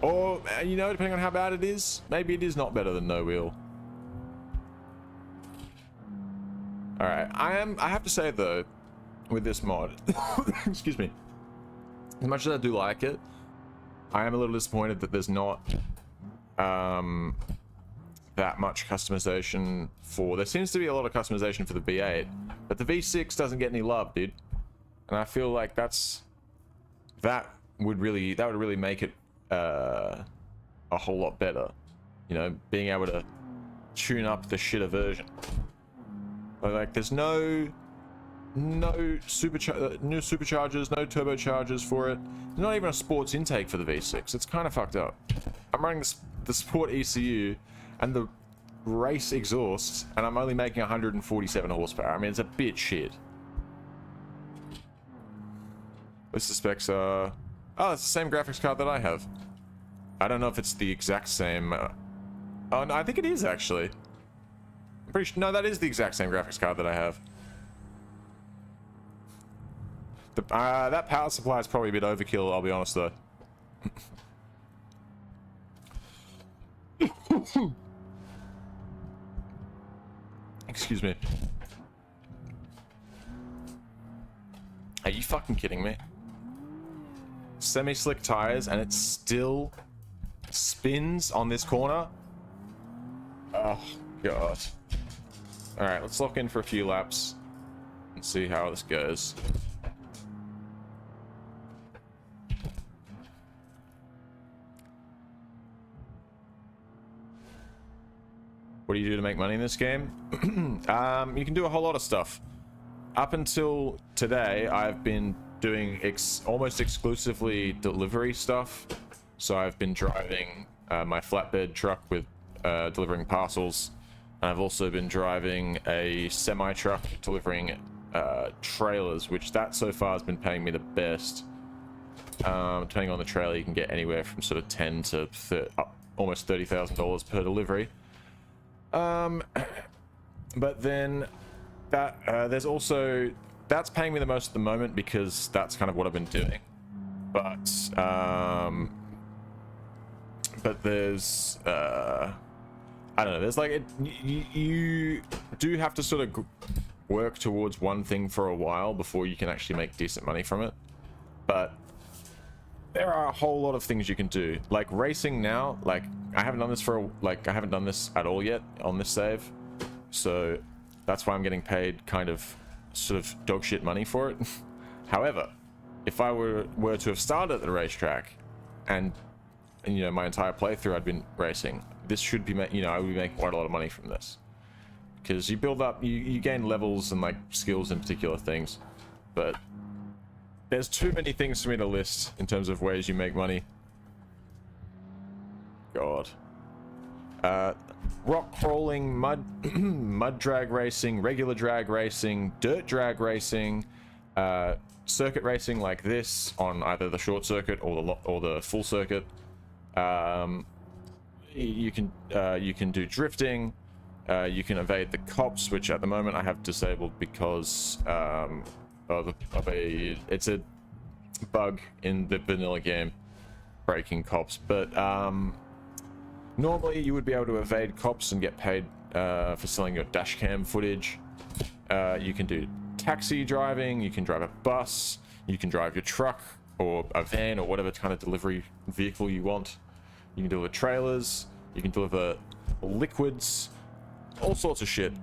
Or, you know, depending on how bad it is, maybe it is not better than no wheel. Alright, I have to say though, with this mod, excuse me, as much as I do like it, I am a little disappointed that there's not that much customization for. There seems to be a lot of customization for the V8, but the V6 doesn't get any love, dude. And I feel like that would really make it a whole lot better. You know, being able to tune up the shitter version. But like, there's no superchargers, no turbochargers for it. There's not even a sports intake for the V6. It's kind of fucked up. I'm running the sport ECU and the race exhaust, and I'm only making 147 horsepower. I mean, it's a bit shit. What's the specs? Oh, it's the same graphics card that I have. I don't know if it's the exact same. Oh, no, I think it is actually. I'm pretty sure. No, that is the exact same graphics card that I have. That power supply is probably a bit overkill, I'll be honest though. Excuse me. Are you fucking kidding me? Semi-slick tires and it still spins on this corner? Oh, God. Alright, let's lock in for a few laps and see how this goes. What do you do to make money in this game? You can do a whole lot of stuff. Up until today, I've been doing almost exclusively delivery stuff. So I've been driving my flatbed truck with delivering parcels. And I've also been driving a semi-truck delivering trailers, which that so far has been paying me the best. Depending on the trailer, you can get anywhere from sort of 10 to almost $30,000 per delivery. But then that there's also that's paying me the most at the moment because that's kind of what I've been doing. But there's I don't know. There's like you do have to sort of work towards one thing for a while before you can actually make decent money from it. But there are a whole lot of things you can do. Like racing now, like I haven't done this I haven't done this at all yet on this save. So that's why I'm getting paid kind of sort of dog shit money for it. However, if I were to have started at the racetrack and you know, my entire playthrough I'd been racing, this should be, you know, I would be making quite a lot of money from this. Because you build up, you gain levels and like skills in particular things. But there's too many things for me to list in terms of ways you make money. God. Rock crawling, mud drag racing, regular drag racing, dirt drag racing, circuit racing like this on either the short circuit or the full circuit. You can do drifting. You can evade the cops, which at the moment I have disabled because it's a bug in the vanilla game, breaking cops. But normally you would be able to evade cops and get paid for selling your dash cam footage. You can do taxi driving, you can drive a bus, you can drive your truck or a van or whatever kind of delivery vehicle you want. You can deliver trailers, you can deliver liquids, all sorts of shit.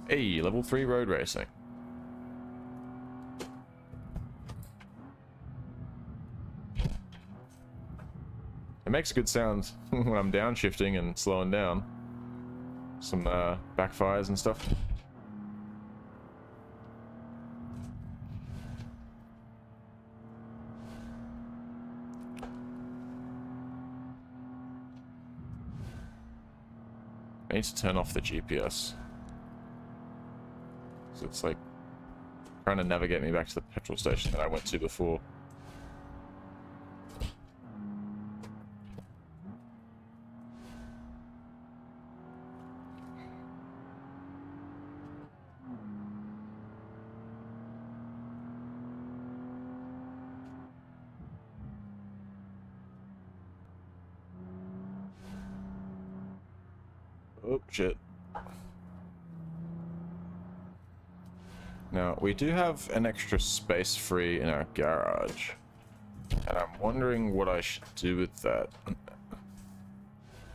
Hey, level 3 road racing. It makes good sounds when I'm downshifting and slowing down. Some backfires and stuff. I need to turn off the GPS. So it's like trying to navigate me back to the petrol station that I went to before. Oh, shit. Now, we do have an extra space free in our garage. And I'm wondering what I should do with that.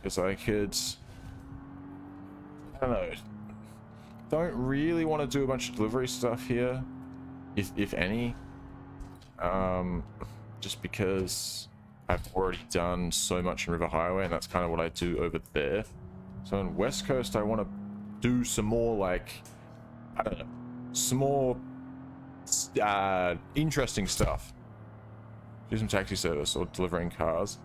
Because I could... I don't know. Don't really want to do a bunch of delivery stuff here. If any. Just because I've already done so much in River Highway, and that's kind of what I do over there. So in West Coast, I want to do some more, like, I don't know, some more interesting stuff. Do some taxi service or delivering cars.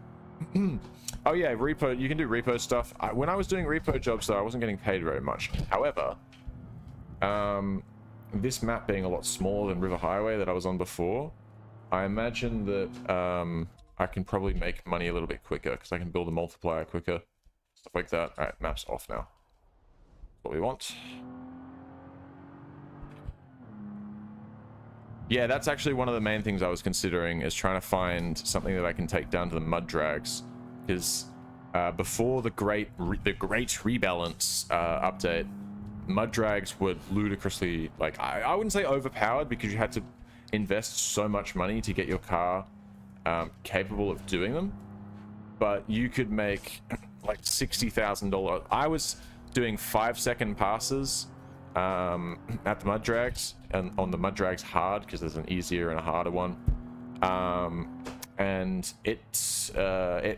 Oh yeah, repo, you can do repo stuff. When I was doing repo jobs though, I wasn't getting paid very much. However, this map being a lot smaller than River Highway that I was on before, I imagine that I can probably make money a little bit quicker because I can build a multiplier quicker. Stuff like that. Alright, map's off now. What we want. Yeah, that's actually one of the main things I was considering, is trying to find something that I can take down to the mud drags. Because before the great rebalance update, mud drags were ludicrously, like, I wouldn't say overpowered, because you had to invest so much money to get your car capable of doing them. But you could make like $60,000. I was doing 5-second passes at the mud drags, and on the mud drags hard, because there's an easier and a harder one, and it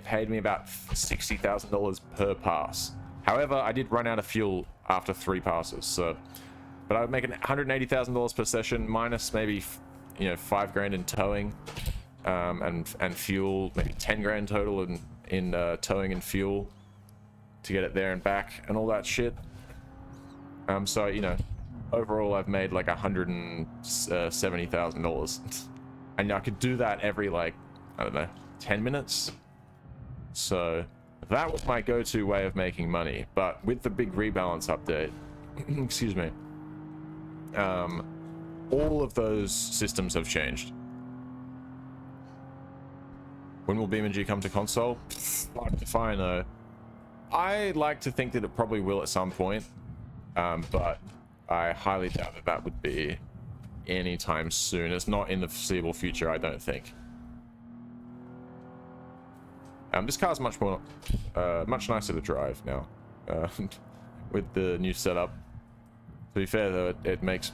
paid me about $60,000 per pass. However, I did run out of fuel after 3 passes, so, but I would make $180,000 per session, minus maybe, you know, $5 grand in towing, and fuel, maybe 10 grand total in towing and fuel to get it there and back and all that shit. So, you know, overall I've made like $170,000, and I could do that every, like, I don't know, 10 minutes. So that was my go-to way of making money. But with the big rebalance update, excuse me, all of those systems have changed. When will BeamNG come to console? Fuck if I know. I like to think that it probably will at some point, but I highly doubt that that would be anytime soon. It's not in the foreseeable future, I don't think. This car's much more, much nicer to drive now, with the new setup. To be fair though, it makes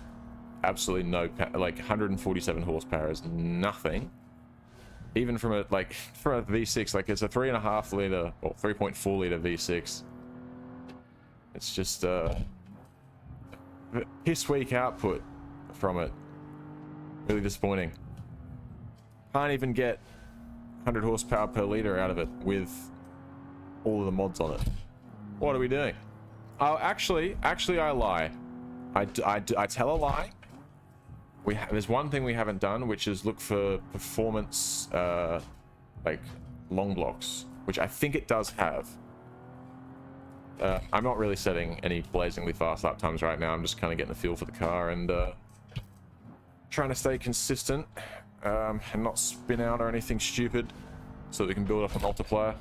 absolutely no, like 147 horsepower is nothing. Even from a, like, for a V6, like it's a 3.5 liter or 3.4 liter V6. It's just, piss weak output from it. Really disappointing. Can't even get 100 horsepower per liter out of it with all of the mods on it. What are we doing? Oh, actually I lie. I tell a lie. There's one thing we haven't done, which is look for performance, like long blocks, which I think it does have. I'm not really setting any blazingly fast lap times right now. I'm just kind of getting a feel for the car and trying to stay consistent and not spin out or anything stupid, so that we can build up a multiplier.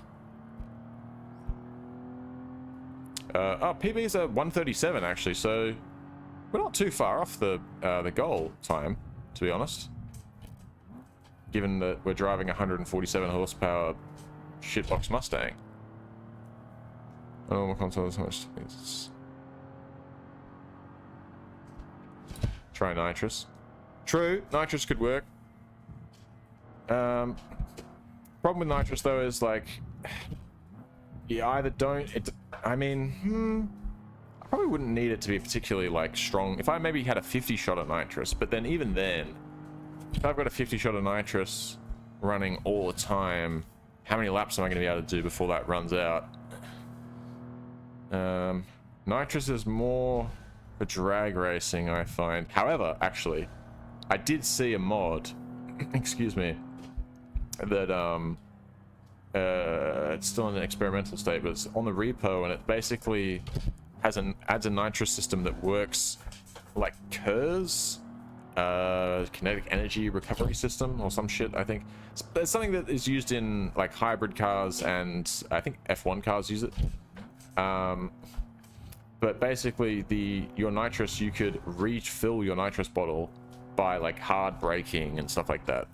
Oh, PB's a 137 actually, so we're not too far off the goal time, to be honest. Given that we're driving a 147 horsepower shitbox Mustang. Oh, my console is much. Try nitrous. True, nitrous could work. Problem with nitrous though is like, you either don't. I mean, I probably wouldn't need it to be particularly like strong. If I maybe had a 50 shot of nitrous, but then even then, if I've got a 50 shot of nitrous running all the time, how many laps am I going to be able to do before that runs out? Nitrous is more for drag racing, I find. However, actually, I did see a mod, excuse me, that it's still in an experimental state, but it's on the repo, and it basically has adds a nitrous system that works like KERS, kinetic energy recovery system or some shit. I think it's something that is used in like hybrid cars, and I think F1 cars use it. But basically your nitrous, you could refill your nitrous bottle by like hard braking and stuff like that.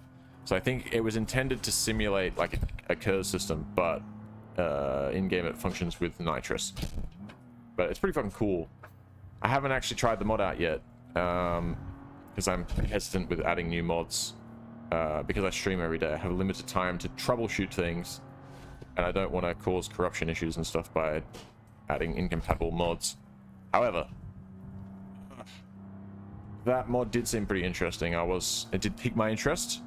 So I think it was intended to simulate like a KERS system, but in game it functions with nitrous. But it's pretty fucking cool. I haven't actually tried the mod out yet, because I'm hesitant with adding new mods, because I stream every day. I have a limited time to troubleshoot things, and I don't want to cause corruption issues and stuff by adding incompatible mods. However, that mod did seem pretty interesting. It did pique my interest,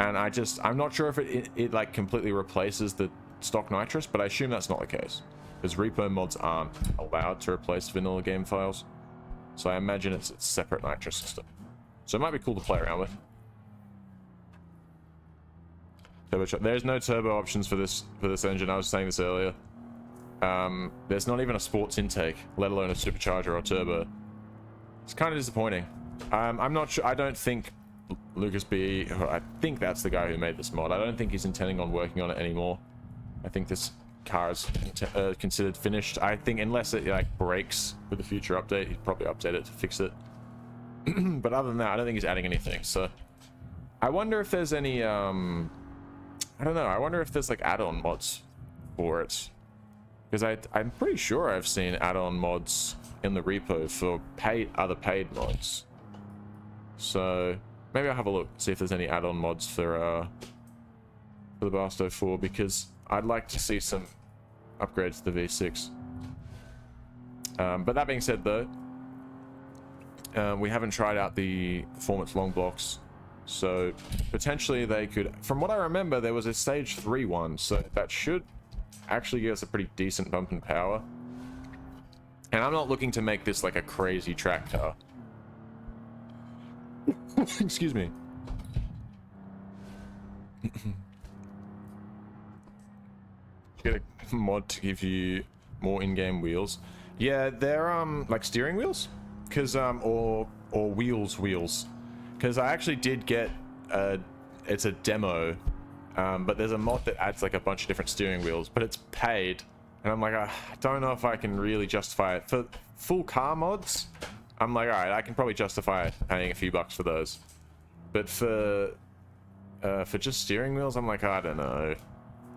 and I'm not sure if it like completely replaces the stock nitrous, but I assume that's not the case, because repo mods aren't allowed to replace vanilla game files. So I imagine it's a separate nitrous system. So it might be cool to play around with. There's no turbo options for this engine. I was saying this earlier. There's not even a sports intake, let alone a supercharger or turbo. It's kind of disappointing. I'm not sure. I don't think Lucas B, I think that's the guy who made this mod. I don't think he's intending on working on it anymore. I think this car is considered finished. I think unless it like breaks with a future update, he'd probably update it to fix it. But other than that, I don't think he's adding anything. So I wonder if there's any I don't know, I wonder if there's like add-on mods for it, because I'm pretty sure I've seen add-on mods in the repo for other paid mods. So maybe I'll have a look, see if there's any add-on mods for the Barstow 4, because I'd like to see some upgrades to the V6. But that being said though, we haven't tried out the performance long blocks, so potentially they could, from what I remember, there was a stage 3 one, so that should actually give us a pretty decent bump in power. And I'm not looking to make this like a crazy track car. Excuse me. Get a mod to give you more in-game wheels. Yeah, they're like steering wheels, because or wheels, because I actually did get it's a demo, but there's a mod that adds like a bunch of different steering wheels, but it's paid, And I'm like, I don't know if I can really justify it. For full car mods, I'm like, alright, I can probably justify paying a few bucks for those. But for just steering wheels, I'm like, I don't know.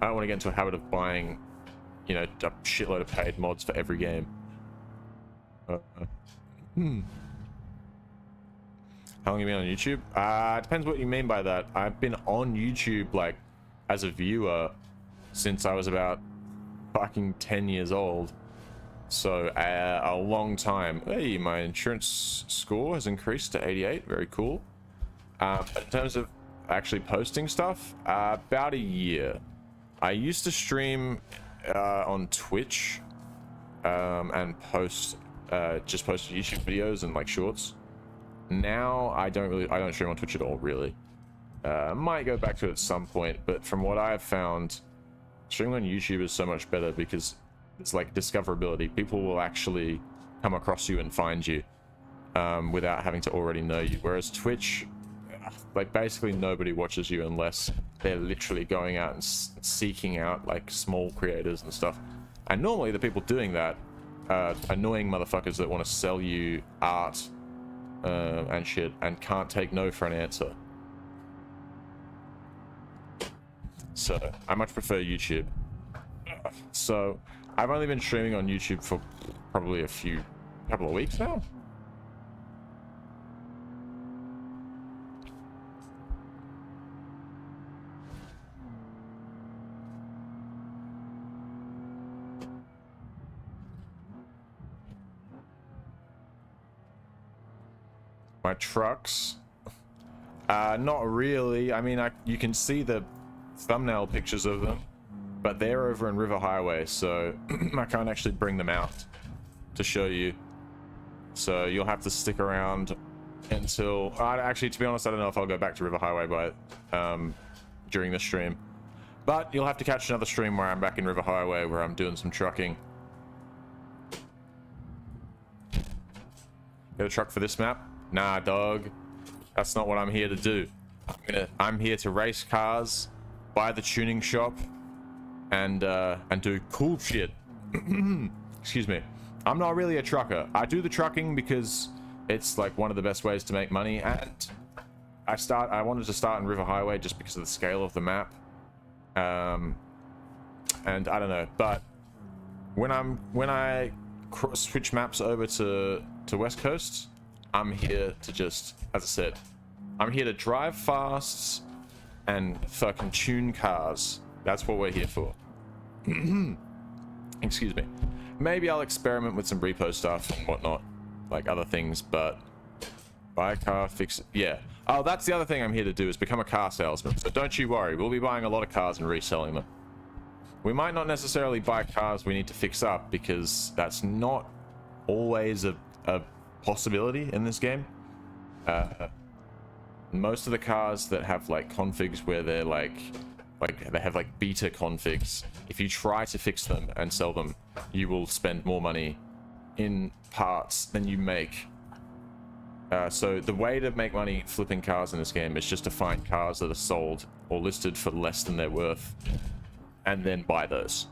I don't want to get into a habit of buying, you know, a shitload of paid mods for every game. How long have you been on YouTube? Depends what you mean by that. I've been on YouTube, like, as a viewer since I was about fucking 10 years old. So, a long time. Hey, my insurance score has increased to 88. Very cool. But in terms of actually posting stuff, about a year. I used to stream on Twitch and just post YouTube videos and like shorts. Now I don't stream on Twitch at all, really. Might go back to it at some point, but from what I've found, streaming on YouTube is so much better because it's like discoverability. People will actually come across you and find you without having to already know you. Whereas Twitch, like basically nobody watches you unless they're literally going out and seeking out like small creators and stuff. And normally the people doing that are annoying motherfuckers that want to sell you art and shit and can't take no for an answer. So I much prefer YouTube. So I've only been streaming on YouTube for probably couple of weeks now. My trucks, not really. I mean, you can see the thumbnail pictures of them, but they're over in River Highway, so I can't actually bring them out to show you. So you'll have to stick around until actually, to be honest, I don't know if I'll go back to River Highway during this stream, but you'll have to catch another stream where I'm back in River Highway where I'm doing some trucking. Get a truck for this map? Nah, dog. That's not what I'm here to do. I'm here to race cars, buy the tuning shop, and do cool shit. Excuse me. I'm not really a trucker. I do the trucking because it's like one of the best ways to make money, and I wanted to start in River Highway just because of the scale of the map. And I don't know, but when I switch maps over to West Coast, I'm here to just, as I said, I'm here to drive fast and fucking tune cars. That's what we're here for. Excuse me. Maybe I'll experiment with some repo stuff and whatnot, like other things, but buy a car, fix it. Yeah. Oh, that's the other thing I'm here to do, is become a car salesman. So don't you worry, we'll be buying a lot of cars and reselling them. We might not necessarily buy cars we need to fix up, because that's not always a possibility in this game. Most of the cars that have like configs where they're like they have like beta configs, if you try to fix them and sell them, you will spend more money in parts than you make. So the way to make money flipping cars in this game is just to find cars that are sold or listed for less than they're worth and then buy those.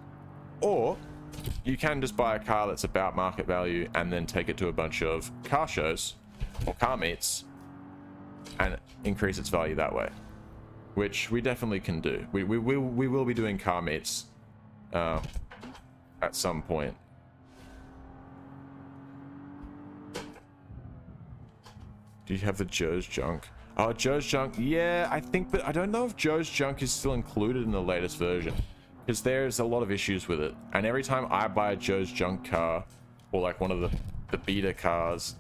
Or you can just buy a car that's about market value and then take it to a bunch of car shows or car meets and increase its value that way, which we definitely can do. We will be doing car meets at some point. Do you have the Joe's Junk? Oh, Joe's Junk, yeah, I think, but I don't know if Joe's Junk is still included in the latest version, because there's a lot of issues with it. And every time I buy a Joe's Junk car, or like one of the beta cars,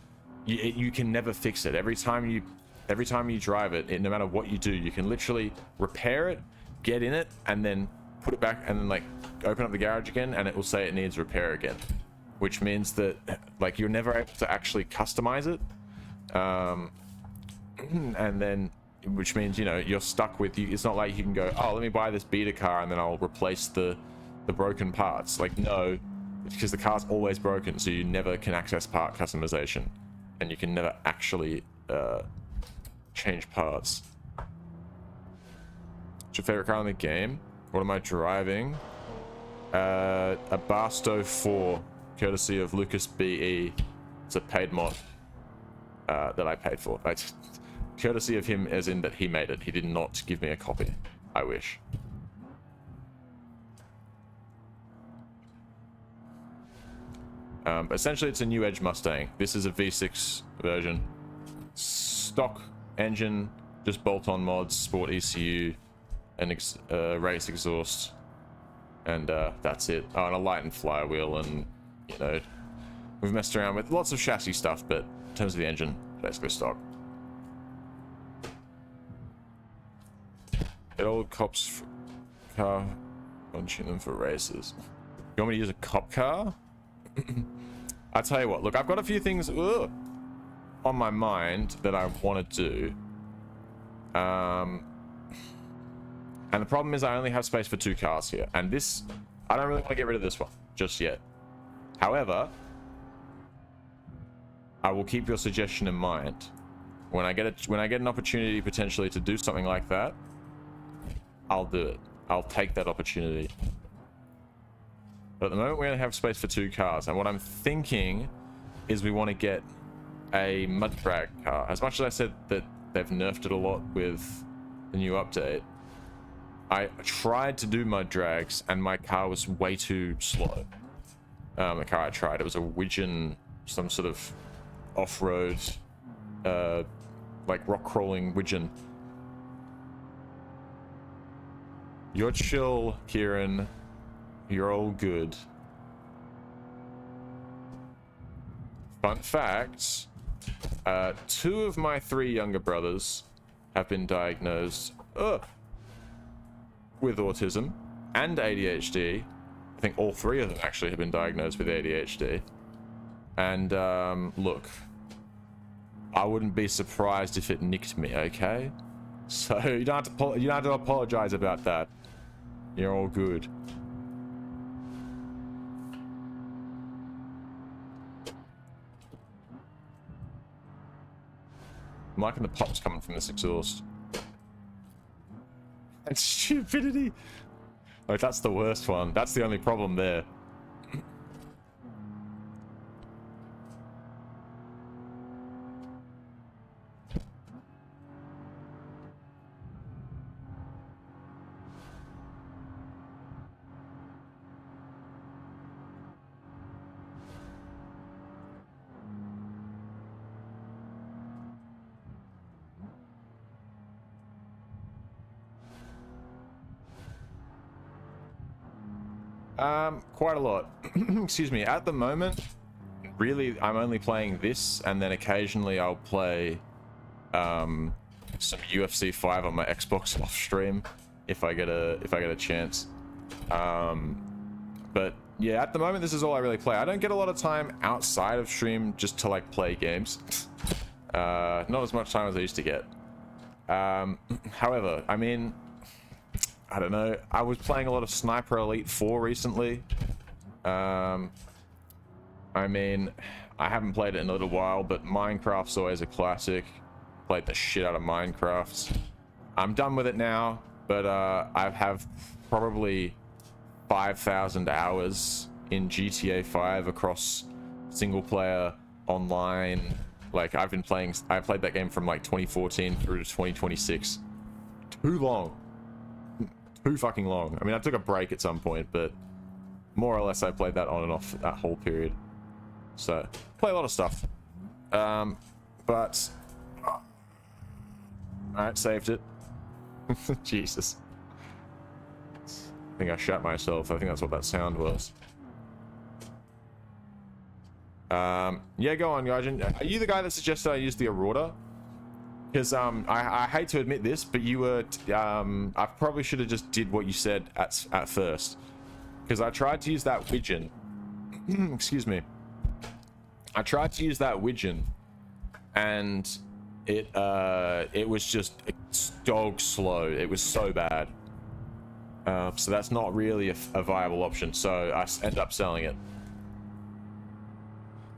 you can never fix it. Every time you drive it, no matter what you do, you can literally repair it, get in it, and then put it back, and then like open up the garage again, and it will say it needs repair again, which means that like you're never able to actually customize it. And then, which means, you know, you're stuck with you. It's not like you can go, oh, let me buy this beta car and then I'll replace the broken parts. Like, no, because the car's always broken, so you never can access part customization, and you can never actually change parts. What's your favorite car in the game? What am I driving? A Barstow 4, courtesy of Lucas BE. It's a paid mod that I paid for. It's courtesy of him, as in that he made it. He did not give me a copy. I wish. Essentially, it's a new Edge Mustang. This is a V6 version. Stock engine, just bolt-on mods, sport ECU, and race exhaust. And that's it. Oh, and a light and flywheel, and, you know, we've messed around with lots of chassis stuff, but in terms of the engine, basically stock. Get old cops car, punching them for races. You want me to use a cop car? I tell you what, look, I've got a few things on my mind that I want to do. And the problem is I only have space for 2 cars here. And this, I don't really want to get rid of this one just yet. However, I will keep your suggestion in mind. When I get an opportunity potentially to do something like that, I'll do it. I'll take that opportunity. But at the moment, we only have space for 2 cars. And what I'm thinking is we want to get a mud drag car. As much as I said that they've nerfed it a lot with the new update, I tried to do mud drags and my car was way too slow. The car I tried, it was a Widgeon, some sort of off-road, like rock crawling Widgeon. You're chill, Kieran. You're all good. Fun fact, 2 of my 3 younger brothers have been diagnosed with autism and ADHD. I think all 3 of them actually have been diagnosed with ADHD. And look, I wouldn't be surprised if it nicked me, okay? So you don't have to apologize about that. You're all good. I'm liking the pops coming from this exhaust. And stupidity. Like, that's the worst one. That's the only problem there. Quite a lot. Excuse me. At the moment, really, I'm only playing this, and then occasionally I'll play some UFC 5 on my Xbox off stream if I get a chance. But yeah, at the moment, this is all I really play. I don't get a lot of time outside of stream just to like play games. Not as much time as I used to get. However, I mean, I don't know. I was playing a lot of Sniper Elite 4 recently. I mean, I haven't played it in a little while, but Minecraft's always a classic. Played the shit out of Minecraft. I'm done with it now, but I have probably 5,000 hours in GTA 5 across single player, online. Like, I played that game from like 2014 through to 2026. Too long. Too fucking long. I mean, I took a break at some point, but more or less I played that on and off that whole period. So, play a lot of stuff. But alright, saved it. Jesus. I think I shot myself. I think that's what that sound was. Yeah, go on, Gaijin. Are you the guy that suggested I use the Aurora? Because I hate to admit this, but you were I probably should have just did what you said at first, because I tried to use that Widgeon. Excuse me. I tried to use that Widgeon, and it was just dog slow. It was so bad. So that's not really a viable option. So I ended up selling it.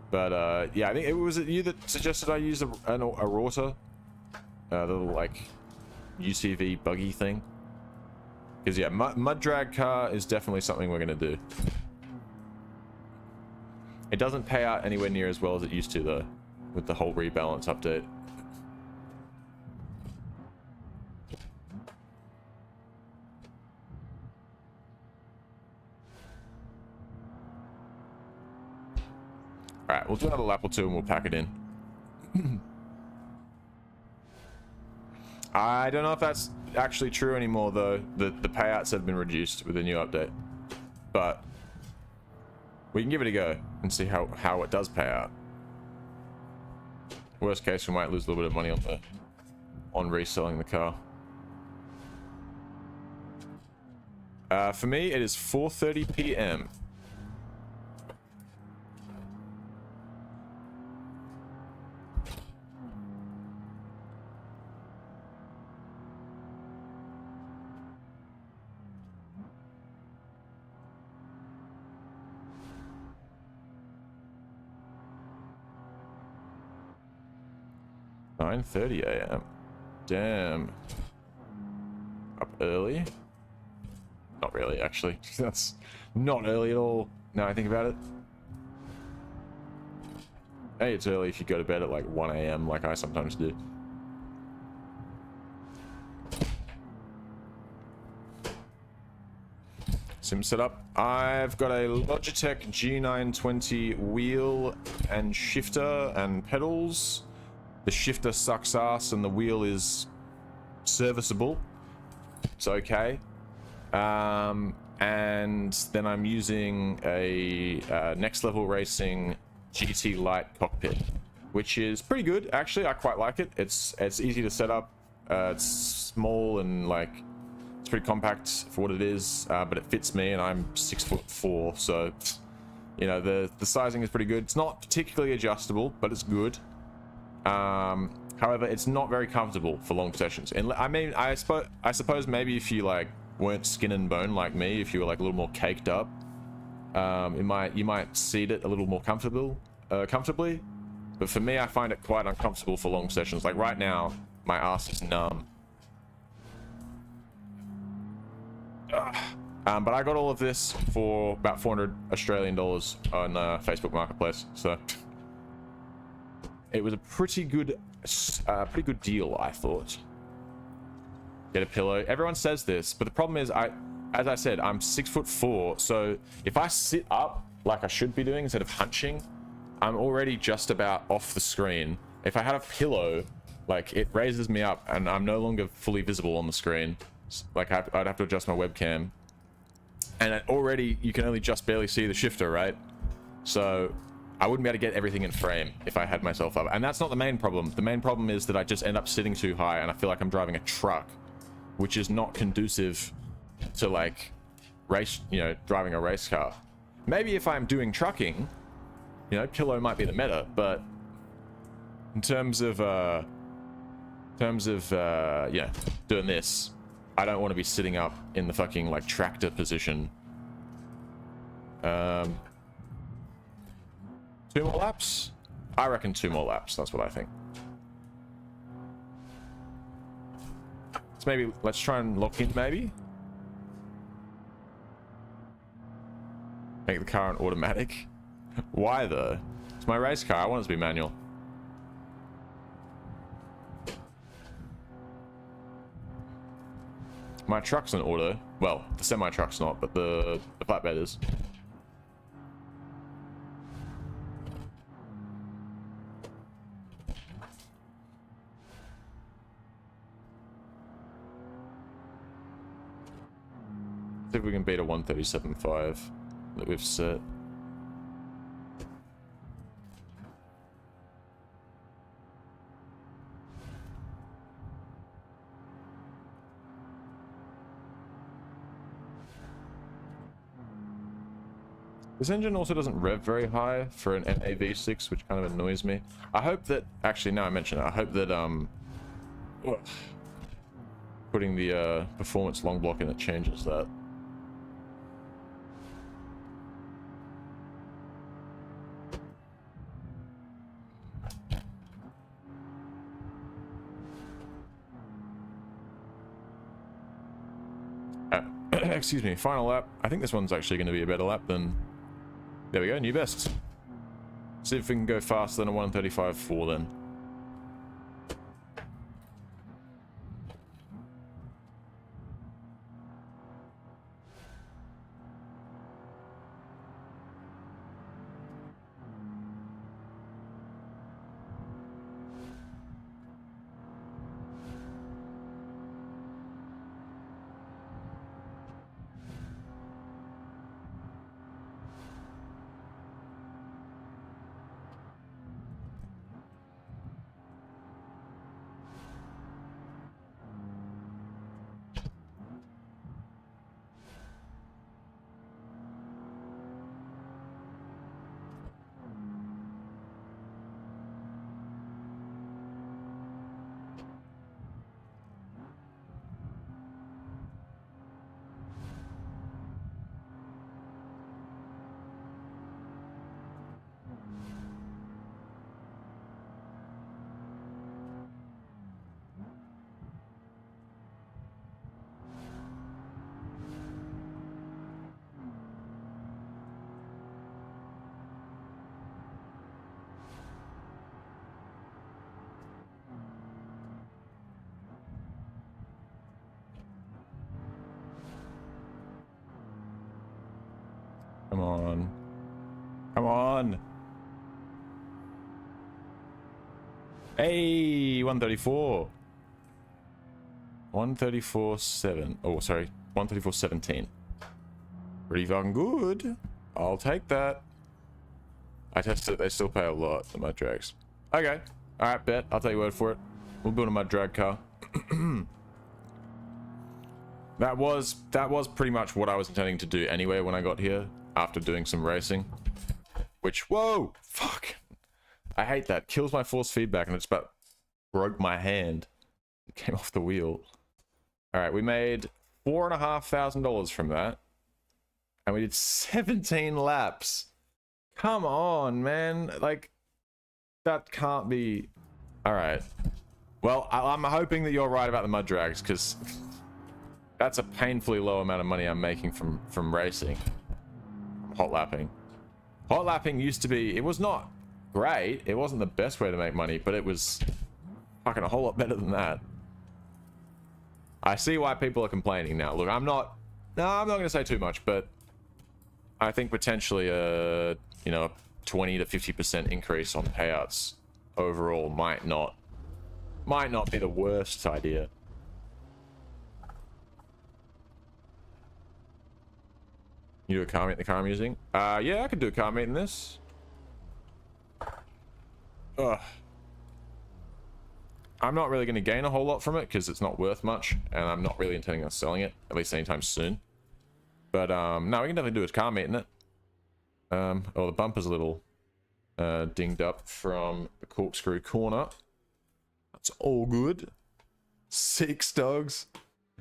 But yeah, I think it was you that suggested I use an Aurora. The little like UCV buggy thing. Because yeah, mud drag car is definitely something we're gonna do. It doesn't pay out anywhere near as well as it used to though, with the whole rebalance update. Alright, we'll do another lap or two and we'll pack it in. I don't know if that's actually true anymore though. The payouts have been reduced with the new update. But we can give it a go and see how it does pay out. Worst case, we might lose a little bit of money on reselling the car. For me, it is 4:30 p.m. (9:30 a.m.) Damn. Up early? Not really, actually. That's not early at all. Now I think about it. Hey, it's early if you go to bed at like 1 a.m. like I sometimes do. Sim setup. I've got a Logitech G920 wheel and shifter and pedals. The shifter sucks ass and the wheel is serviceable. It's okay. And then I'm using a Next Level Racing GT Lite cockpit, which is pretty good actually. I quite like it. It's easy to set up. It's small and like it's pretty compact for what it is, but it fits me and I'm 6'4", so you know the sizing is pretty good. It's not particularly adjustable, but it's good. However, it's not very comfortable for long sessions. And I mean, I suppose maybe if you like weren't skin and bone like me, if you were like a little more caked up, you might seat it a little more comfortably. But for me, I find it quite uncomfortable for long sessions. Like right now, my ass is numb. But I got all of this for about 400 Australian dollars on Facebook Marketplace, so it was a pretty good deal, I thought. Get a pillow. Everyone says this, but the problem is, as I said, I'm 6'4", so if I sit up like I should be doing instead of hunching, I'm already just about off the screen. If I had a pillow, like it raises me up and I'm no longer fully visible on the screen. Like I'd have to adjust my webcam, and already you can only just barely see the shifter, right? So I wouldn't be able to get everything in frame if I had myself up. And that's not the main problem. The main problem is that I just end up sitting too high and I feel like I'm driving a truck, which is not conducive to like driving a race car. Maybe if I'm doing trucking, pillow might be the meta, but in terms of doing this, I don't want to be sitting up in the fucking like tractor position. 2 more laps? I reckon 2 more laps. That's what I think. So let's try and lock in maybe. Make the car an automatic. Why though? It's my race car. I want it to be manual. My truck's an auto. Well, the semi-truck's not, but the flatbed is. See if we can beat a 137.5 that we've set. This engine also doesn't rev very high for an NAV6, which kind of annoys me. I hope that, actually now I mention it, I hope that putting the performance long block in it changes that. Excuse me, final lap. I think this one's actually going to be a better lap than... There we go, new best. See if we can go faster than a 1:35.4 then. Come on. Come on. Hey, 134. 134.7. Oh, sorry. 134.17. Pretty fucking good. I'll take that. I tested it. They still pay a lot, the mud drags. Okay. Alright, bet. I'll take your word for it. We'll build a mud drag car. That was pretty much what I was intending to do anyway when I got here. After doing some racing, which, whoa, fuck, I hate that. Kills my force feedback, and it's about broke my hand. It came off the wheel. All right, we made $4,500 from that, and we did 17 laps. Come on, man, like that can't be. All right, well, I'm hoping that you're right about the mud drags, because that's a painfully low amount of money I'm making from racing. Hot lapping. Hot lapping used to be, it was not great. It wasn't the best way to make money, but it was fucking a whole lot better than that. I see why people are complaining now. Look, I'm not going to say too much, but I think potentially a, you know, 20 to 50% increase on payouts overall might not be the worst idea. You do a car meet in the car I'm using? Yeah, I could do a car meet in this. Ugh. I'm not really going to gain a whole lot from it because it's not worth much, and I'm not really intending on selling it, at least anytime soon. But no, we can definitely do a car meet in it. Oh, the bumper's a little dinged up from the corkscrew corner. That's all good. 6 dogs.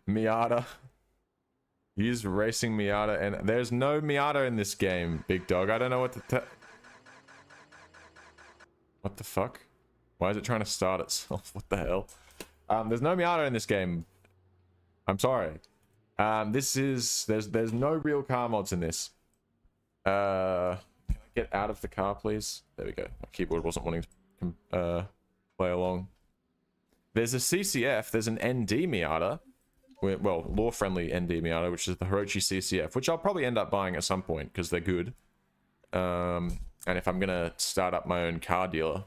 Miata. Use racing Miata, and there's no Miata in this game, big dog. I don't know what to what the fuck? Why is it trying to start itself? What the hell? There's no Miata in this game. I'm sorry. There's no real car mods in this. Can I get out of the car, please? There we go. My keyboard wasn't wanting to play along. There's a CCF. There's an ND Miata. Well, law-friendly ND Miata, which is the Hirochi CCF, which I'll probably end up buying at some point because they're good. And if I'm gonna start up my own car dealer,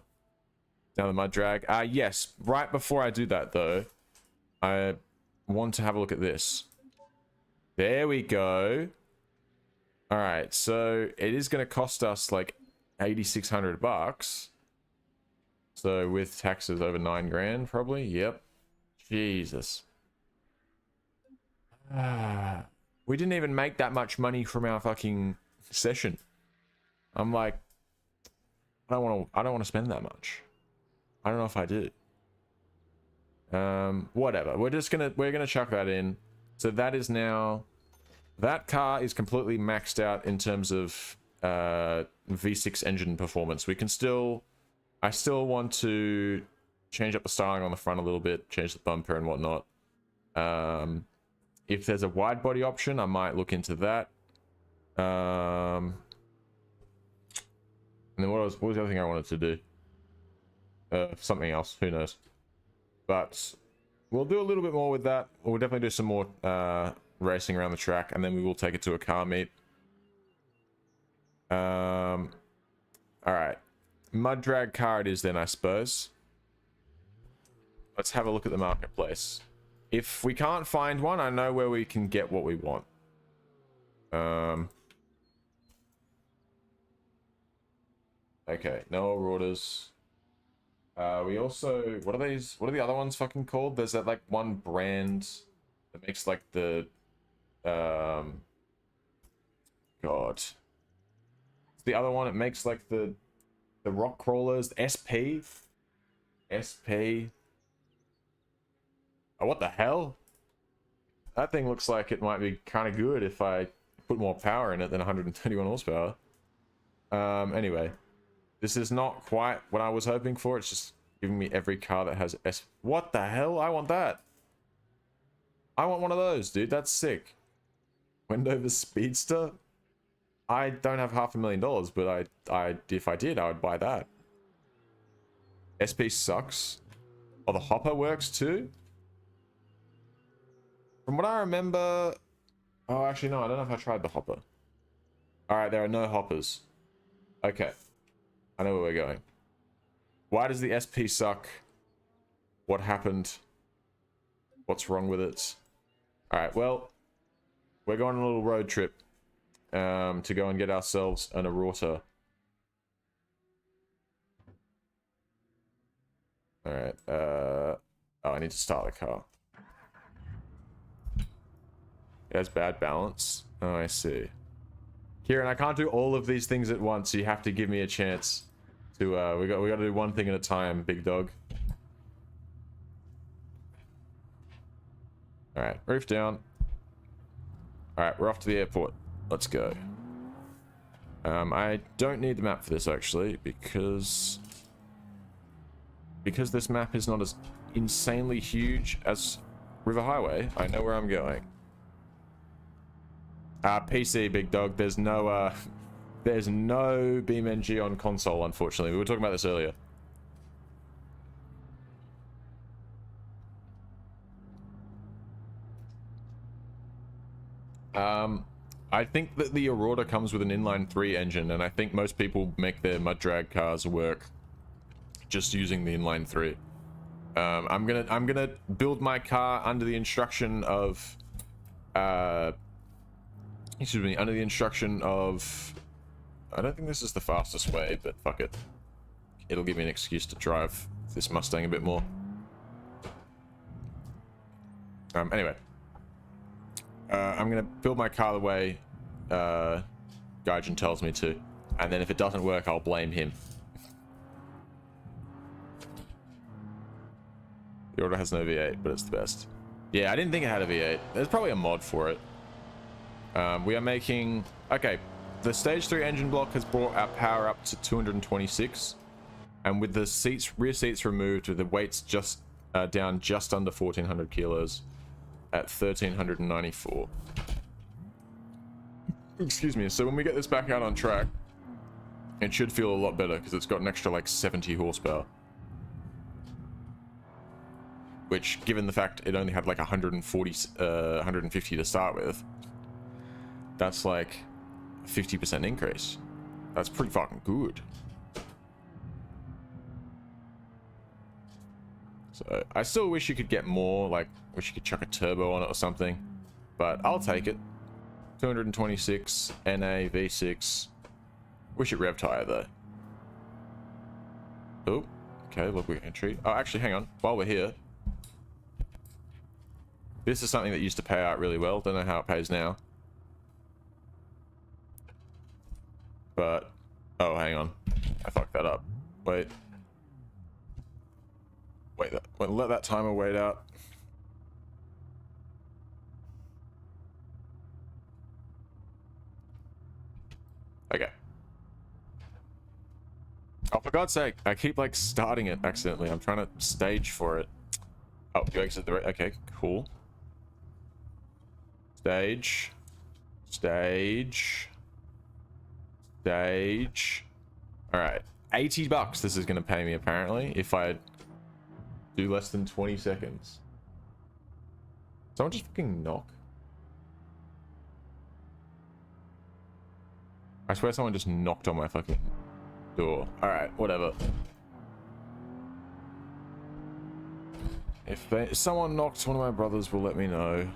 down the mud drag. Yes. Right before I do that, though, I want to have a look at this. There we go. All right, so it is gonna cost us like $8,600. So with taxes over 9 grand, probably. Yep. Jesus. We didn't even make that much money from our fucking session. I'm like, I don't want to spend that much. I don't know if I do. Whatever. We're gonna chuck that in. So that is now, that car is completely maxed out in terms of V6 engine performance. We can still, I still want to change up the styling on the front a little bit, change the bumper and whatnot. If there's a wide body option, I might look into that. And then what was the other thing I wanted to do? Something else, who knows. But we'll do a little bit more with that. We'll definitely do some more racing around the track, and then we will take it to a car meet. All right, mud drag car it is then, I suppose. Let's have a look at the marketplace. If we can't find one, I know where we can get what we want. Okay, no orders. We also, what are these? What are the other ones fucking called? There's that like one brand that makes like the, God. It's the other one. It makes like the rock crawlers. SP. SP. Oh, what the hell? That thing looks like it might be kind of good if I put more power in it than 131 horsepower. Anyway. This is not quite what I was hoping for. It's just giving me every car that has S. What the hell? I want that. I want one of those, dude. That's sick. Wendover Speedster? I don't have $500,000, but if I did, I would buy that. SP sucks. Oh, the hopper works too? From what I remember... Oh, actually, no. I don't know if I tried the hopper. Alright, there are no hoppers. Okay. I know where we're going. Why does the SP suck? What happened? What's wrong with it? Alright, well, we're going on a little road trip to go and get ourselves an Aurora. Alright, oh, I need to start the car. It has bad balance. Oh, I see. Kieran, I can't do all of these things at once. So you have to give me a chance to. We got to do one thing at a time, big dog. All right, roof down. All right, we're off to the airport. Let's go. I don't need the map for this actually because this map is not as insanely huge as River Highway. I know where I'm going. PC, big dog. There's no BeamNG on console, unfortunately. We were talking about this earlier. I think that the Aurora comes with an inline-3 engine, and I think most people make their mud drag cars work just using the inline-3. I'm gonna build my car under the instruction of under the instruction of... I don't think this is the fastest way, but fuck it. It'll give me an excuse to drive this Mustang a bit more. Anyway. I'm gonna build my car the way Gaijin tells me to. And then if it doesn't work, I'll blame him. The order has no V8, but it's the best. Yeah, I didn't think it had a V8. There's probably a mod for it. We are making... Okay, the stage 3 engine block has brought our power up to 226. And with the rear seats removed, with the weights just down just under 1,400 kilos at 1,394. Excuse me. So when we get this back out on track, it should feel a lot better because it's got an extra like 70 horsepower. Which, given the fact it only had like 150 to start with, that's like a 50% increase. That's pretty fucking good. So I still wish you could get more, like wish you could chuck a turbo on it or something, but I'll take it. 226 NA V6. Wish it revved higher though. Oh, okay, look, we entry. Oh, actually, hang on. While we're here, this is something that used to pay out really well. Don't know how it pays now. But, oh, hang on. I fucked that up. Wait. Let that timer wait out. Okay. Oh, for God's sake, I keep like starting it accidentally. I'm trying to stage for it. Oh, you exit the right. Okay, cool. Stage. Stage. Stage. Alright. $80 this is going to pay me, apparently, if I do less than 20 seconds. Someone just fucking knock. I swear someone just knocked on my fucking door. Alright, whatever. If someone knocks, one of my brothers will let me know.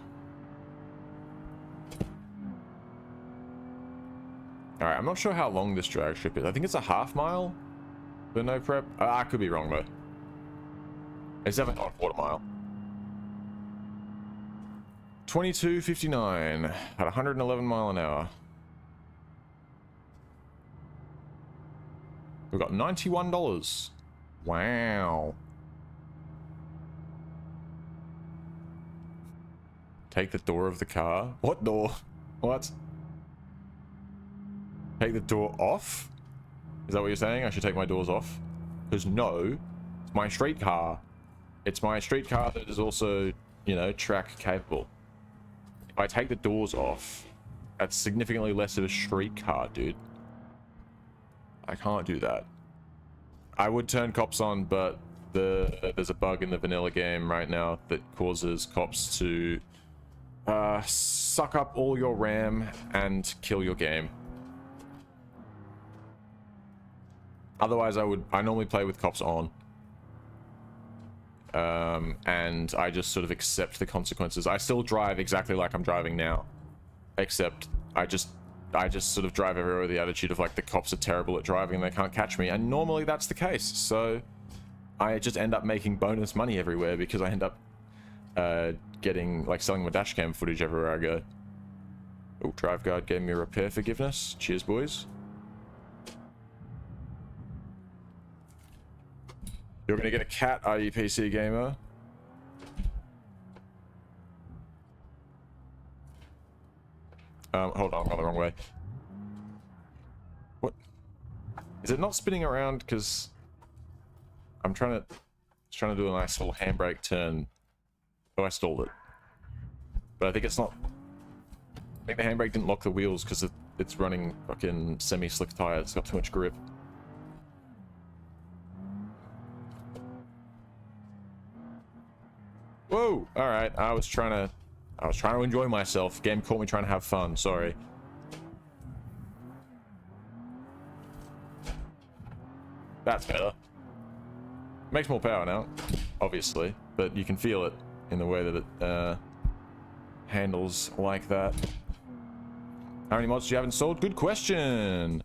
Alright, I'm not sure how long this drag strip is. I think it's a half mile for no prep. I could be wrong though. It's definitely not a quarter mile. 22:59 at 111 mile an hour. We've got $91. Wow. Take the door of the car. What door? What? Take the door off? Is that what you're saying? I should take my doors off? Because no, it's my street car. It's my street car that is also, you know, track capable. If I take the doors off, that's significantly less of a street car, dude. I can't do that. I would turn cops on, but there's a bug in the vanilla game right now that causes cops to suck up all your RAM and kill your game. Otherwise, I normally play with cops on. And I just sort of accept the consequences. I still drive exactly like I'm driving now. Except I just sort of drive everywhere with the attitude of like the cops are terrible at driving and they can't catch me. And normally that's the case. So I just end up making bonus money everywhere because I end up getting, like, selling my dash cam footage everywhere I go. Oh, Drive Guard gave me a repair forgiveness. Cheers, boys. You're gonna get a cat, are you, PC gamer? Hold on, I'm going the wrong way. What? Is it not spinning around? Because I'm trying to do a nice little handbrake turn. Oh, I stalled it. But I think it's not... I think the handbrake didn't lock the wheels because it's running fucking semi-slick tires. It's got too much grip. Whoa! Alright, I was trying to enjoy myself. Game caught me trying to have fun, sorry. That's better. Makes more power now, obviously, but you can feel it in the way that it handles like that. How many mods do you have installed? Good question.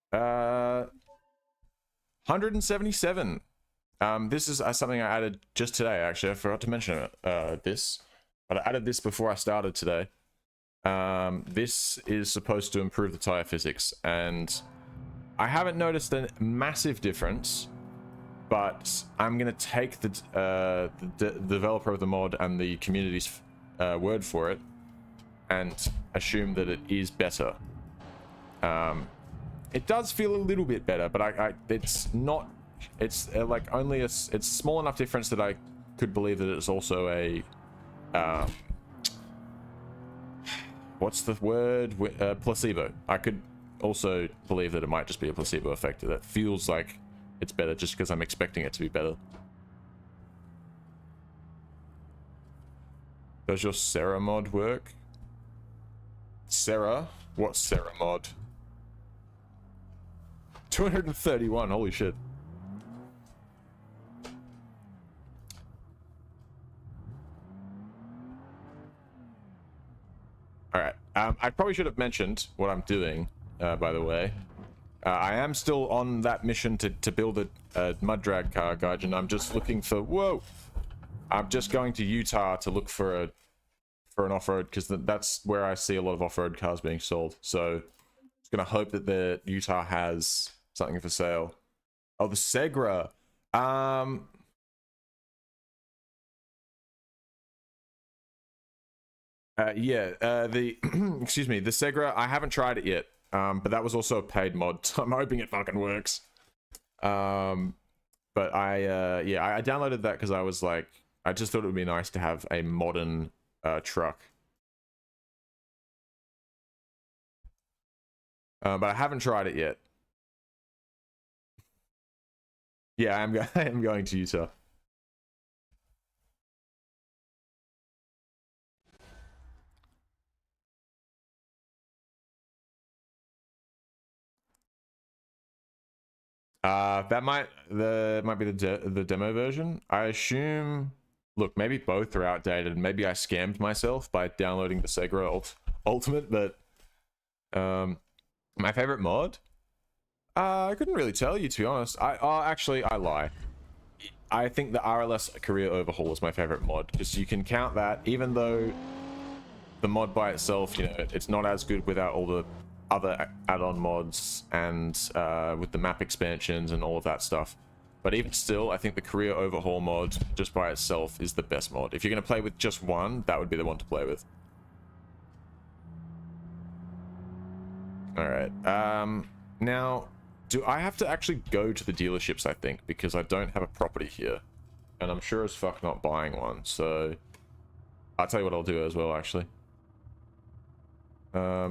177. This is something I added just today, actually. I forgot to mention this, but I added this before I started today. This is supposed to improve the tire physics, and I haven't noticed a massive difference, but I'm going to take the developer of the mod and the community's word for it and assume that it is better. It does feel a little bit better, but it's not... It's like only it's small enough difference that I could believe that it's also a what's the word, placebo. I could also believe that it might just be a placebo effect that feels like it's better just because I'm expecting it to be better. Does your Sarah mod work? Sarah? What's Sarah mod? 231, holy shit. Alright, I probably should have mentioned what I'm doing, by the way. I am still on that mission to build a mud drag car, guys, and I'm just looking for... Whoa! I'm just going to Utah to look for an off-road, because that's where I see a lot of off-road cars being sold. So, I'm just going to hope that the Utah has something for sale. Oh, the Segra. Excuse me, the Segra, I haven't tried it yet, but that was also a paid mod, so I'm hoping it fucking works. But I downloaded that because I was like, I just thought it would be nice to have a modern truck. But I haven't tried it yet. Yeah, I am going to Utah. That might be the demo version. I assume. Look, maybe both are outdated. Maybe I scammed myself by downloading the Segra Ultimate. But my favorite mod. I couldn't really tell you, to be honest. Actually, I lie. I think the RLS Career Overhaul is my favorite mod because you can count that, even though the mod by itself, you know, it's not as good without all the other add-on mods and with the map expansions and all of that stuff. But even still, I think the Career Overhaul mod just by itself is the best mod. If you're going to play with just one, that would be the one to play with. All right. Now, do I have to actually go to the dealerships, I think, because I don't have a property here. And I'm sure as fuck not buying one, so I'll tell you what I'll do as well, actually.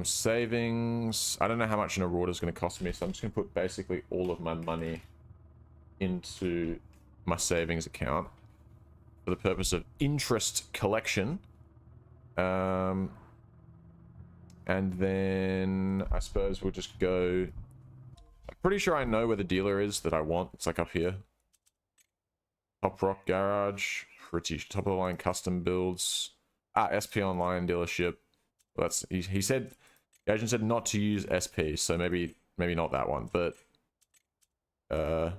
Savings. I don't know how much an Aurora is going to cost me, so I'm just going to put basically all of my money into my savings account for the purpose of interest collection. And then I suppose we'll just go. I'm pretty sure I know where the dealer is that I want. It's like up here. Top Rock Garage. Pretty top of the line custom builds. SP Online dealership. Well, that's he said. The agent said not to use SP, so maybe not that one. But here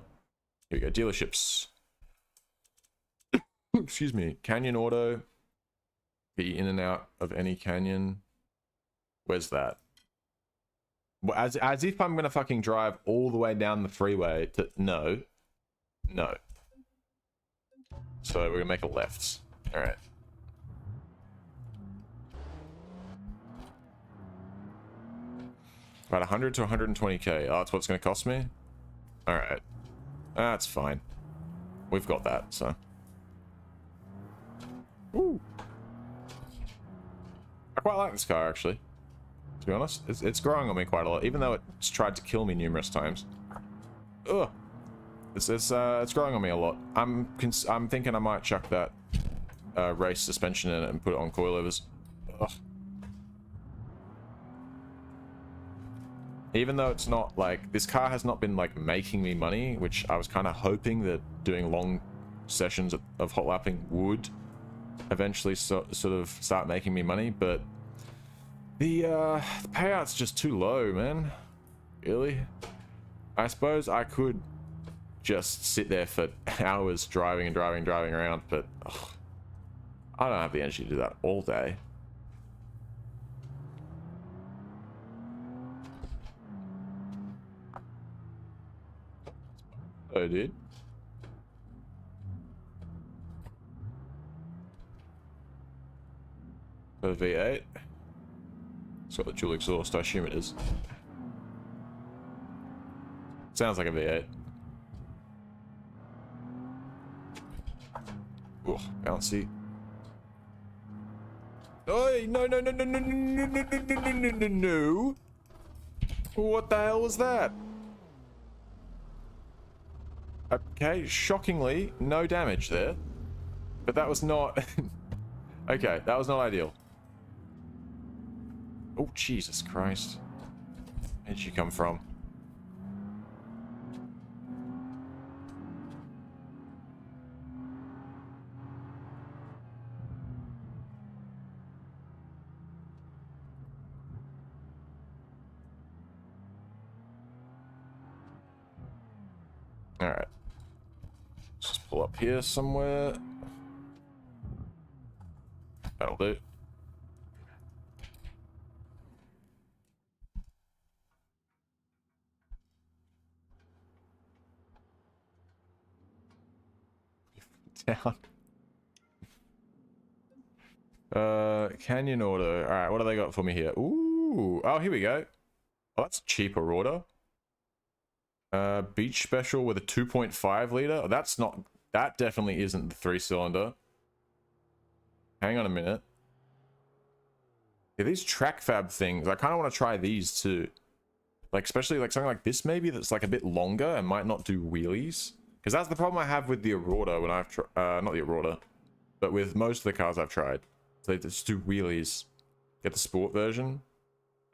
we go. Dealerships. Excuse me. Canyon Auto. Be in and out of any canyon. Where's that? Well, as if I'm gonna fucking drive all the way down the freeway to no. So we're gonna make a left. All right. About 100 to 120k. Oh, that's what it's gonna cost me. All right, that's fine. We've got that. So. Ooh. I quite like this car actually. To be honest, it's growing on me quite a lot, even though it's tried to kill me numerous times. Ugh. It's growing on me a lot. I'm thinking I might chuck that race suspension in it and put it on coilovers. Ugh. Even though it's not like this car has not been like making me money, which I was kind of hoping that doing long sessions of hot lapping would eventually sort of start making me money, but the payout's just too low, man. Really? I suppose I could just sit there for hours driving around, but ugh, I don't have the energy to do that all day. Oh, dude. A V8. It's got the dual exhaust, I assume it is. Sounds like a V8. Oh, bouncy. Oh, no. What the hell was that? Okay, shockingly, no damage there. But that was not... Okay, that was not ideal. Oh, Jesus Christ. Where did you come from? Alright. Let's just pull up here somewhere. That'll do. Down. Canyon Auto. Alright, what do they got for me here? Ooh. Oh, here we go. Oh, that's a cheaper order. Beach Special with a 2.5 liter. Oh, that's not... That definitely isn't the 3-cylinder. Hang on a minute. Yeah, these track fab things, I kind of want to try these too. Like, especially like something like this maybe that's like a bit longer and might not do wheelies. Because that's the problem I have with the Aurora when I've not the Aurora, but with most of the cars I've tried. They just do wheelies. Get the sport version,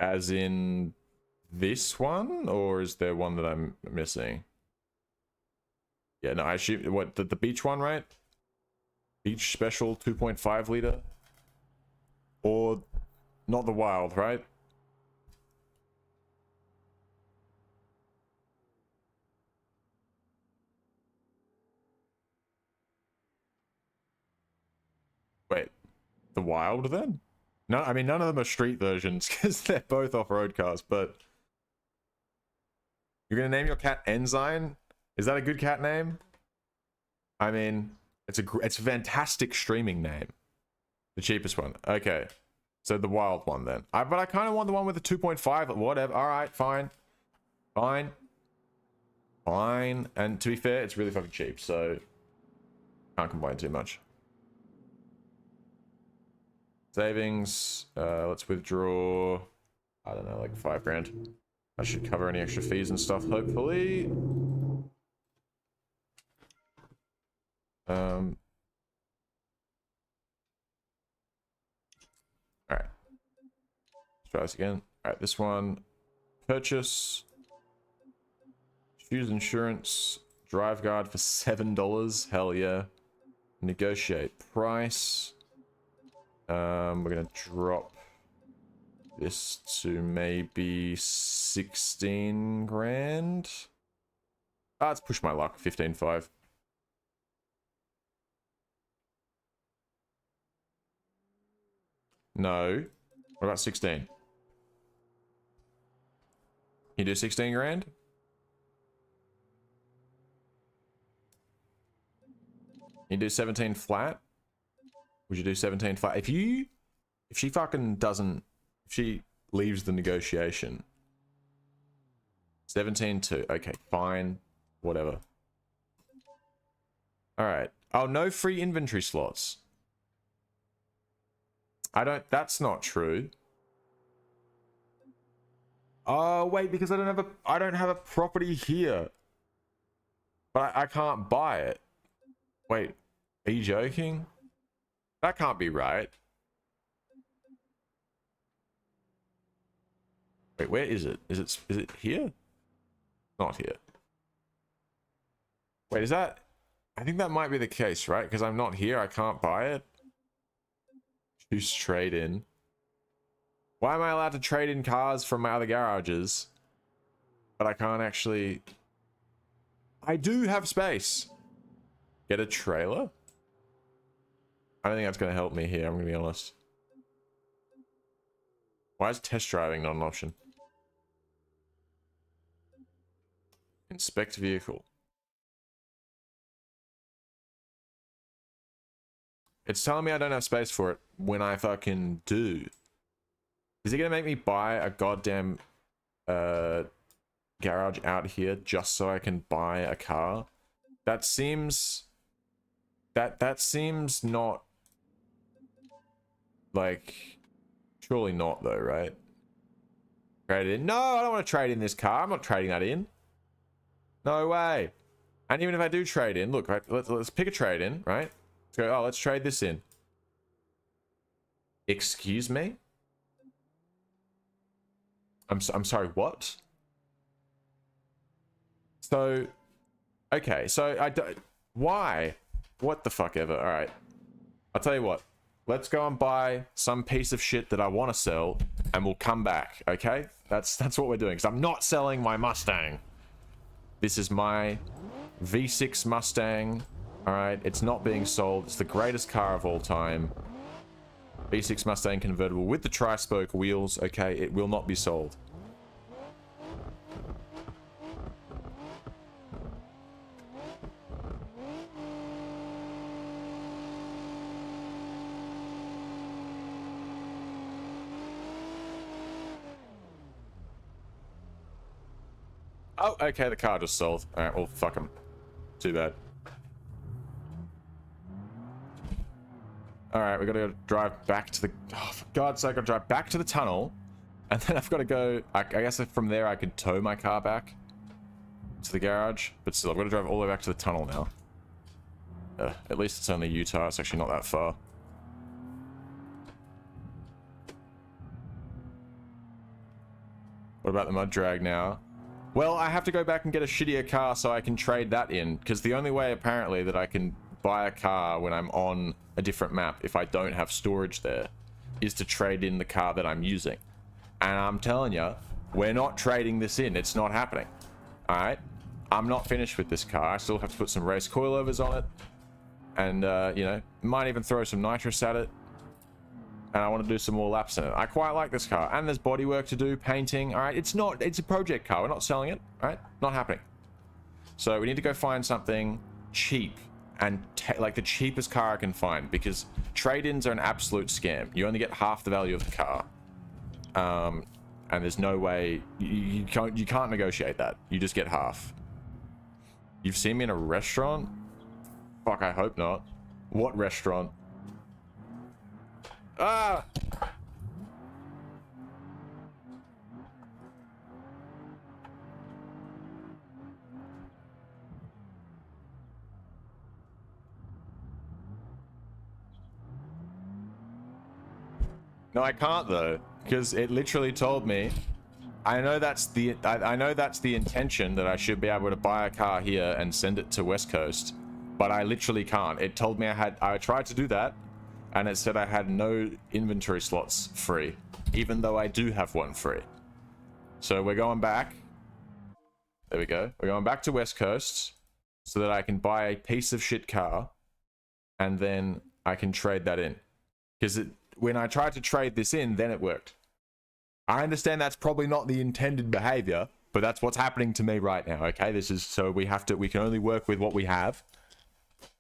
as in this one, or is there one that I'm missing? Yeah, no, I assume what the beach one, right? Beach special 2.5 liter, or not the wild, right? Wait, the wild then? No, I mean none of them are street versions because they're both off-road cars. But you're gonna name your cat Enzyme? Is that a good cat name? I mean, it's a fantastic streaming name. The cheapest one. Okay, so the wild one then. But I kind of want the one with the 2.5. Whatever. All right, fine, fine, fine. And to be fair, it's really fucking cheap, so can't complain too much. Savings. Let's withdraw. I don't know, like 5 grand. I should cover any extra fees and stuff, hopefully. All right. Let's try this again. All right, this one. Purchase. Choose insurance. Drive guard for $7. Hell yeah. Negotiate price. We're gonna drop this to maybe 16 grand. Let's push my luck. 15.5. No. What about 16? You do 16 grand? You do 17 flat? Would you do 17 flat? If she fucking doesn't, if she leaves the negotiation. 17.2. Okay, fine. Whatever. Alright. Oh, no free inventory slots. That's not true. Oh, wait, because I don't have a property here. But I can't buy it. Wait, are you joking? That can't be right. Wait, where is it? Is it here? Not here. Wait, is that... I think that might be the case, right? Because I'm not here, I can't buy it. Choose trade in. Why am I allowed to trade in cars from my other garages? But I can't actually... I do have space. Get a trailer? I don't think that's going to help me here, I'm going to be honest. Why is test driving not an option? Inspect vehicle. It's telling me I don't have space for it when I fucking do. Is it going to make me buy a goddamn garage out here just so I can buy a car? That seems... That seems not... Like... Surely not though, right? Trade it in. No, I don't want to trade in this car. I'm not trading that in. No way. And even if I do trade in, look, right, let's pick a trade in, right? Let's go, oh, let's trade this in. Excuse me? I'm sorry, what? So, okay, so I don't... Why? What the fuck ever? All right. I'll tell you what. Let's go and buy some piece of shit that I want to sell, and we'll come back, okay? That's what we're doing, because I'm not selling my Mustang. This is my V6 Mustang, all right? It's not being sold. It's the greatest car of all time. V6 Mustang convertible with the tri-spoke wheels, okay? It will not be sold. Oh, okay, the car just sold. All right, well, fuck them. Too bad. All right, we gotta go drive back to the... Oh, for God's sake, I gotta drive back to the tunnel And then I've got to go, I guess from there I could tow my car back to the garage, but still I've got to drive all the way back to the tunnel now. At least it's only Utah, it's actually not that far. What about the mud drag now? Well, I have to go back and get a shittier car so I can trade that in, because the only way apparently that I can buy a car when I'm on a different map, if I don't have storage there, is to trade in the car that I'm using. And I'm telling you, we're not trading this in. It's not happening. All right? I'm not finished with this car. I still have to put some race coilovers on it. And, you know, might even throw some nitrous at it. And I want to do some more laps in it. I quite like this car. And there's bodywork to do, painting. All right? It's a project car. We're not selling it. All right? Not happening. So we need to go find something cheap. And like the cheapest car I can find. Because trade-ins are an absolute scam. You only get half the value of the car. And there's no way you can't negotiate that. You just get half. You've seen me in a restaurant? Fuck, I hope not. What restaurant? Ah! No, I can't though, because it literally told me. I know that's the intention, that I should be able to buy a car here and send it to West Coast, but I literally can't. It told me I tried to do that, and it said I had no inventory slots free, even though I do have one free. So we're going back. There we go. We're going back to West Coast so that I can buy a piece of shit car, and then I can trade that in. Because when I tried to trade this in, then it worked. I understand that's probably not the intended behavior, but that's what's happening to me right now, okay? This is, so we can only work with what we have,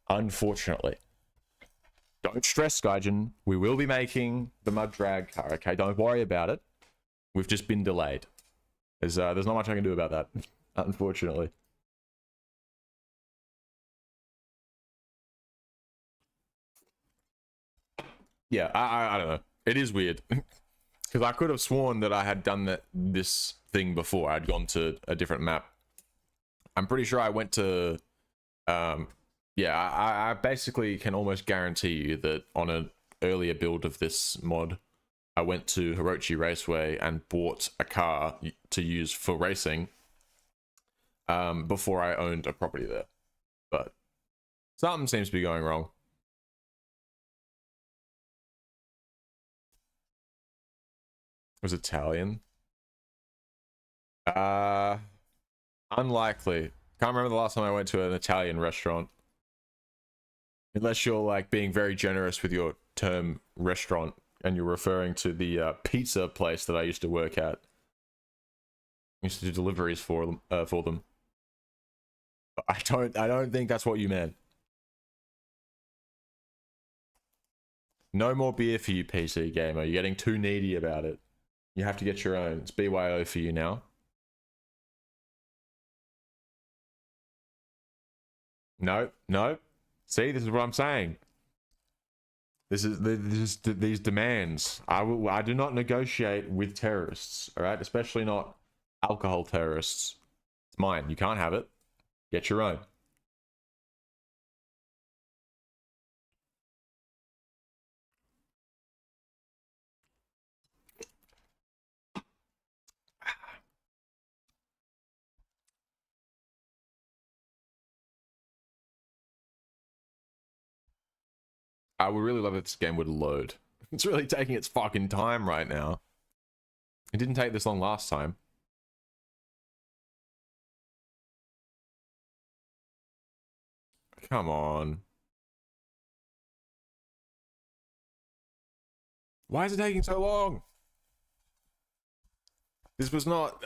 unfortunately. Don't stress, Gaijin. We will be making the mud drag car, okay? Don't worry about it. We've just been delayed. There's not much I can do about that, unfortunately. Yeah, I don't know. It is weird. Because I could have sworn that I had done this thing before. I'd gone to a different map. I'm pretty sure I went to... yeah, I basically can almost guarantee you that on an earlier build of this mod, I went to Hirochi Raceway and bought a car to use for racing before I owned a property there. But something seems to be going wrong. It was Italian. Unlikely. Can't remember the last time I went to an Italian restaurant. Unless you're like being very generous with your term restaurant and you're referring to the pizza place that I used to work at. I used to do deliveries for them. But I don't think that's what you meant. No more beer for you, PC gamer. You're getting too needy about it. You have to get your own. It's BYO for you now. No, no. See, this is what I'm saying. This is these demands. I do not negotiate with terrorists. All right, especially not alcohol terrorists. It's mine. You can't have it. Get your own. I would really love if this game would load. It's really taking its fucking time right now. It didn't take this long last time. Come on. Why is it taking so long? This was not...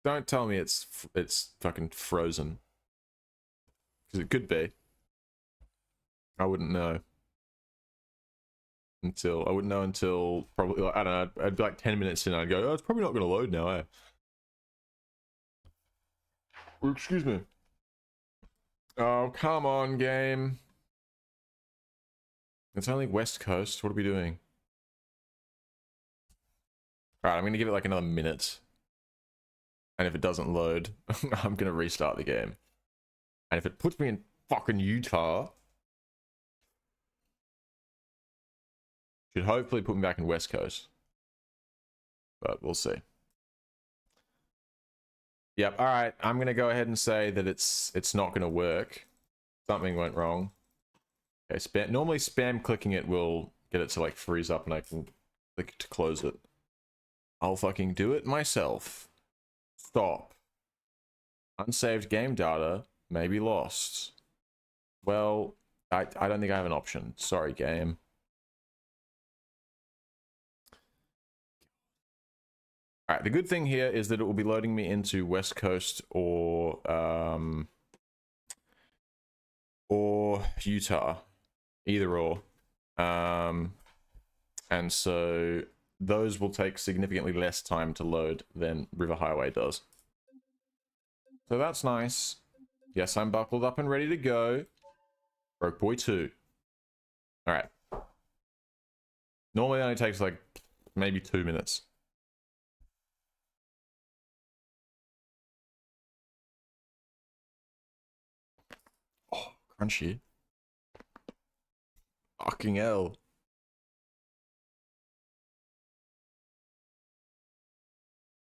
Don't tell me it's fucking frozen. Because it could be. I wouldn't know. I wouldn't know until probably, like, I don't know, I'd be like 10 minutes in, I'd go, oh, it's probably not going to load now, eh? Oh, excuse me. Oh, come on, game. It's only West Coast. What are we doing? Alright, I'm going to give it like another minute. And if it doesn't load, I'm going to restart the game. And if it puts me in fucking Utah, should hopefully put me back in West Coast. But we'll see. Yep, alright. I'm going to go ahead and say that it's not going to work. Something went wrong. Okay, normally spam clicking it will get it to like freeze up and I can click to close it. I'll fucking do it myself. Stop. Unsaved game data may be lost. Well, I don't think I have an option. Sorry, game. Alright, the good thing here is that it will be loading me into West Coast or Utah. Either or. And so those will take significantly less time to load than River Highway does. So that's nice. Yes, I'm buckled up and ready to go. Broke Boy 2. Alright. Normally it only takes like maybe 2 minutes. Oh, crunchy. Fucking hell.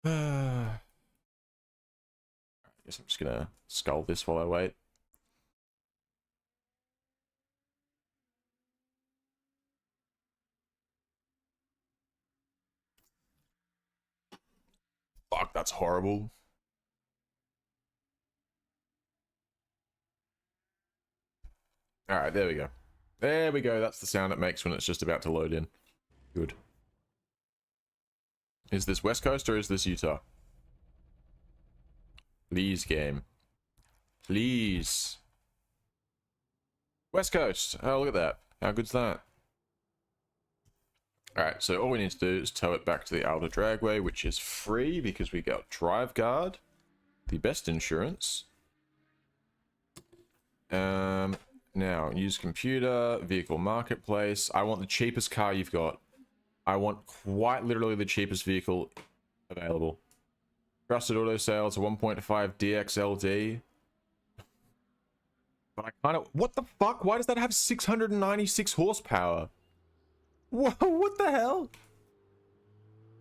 I guess I'm just gonna skull this while I wait. Fuck, that's horrible. Alright, there we go. There we go, that's the sound it makes when it's just about to load in. Good. Is this West Coast or is this Utah? Please, game. Please. West Coast. Oh, look at that. How good's that? Alright, so all we need to do is tow it back to the outer dragway, which is free because we got Drive Guard, the best insurance. Now, use computer, vehicle marketplace. I want the cheapest car you've got. I want quite literally the cheapest vehicle available. Trusted auto sales, a 1.5 DXLD. But I kind of... What the fuck? Why does that have 696 horsepower? What the hell?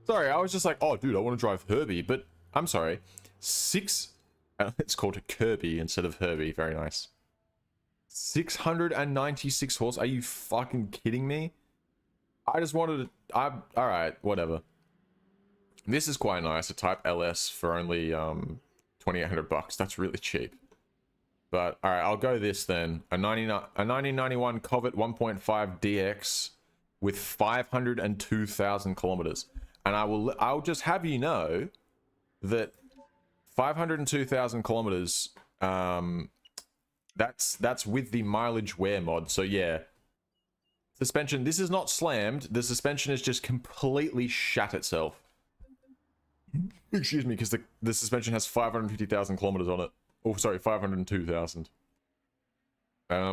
Sorry, I was just like, oh, dude, I want to drive Herbie. But, I'm sorry. It's called a Kirby instead of Herbie. Very nice. 696 horse? Are you fucking kidding me? I just wanted to... Alright, whatever. This is quite nice. A Type LS for only 2,800 bucks. That's really cheap. But, alright, I'll go this then. A 1991 Covet 1.5 DX with 502,000 kilometers. And I'll just have you know that 502,000 kilometers, that's with the mileage wear mod. So yeah, suspension, this is not slammed. The suspension has just completely shat itself. Excuse me, because the suspension has 550,000 kilometers on it. Oh, sorry, 502,000.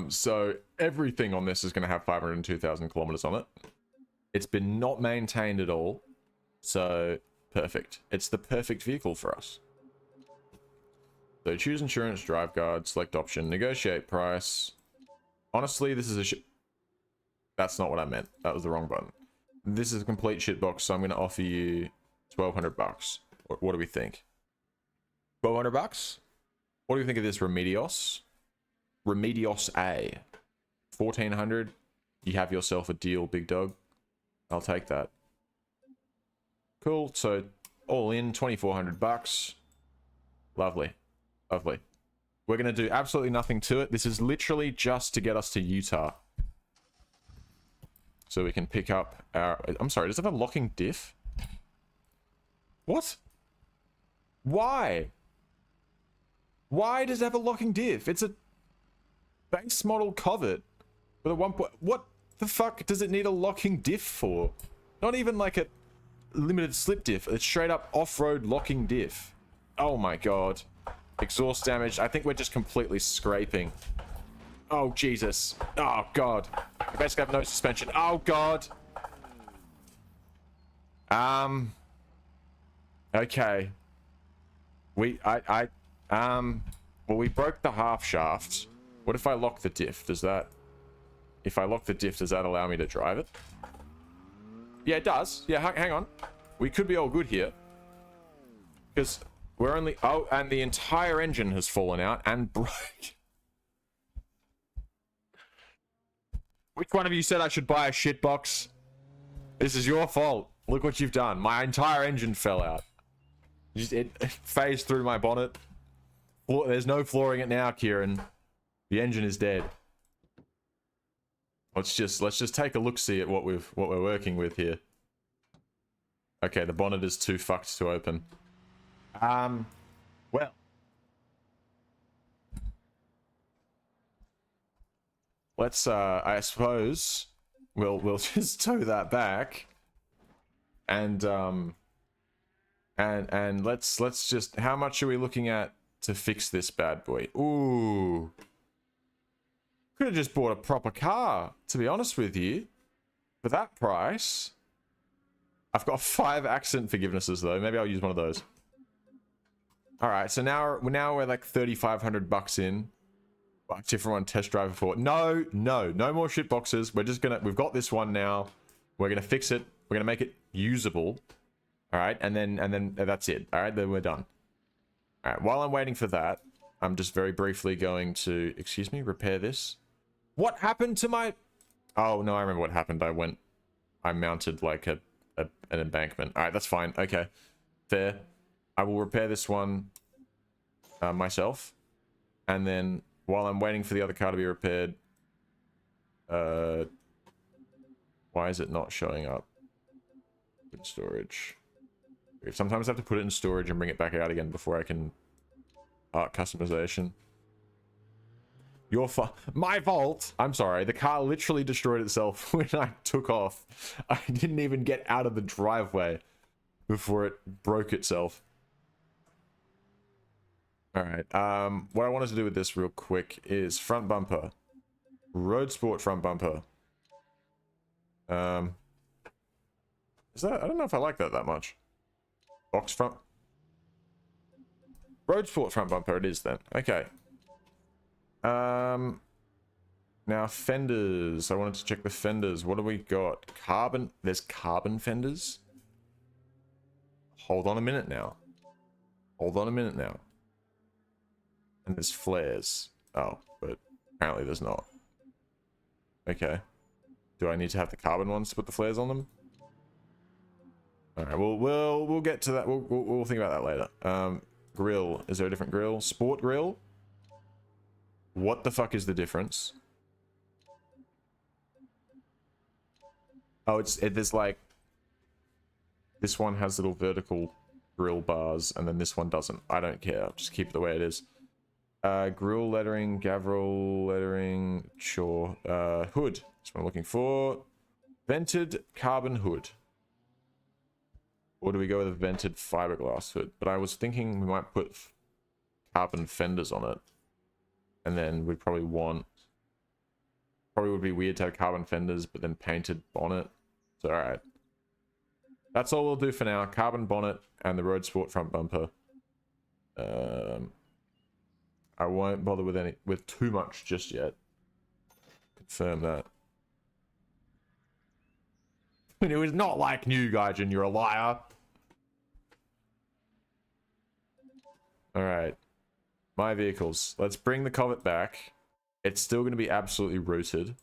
So everything on this is going to have 502,000 kilometers on it. It's been not maintained at all. So perfect. It's the perfect vehicle for us. So choose insurance, drive guard, select option, negotiate price. Honestly, this is that's not what I meant. That was the wrong button. This is a complete shitbox, so I'm going to offer you 1,200 bucks. What do we think? 1,200 bucks? What do you think of this Remedios? Remedios A. 1,400. You have yourself a deal, big dog. I'll take that. Cool. So all in 2,400 bucks. Lovely. Lovely. We're going to do absolutely nothing to it. This is literally just to get us to Utah. So we can pick up our... I'm sorry, does it have a locking diff? What? Why? Why does it have a locking diff? It's a base model Covet with a 1. What the fuck does it need a locking diff for? Not even like a limited slip diff. It's straight up off-road locking diff. Oh my god. Exhaust damage. I think we're just completely scraping. Oh, Jesus. Oh, God. I basically have no suspension. Oh, God. Okay. Well, we broke the half shaft. What if I lock the diff? If I lock the diff, does that allow me to drive it? Yeah, it does. Yeah, hang on. We could be all good here. Because we're only... Oh, and the entire engine has fallen out and broke. Which one of you said I should buy a shitbox? This is your fault. Look what you've done. My entire engine fell out. It phased through my bonnet. There's no flooring it now, Kieran. The engine is dead. Let's just take a look-see at what we're working with here. Okay, the bonnet is too fucked to open. Well. Let's I suppose we'll just tow that back. And let's just, how much are we looking at to fix this bad boy? Ooh. Could have just bought a proper car, to be honest with you. For that price. I've got 5 accident forgivenesses though. Maybe I'll use one of those. Alright, so now we're like 3,500 bucks in. Different one, test drive for. No more shit boxes. We've got this one now. We're gonna fix it. We're gonna make it usable. Alright, and then that's it. Alright, then we're done. Alright, while I'm waiting for that, I'm just very briefly going to, excuse me, repair this. What happened to my... Oh, no, I remember what happened. I mounted like an embankment. Alright, that's fine. Okay, fair. I will repair this one myself. And then, while I'm waiting for the other car to be repaired... why is it not showing up? In storage. Sometimes I have to put it in storage and bring it back out again before I can... Art customization. My fault! I'm sorry, the car literally destroyed itself when I took off. I didn't even get out of the driveway before it broke itself. Alright, what I wanted to do with this real quick is front bumper. Road Sport front bumper. Is that... I don't know if I like that much. Box front... Road Sport front bumper it is then. Okay. Now fenders. I wanted to check the fenders. What do we got? Carbon. There's carbon fenders. Hold on a minute now. Hold on a minute now. And there's flares. Oh, but apparently there's not. Okay. Do I need to have the carbon ones to put the flares on them? Alright, we'll get to that. We'll think about that later. Grill. Is there a different grill? Sport grill? What the fuck is the difference? Oh, there's like... This one has little vertical grill bars, and then this one doesn't. I don't care. I'll just keep it the way it is. Grill lettering, Gavril lettering, sure. Hood. That's what I'm looking for. Vented carbon hood. Or do we go with a vented fiberglass hood? But I was thinking we might put carbon fenders on it. And then we'd probably want... Probably would be weird to have carbon fenders, but then painted bonnet. So, alright. That's all we'll do for now. Carbon bonnet and the Road Sport front bumper. I won't bother with too much just yet. Confirm that. It was not like new, Gaijin, you're a liar. Alright. My vehicles. Let's bring the Covet back. It's still going to be absolutely rooted.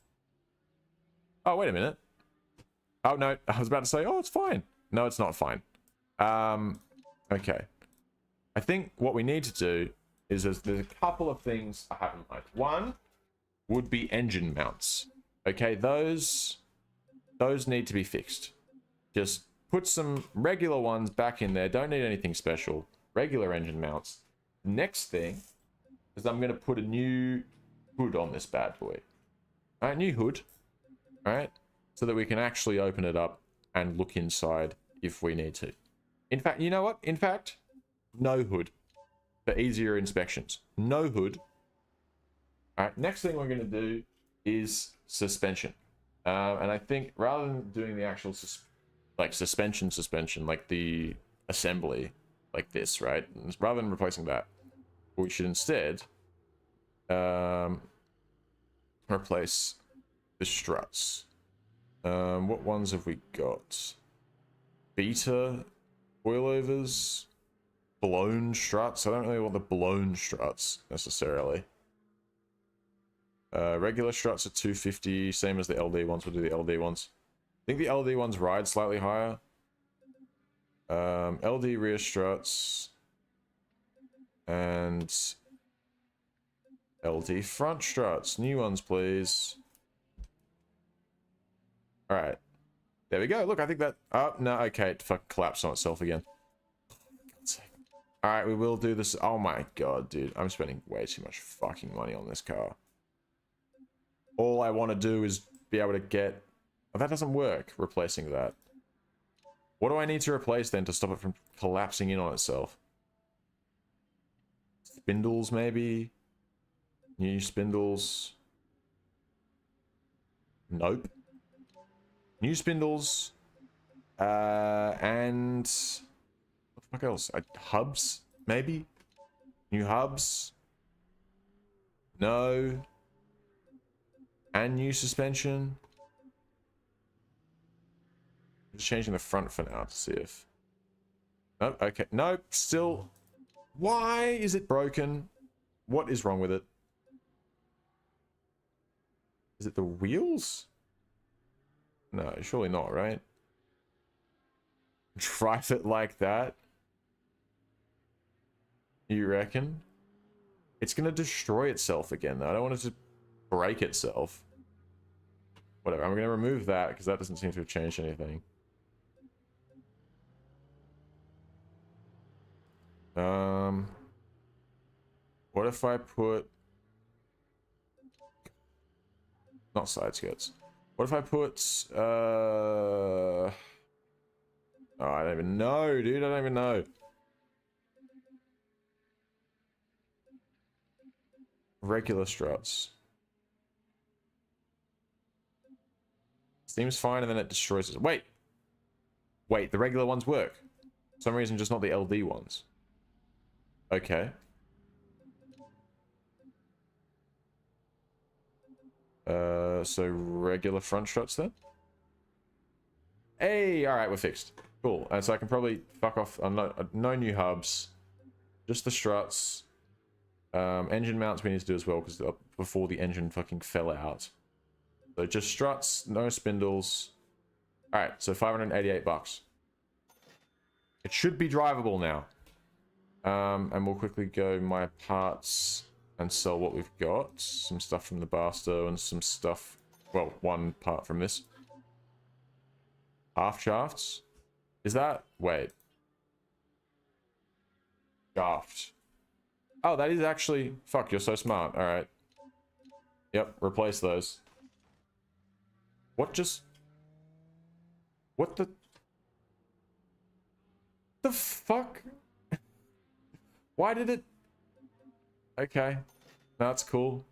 Oh, wait a minute. Oh, no. I was about to say, oh, it's fine. No, it's not fine. Okay. I think what we need to do is there's a couple of things I have in mind. One would be engine mounts. Okay, those need to be fixed. Just put some regular ones back in there. Don't need anything special. Regular engine mounts. Next thing is I'm going to put a new hood on this bad boy. Alright, new hood. Alright, so that we can actually open it up and look inside if we need to. In fact, you know what? In fact, no hood. For easier inspections. No hood. All right, next thing we're going to do is suspension. And I think rather than doing the actual suspension, like the assembly, like this, right? Rather than replacing that, we should instead replace the struts. What ones have we got? Beta coilovers, blown struts. I don't really want the blown struts necessarily. Regular struts are 250, same as the LD ones. We'll do the LD ones. I think the LD ones ride slightly higher. LD rear struts and LD front struts. New ones, please. All right, there we go. Look, I think that. Oh no, okay, it fucking collapsed on itself again. All right, we will do this. Oh my god, dude, I'm spending way too much fucking money on this car. All I want to do is be able to get... Oh, that doesn't work, replacing that. What do I need to replace then to stop it from collapsing in on itself? Spindles, maybe? New spindles? Nope. New spindles. And... what the fuck else? Hubs, maybe? New hubs? No. And new suspension. Just changing the front for now to see if... Nope, okay. Nope, still... Why is it broken? What is wrong with it? Is it the wheels? No, surely not, right? Drive it like that? You reckon? It's gonna destroy itself again, though. I don't want it to break itself. Whatever, I'm gonna remove that because that doesn't seem to have changed anything. What if I put... not side skirts. What if I put, oh, I don't even know, dude. I don't even know. Regular struts. Seems fine, and then it destroys it. Wait! Wait, the regular ones work. For some reason, just not the LD ones. Okay. So regular front struts then? Hey, alright, we're fixed. Cool. And so I can probably fuck off. No new hubs. Just the struts. Engine mounts we need to do as well, because before the engine fucking fell out. So just struts, no spindles. Alright, so 588 bucks. It should be drivable now. And we'll quickly go my parts and sell what we've got. Some stuff from the Barstow and some stuff... well, one part from this. Half shafts? Is that... wait. Shaft. Oh, that is actually... fuck, you're so smart. Alright. Yep, replace those. What just... what the... the fuck? Why did it... okay. That's cool.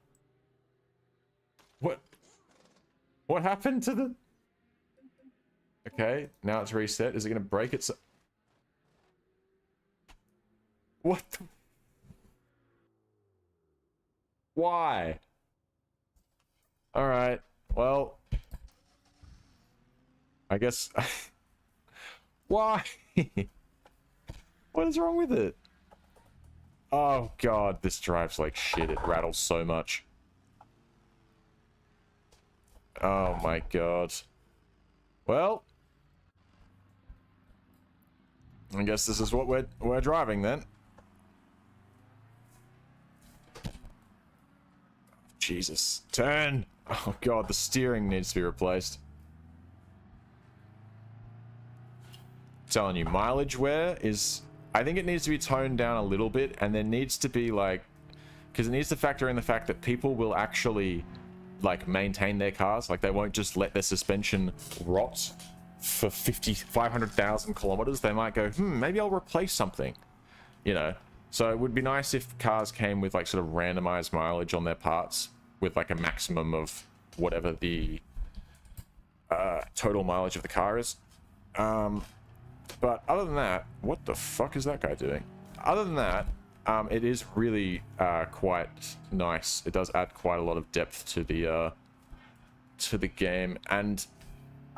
What happened to the... okay, now it's reset. Is it gonna break it? What the... why? Alright, well... I guess... why? What is wrong with it? Oh god, this drives like shit. It rattles so much. Oh my god. Well, I guess this is what we're driving then. Jesus. Turn! Oh god, the steering needs to be replaced. I'm telling you, mileage wear is... I think it needs to be toned down a little bit, and there needs to be like... because it needs to factor in the fact that people will actually like maintain their cars. Like they won't just let their suspension rot for 500,000 kilometers. They might go, maybe I'll replace something, you know. So it would be nice if cars came with like sort of randomized mileage on their parts with like a maximum of whatever the total mileage of the car is. But other than that, what the fuck is that guy doing? Other than that, it is really quite nice. It does add quite a lot of depth to the game, and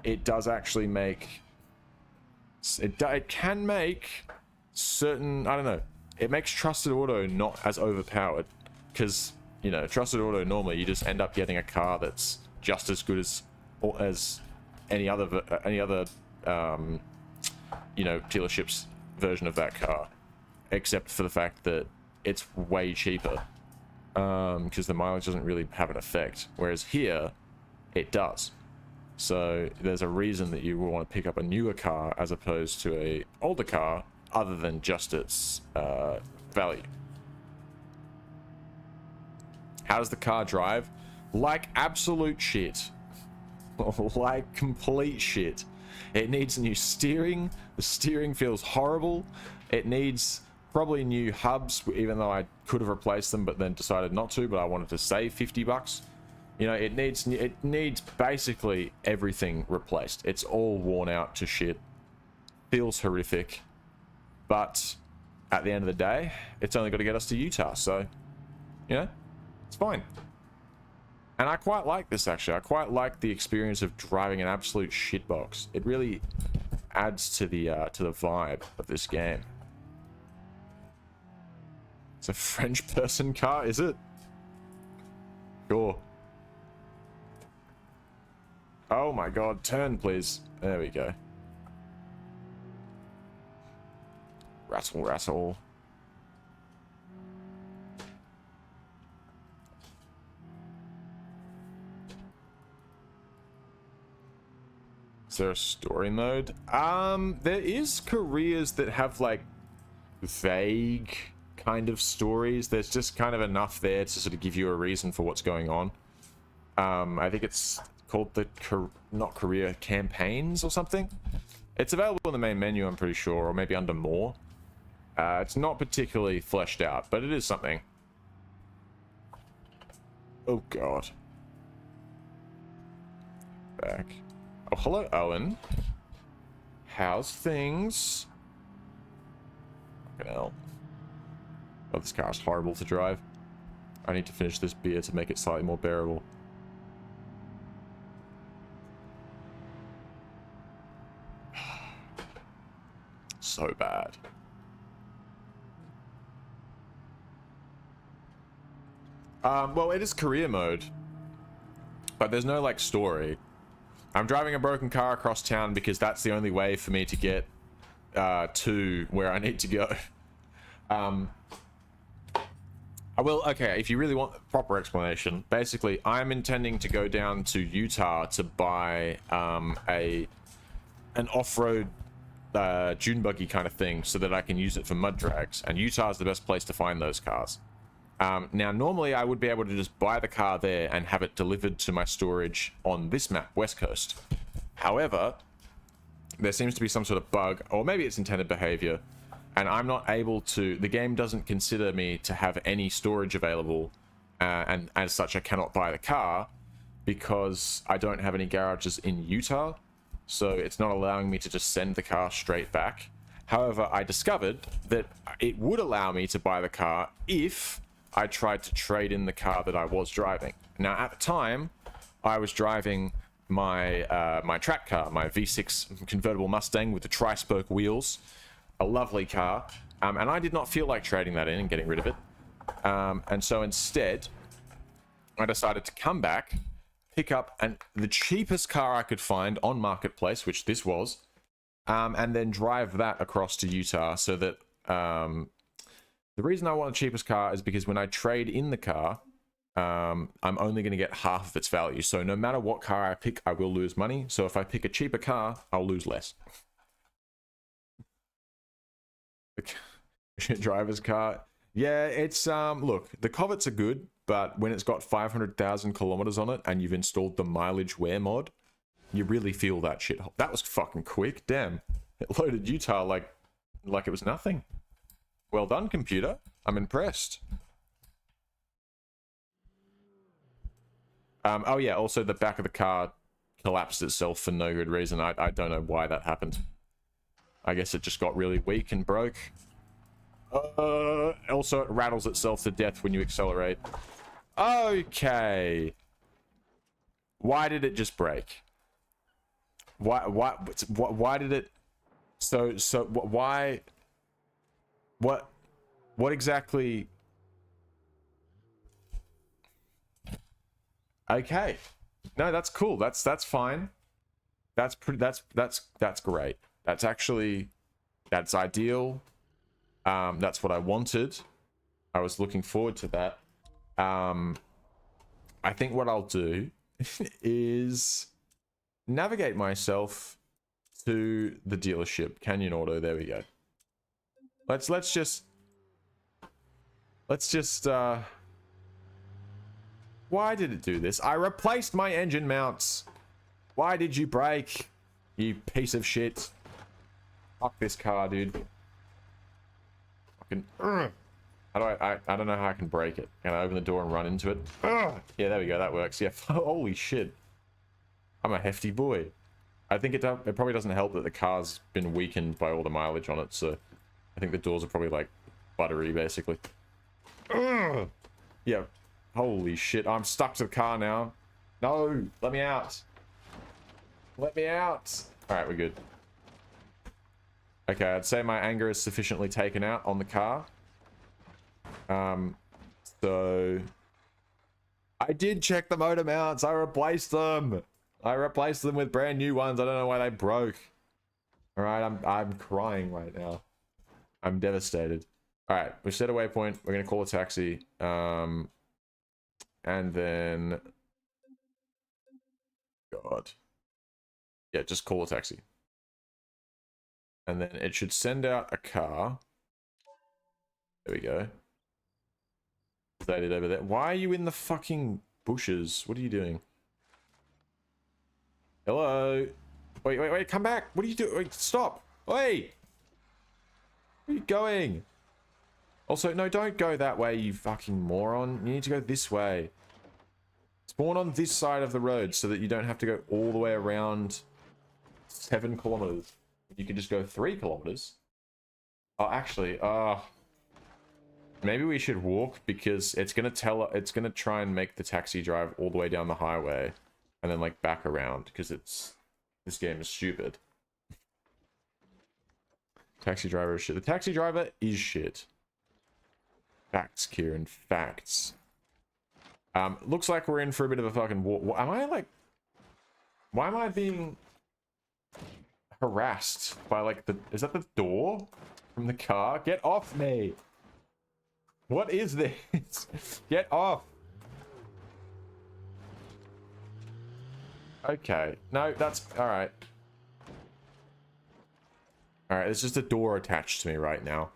it does actually make it can make certain, I don't know, it makes trusted auto not as overpowered, because you know, trusted auto normally you just end up getting a car that's just as good as any other you know, dealership's version of that car, except for the fact that it's way cheaper, because the mileage doesn't really have an effect, whereas here it does. So there's a reason that you will want to pick up a newer car as opposed to a older car, other than just its value. How does the car drive? Like absolute shit. Like complete shit. It needs new steering. The steering feels horrible. It needs probably new hubs, even though I could have replaced them but then decided not to, but I wanted to save 50 bucks. You know, it needs basically everything replaced. It's all worn out to shit. Feels horrific. But at the end of the day, it's only got to get us to Utah, so, you know, it's fine. And I quite like this, actually. I quite like the experience of driving an absolute shitbox. It really adds to the vibe of this game. It's a French person car, is it? Sure. Oh my god, turn please. There we go. Rattle, rattle. Is there a story mode? There is careers that have like vague kind of stories. There's just kind of enough there to sort of give you a reason for what's going on. I think it's called the not career campaigns or something. It's available in the main menu, I'm pretty sure, or maybe under more. It's not particularly fleshed out, but it is something. Oh god. Back. Oh, hello, Owen. How's things? Fucking hell. Oh, this car is horrible to drive. I need to finish this beer to make it slightly more bearable. So bad. Well, it is career mode, but there's no like story. I'm driving a broken car across town because that's the only way for me to get to where I need to go. I will, okay, if you really want a proper explanation, basically I'm intending to go down to Utah to buy an off-road dune buggy kind of thing so that I can use it for mud drags, and Utah is the best place to find those cars. Now, normally I would be able to just buy the car there and have it delivered to my storage on this map, West Coast. However, there seems to be some sort of bug, or maybe it's intended behavior, and I'm not able to, the game doesn't consider me to have any storage available, and as such I cannot buy the car because I don't have any garages in Utah, so it's not allowing me to just send the car straight back. However, I discovered that it would allow me to buy the car if I tried to trade in the car that I was driving. Now, at the time, I was driving my my track car, my V6 convertible Mustang with the tri-spoke wheels, a lovely car, and I did not feel like trading that in and getting rid of it. And so instead, I decided to come back, pick up the cheapest car I could find on Marketplace, which this was, and then drive that across to Utah so that... the reason I want the cheapest car is because when I trade in the car, I'm only going to get half of its value. So no matter what car I pick, I will lose money. So if I pick a cheaper car, I'll lose less. Driver's car. Yeah, it's, look, the Covetts are good, but when it's got 500,000 kilometers on it and you've installed the mileage wear mod, you really feel that shit. That was fucking quick. Damn. It loaded Utah like it was nothing. Well done, computer. I'm impressed. Oh yeah, also the back of the car collapsed itself for no good reason. I don't know why that happened. I guess it just got really weak and broke. Also, it rattles itself to death when you accelerate. Okay. Why did it just break? Why did it... Why... What exactly... Okay. No, that's cool. That's fine. That's great. That's actually... That's ideal. That's what I wanted. I was looking forward to that. I think what I'll do is navigate myself to the dealership. Canyon Auto, there we go. Let's just why did it do this? I replaced my engine mounts. Why did you break? You piece of shit. Fuck this car, dude. Fucking how do I don't know how I can break it. Can I open the door and run into it? Yeah, there we go. That works. Yeah. Holy shit. I'm a hefty boy. I think it probably doesn't help that the car's been weakened by all the mileage on it, so I think the doors are probably like buttery, basically. Yeah. Holy shit. I'm stuck to the car now. No. Let me out. Let me out. Alright, we're good. Okay, I'd say my anger is sufficiently taken out on the car. So... I did check the motor mounts. I replaced them. I replaced them with brand new ones. I don't know why they broke. Alright, I'm crying right now. I'm devastated. Alright, we've set a waypoint. We're gonna call a taxi. And then... God. Yeah, just call a taxi. And then it should send out a car. There we go. Stated over there. Why are you in the fucking bushes? What are you doing? Hello? Wait, come back. What are you doing? Wait, stop. Wait! Where are you going? Also, no, don't go that way, you fucking moron. You need to go this way. Spawn on this side of the road so that you don't have to go all the way around 7 kilometers. You can just go 3 kilometers. Oh, actually, maybe we should walk because it's gonna try and make the taxi drive all the way down the highway and then like back around because this game is stupid. Taxi driver is shit. The taxi driver is shit. Facts, Kieran. Facts. Looks like we're in for a bit of a fucking war. Am I like... Why am I being harassed by like the... Is that the door from the car? Get off me! What is this? Get off! Okay. No, that's... Alright. Alright, there's just a door attached to me right now.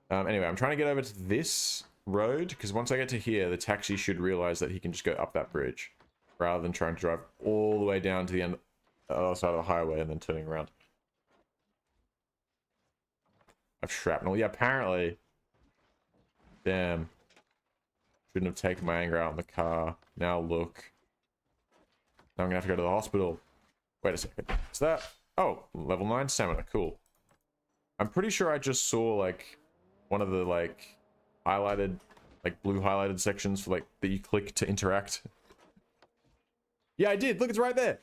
Anyway, I'm trying to get over to this road, because once I get to here, the taxi should realize that he can just go up that bridge, rather than trying to drive all the way down to the other side of the highway and then turning around. I've shrapnel. Yeah, apparently. Damn. Shouldn't have taken my anger out on the car. Now look. Now I'm gonna have to go to the hospital. Wait a second. Is that... Oh, level 9 stamina. Cool. I'm pretty sure I just saw, like, one of the, like, highlighted, like, blue highlighted sections for, like, that you click to interact. Yeah, I did. Look, it's right there.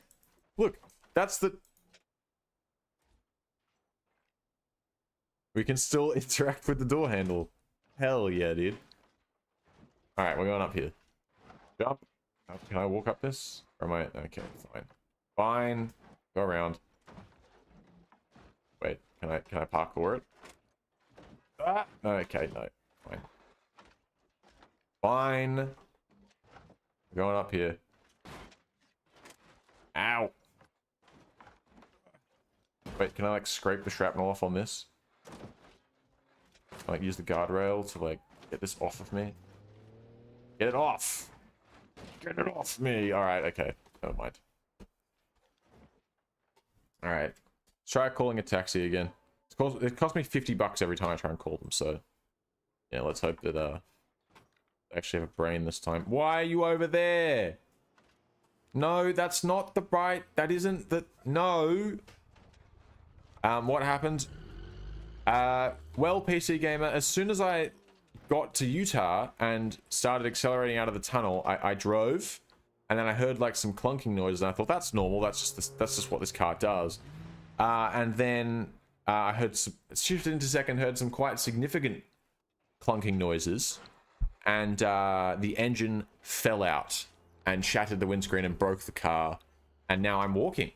Look, that's the... We can still interact with the door handle. Hell yeah, dude. Alright, we're going up here. Jump. Can I walk up this? Or am I... Okay, fine. Fine. Go around. Wait, can I parkour it? Ah! Okay, no. Fine. Fine. We're going up here. Ow! Wait, can I, like, scrape the shrapnel off on this? Like, use the guardrail to, like, get this off of me? Get it off! Get it off me! Alright, okay. Never mind. Alright. Let's try calling a taxi again. It cost me $50 every time I try and call them, so... Yeah, let's hope that, they actually have a brain this time. Why are you over there? No, that's not the right... That isn't the... No! What happened? Well, PC Gamer, as soon as I got to Utah and started accelerating out of the tunnel, I drove, and then I heard like some clunking noises, and I thought that's normal. That's just what this car does. And then I heard shifted into second, heard some quite significant clunking noises, and the engine fell out and shattered the windscreen and broke the car. And now I'm walking.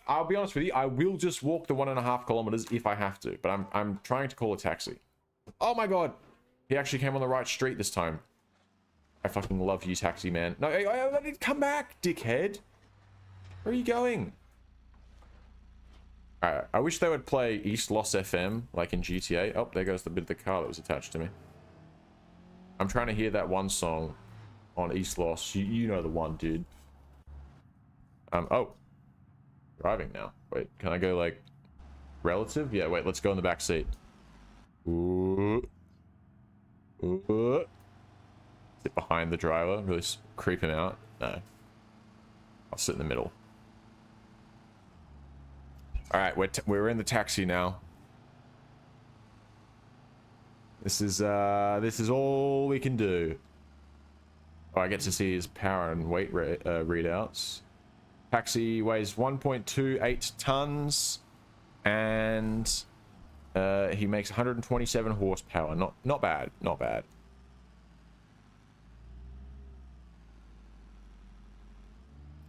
I'll be honest with you, I will just walk the 1.5 kilometers if I have to, but I'm trying to call a taxi. Oh my god! He actually came on the right street this time. I fucking love you, taxi man. No, come back, dickhead! Where are you going? Alright, I wish they would play East Loss FM, like in GTA. Oh, there goes the bit of the car that was attached to me. I'm trying to hear that one song on East Loss. You know the one, dude. Oh. Driving now. Wait, can I go, like, relative? Yeah, wait, let's go in the back seat. Ooh. Ooh. Sit behind the driver, really creep him out. No. I'll sit in the middle. Alright, we're in the taxi now. This is all we can do. Oh, I get to see his power and weight readouts. Taxi weighs 1.28 tons, and he makes 127 horsepower. Not bad, not bad.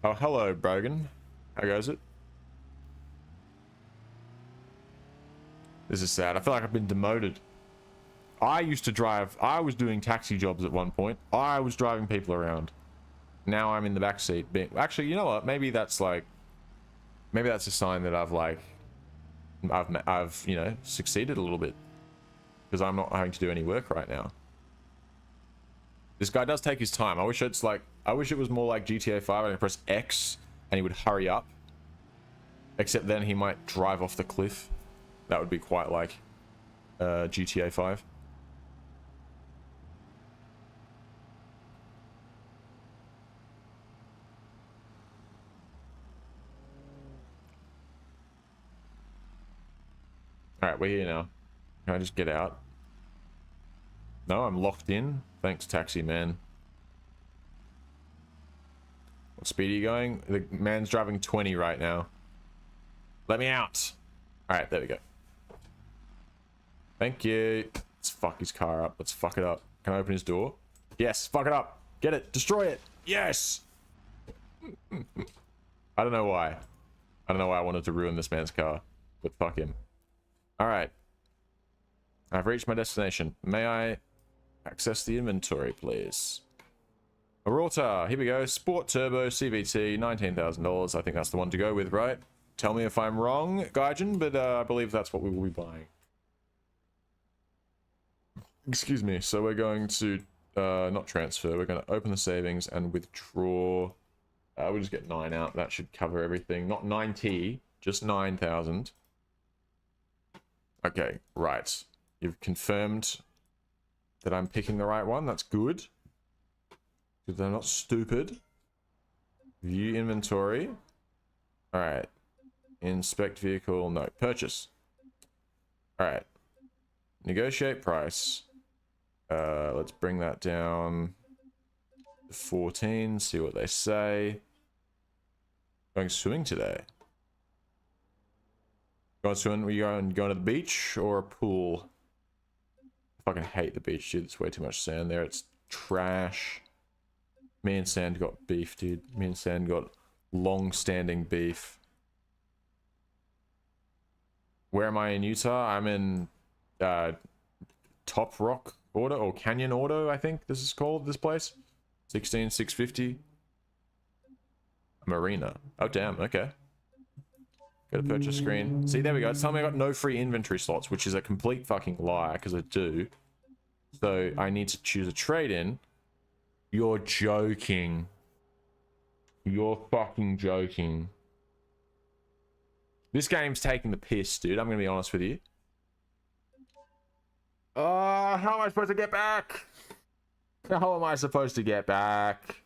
Oh, hello, Brogan. How goes it? This is sad. I feel like I've been demoted. I used to drive. I was doing taxi jobs at one point. I was driving people around. Now I'm in the back seat. Actually, you know what? Maybe that's a sign that I've you know, succeeded a little bit, because I'm not having to do any work right now. This guy does take his time. I wish it was more like GTA 5 and I press X and he would hurry up. Except then he might drive off the cliff. That would be quite like GTA 5. Alright, we're here now. Can I just get out? No, I'm locked in. Thanks, taxi man. What speed are you going? The man's driving 20 right now. Let me out. Alright, there we go. Thank you. Let's fuck his car up. Let's fuck it up. Can I open his door? Yes, fuck it up. Get it. Destroy it. Yes. I don't know why. I don't know why I wanted to ruin this man's car, but fuck him. Alright. I've reached my destination. May I access the inventory, please? Arota, here we go. Sport Turbo CVT, $19,000. I think that's the one to go with, right? Tell me if I'm wrong, Gaijin, but I believe that's what we will be buying. Excuse me. So we're going to not transfer. We're going to open the savings and withdraw. We'll just get 9 out. That should cover everything. Not 90, just 9,000. Okay, right. You've confirmed that I'm picking the right one. That's good. Because I'm not stupid. View inventory. Alright. Inspect vehicle. No. Purchase. Alright. Negotiate price. Let's bring that down to 14. See what they say. Going swimming today. Going swimming? Are you going to the beach or a pool? I fucking hate the beach, dude. There's way too much sand there. It's trash. Me and Sand got beef, dude. Me and Sand got long-standing beef. Where am I in Utah? I'm in Top Rock Auto, or Canyon Auto, I think this is called, this place. 16650. Marina. Oh, damn. Okay. Go to purchase screen. See, there we go. It's telling me I got no free inventory slots, which is a complete fucking lie, because I do. So I need to choose a trade-in. You're joking. You're fucking joking. This game's taking the piss, dude. I'm gonna be honest with you. Oh, how am I supposed to get back? How am I supposed to get back?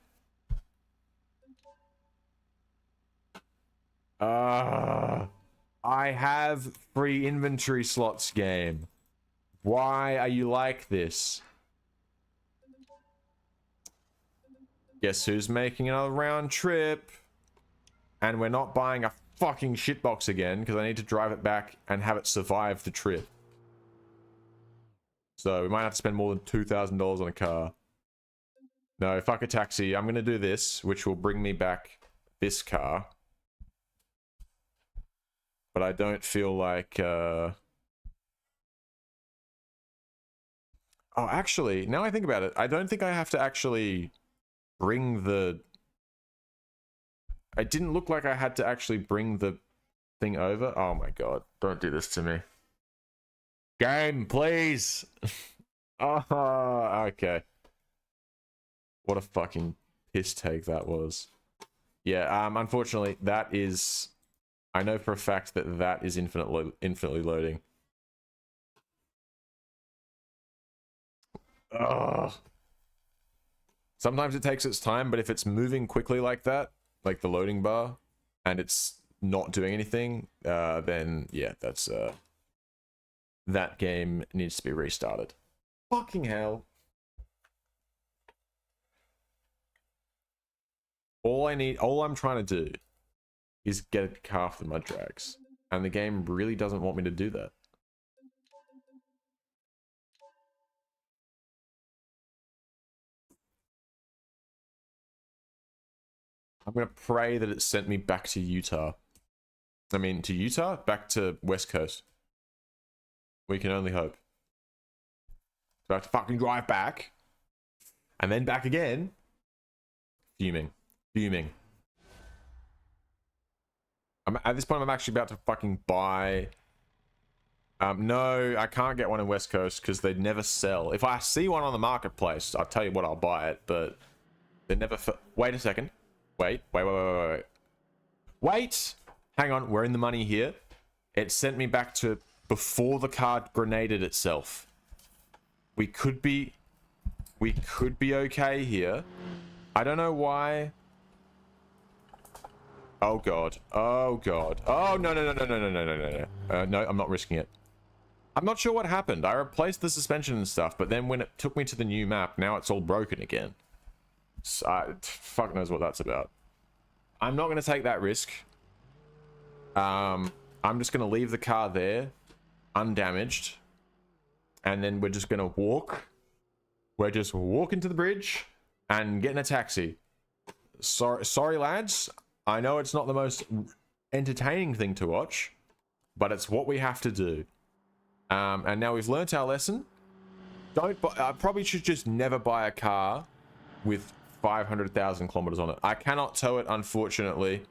I have free inventory slots, game. Why are you like this? Guess who's making another round trip? And we're not buying a fucking shitbox again because I need to drive it back and have it survive the trip. So we might have to spend more than $2,000 on a car. No, fuck a taxi. I'm going to do this, which will bring me back this car. But I don't feel like... Oh, actually, now I think about it, I don't think I have to actually bring the... It didn't look like I had to actually bring the thing over. Oh my god, don't do this to me. Game, please! Oh, okay. What a fucking piss take that was. Yeah, unfortunately, that is... I know for a fact that that is infinitely loading. Ugh. Sometimes it takes its time, but if it's moving quickly like that, like the loading bar, and it's not doing anything, then yeah, that's that game needs to be restarted. Fucking hell. All I'm trying to do is get a car for the mud drags, and the game really doesn't want me to do that. I'm gonna pray that it sent me back to Utah. I mean, to Utah? Back to West Coast. We can only hope. So I have to fucking drive back. And then back again. Fuming. Fuming. At this point, I'm actually about to fucking buy... no, I can't get one in West Coast because they never sell. If I see one on the marketplace, I'll tell you what, I'll buy it, but... They never... Wait a second. Wait. Wait! Hang on, we're in the money here. It sent me back to before the car grenaded itself. We could be okay here. I don't know why. Oh god. Oh god. Oh no. No, I'm not risking it. I'm not sure what happened. I replaced the suspension and stuff, but then when it took me to the new map, now it's all broken again. So, fuck knows what that's about. I'm not going to take that risk. I'm just going to leave the car there, undamaged, and then we're just going to walk. We're just walking to the bridge and getting a taxi. Sorry, lads. I know it's not the most entertaining thing to watch, but it's what we have to do. And now we've learnt our lesson. I probably should just never buy a car with 500,000 kilometers on it. I cannot tow it, unfortunately.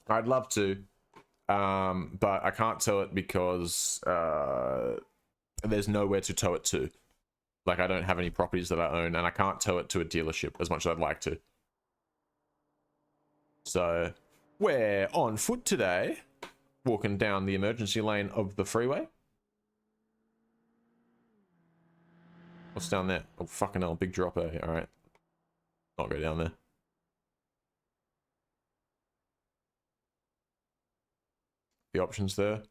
I'd love to, but I can't tow it because there's nowhere to tow it to. Like, I don't have any properties that I own, and I can't tow it to a dealership as much as I'd like to. So, we're on foot today, walking down the emergency lane of the freeway. What's down there? Oh, fucking hell, big dropper. Alright. Not go down there. The options there.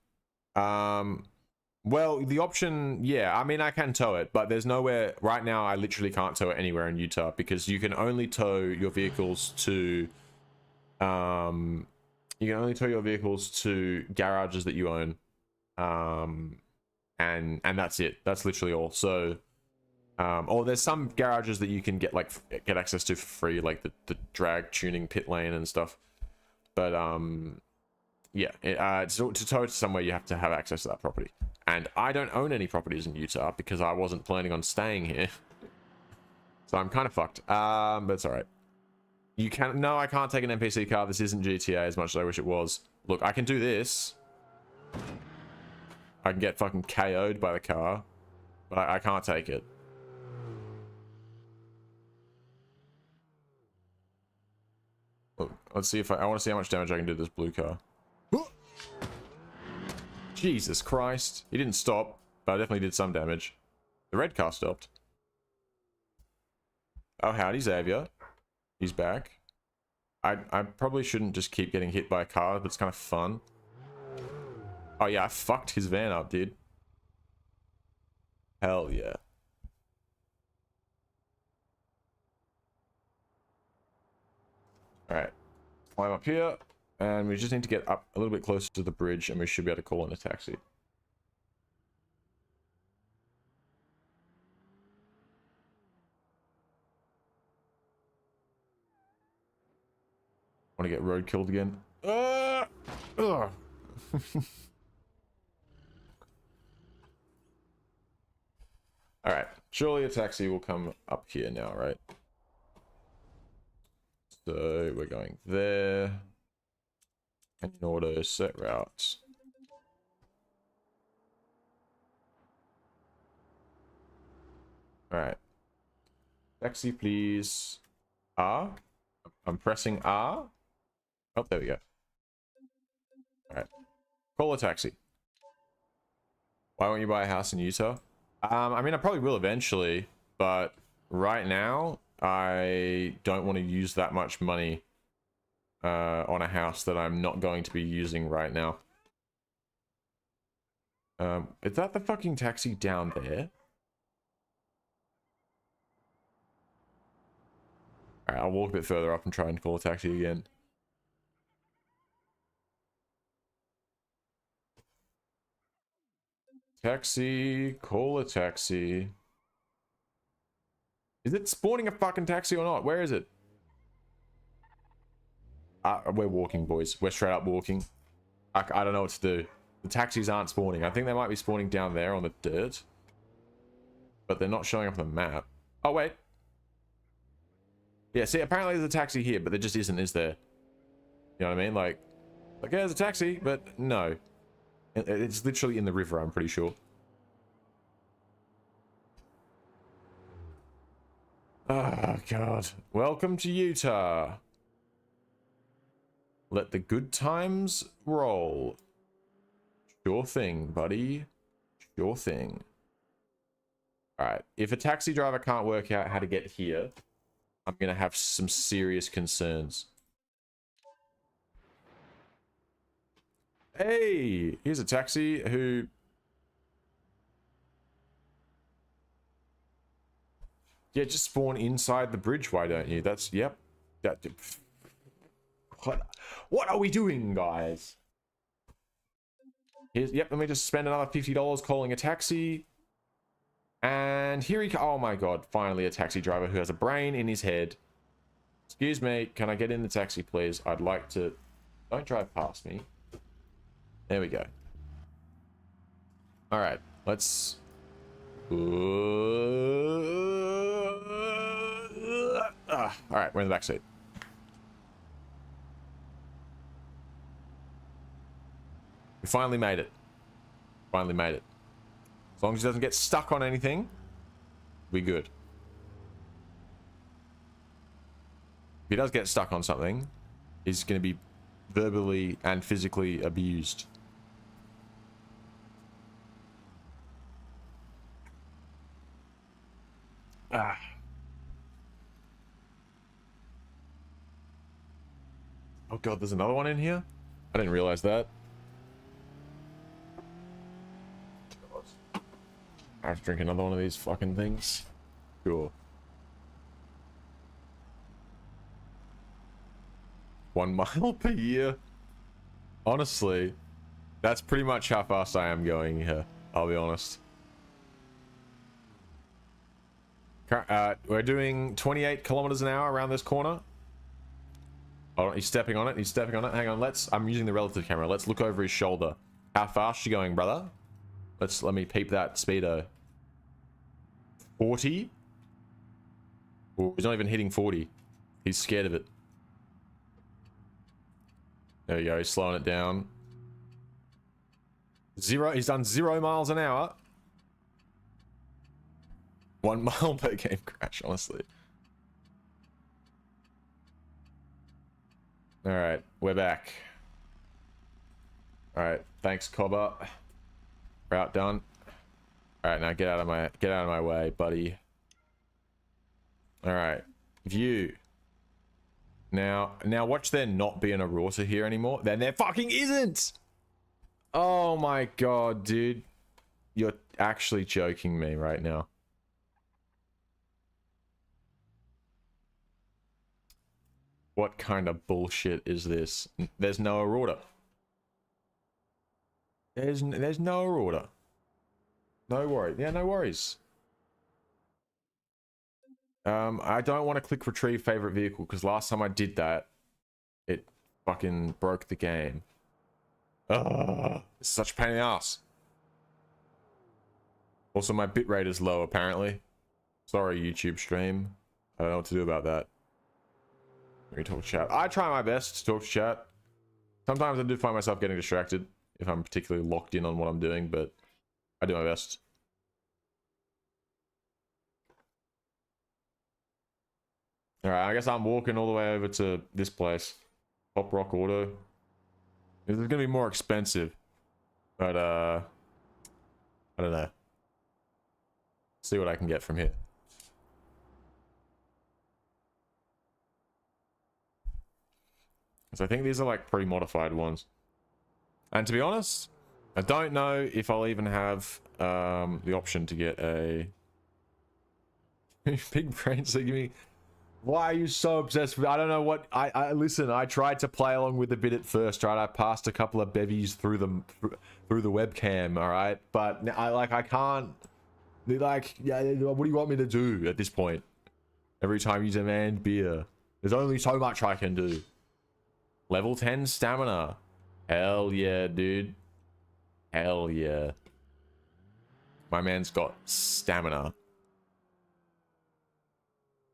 Well, the option, yeah, I mean, I can tow it, but there's nowhere right now. I literally can't tow it anywhere in Utah because you can only tow your vehicles to garages that you own, and that's it. That's literally all. So or there's some garages that you can get access to for free, like the drag tuning pit lane and stuff, but yeah, to tow it to somewhere, you have to have access to that property. And I don't own any properties in Utah because I wasn't planning on staying here. So I'm kind of fucked. But it's alright. No, I can't take an NPC car. This isn't GTA as much as I wish it was. Look, I can do this. I can get fucking KO'd by the car. But I can't take it. Look, let's see if I want to see how much damage I can do to this blue car. Jesus Christ. He didn't stop, but I definitely did some damage. The red car stopped. Oh, howdy, Xavier. He's back. I probably shouldn't just keep getting hit by a car. That's kind of fun. Oh, yeah, I fucked his van up, dude. Hell yeah. Alright. Climb up here. And we just need to get up a little bit closer to the bridge, and we should be able to call in a taxi. Want to get road killed again? Ugh. Alright, surely a taxi will come up here now, right? So we're going there. And in order, set routes. Alright. Taxi, please. R. I'm pressing R. Oh, there we go. Alright. Call a taxi. Why won't you buy a house in Utah? I mean, I probably will eventually, but right now, I don't want to use that much money on a house that I'm not going to be using right now. Is that the fucking taxi down there? Alright, I'll walk a bit further up and try and call a taxi again. Taxi, call a taxi. Is it spawning a fucking taxi or not? Where is it? We're walking, boys. We're straight up walking. I don't know what to do. The taxis aren't spawning. I think they might be spawning down there on the dirt. But they're not showing up on the map. Oh, wait. Yeah, see, apparently there's a taxi here, but there just isn't, is there? You know what I mean? Like yeah, there's a taxi, but no. It's literally in the river, I'm pretty sure. Oh, God. Welcome to Utah. Let the good times roll. Sure thing, buddy. Sure thing. Alright, if a taxi driver can't work out how to get here, I'm gonna have some serious concerns. Hey, here's a taxi who... Yeah, just spawn inside the bridge, why don't you? That's, yep. That... What are we doing, guys? Here's, yep, let me just spend another $50 calling a taxi. And here he... Oh my god, finally a taxi driver who has a brain in his head. Excuse me, can I get in the taxi, please? I'd like to... Don't drive past me. There we go. Alright, let's... Alright, we're in the back seat. We finally made it. Finally made it. As long as he doesn't get stuck on anything, we're good. If he does get stuck on something, he's going to be verbally and physically abused. Ah. Oh god, there's another one in here? I didn't realize that. I have to drink another one of these fucking things. Sure. 1 mile per year. Honestly, that's pretty much how fast I am going here. I'll be honest. We're doing 28 kilometers an hour around this corner. Oh, he's stepping on it. He's stepping on it. Hang on. I'm using the relative camera. Let's look over his shoulder. How fast you going, brother? Let me peep that speedo. 40? Ooh, he's not even hitting 40. He's scared of it. There we go. He's slowing it down. He's done 0 miles an hour. 1 mile per game crash, honestly. Alright, we're back. All right, thanks, Cobber. Route done. All right, now get out of my way, buddy. All right, view. Now watch there not be an Aurora here anymore. Then there fucking isn't. Oh my god, dude. You're actually joking me right now. What kind of bullshit is this? There's no Aurora. There's no Aurora. No worries. Yeah, no worries. I don't want to click retrieve favorite vehicle because last time I did that, it fucking broke the game. Ugh, it's such a pain in the ass. Also, my bitrate is low apparently. Sorry, YouTube stream. I don't know what to do about that. Let me talk to chat. I try my best to talk to chat. Sometimes I do find myself getting distracted if I'm particularly locked in on what I'm doing, but I do my best. Alright, I guess I'm walking all the way over to this place. Top Rock Auto. This is gonna be more expensive. But, I don't know. See what I can get from here. So I think these are like pre-modified ones. And to be honest, I don't know if I'll even have the option to get a big brain. So give me. Why are you so obsessed with? I don't know what. I listen. I tried to play along with the bit at first. Right, I passed a couple of bevies through the webcam. All right, but I can't. Like, yeah, what do you want me to do at this point? Every time you demand beer, there's only so much I can do. Level 10 stamina. Hell yeah, dude. Hell yeah. My man's got stamina.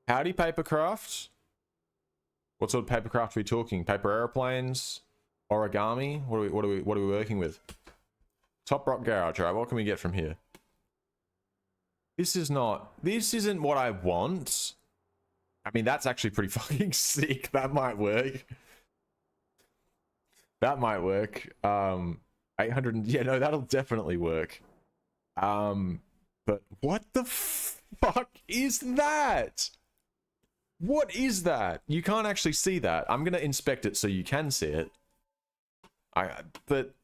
Howdy, papercraft. What sort of papercraft are we talking? Paper airplanes? Origami? What are we working with? Top Rock Garage. Alright, what can we get from here? This isn't what I want. I mean, that's actually pretty fucking sick. That might work. That might work. 800, yeah, no, that'll definitely work. But what the fuck is that? What is that? You can't actually see that. I'm gonna inspect it so you can see it. But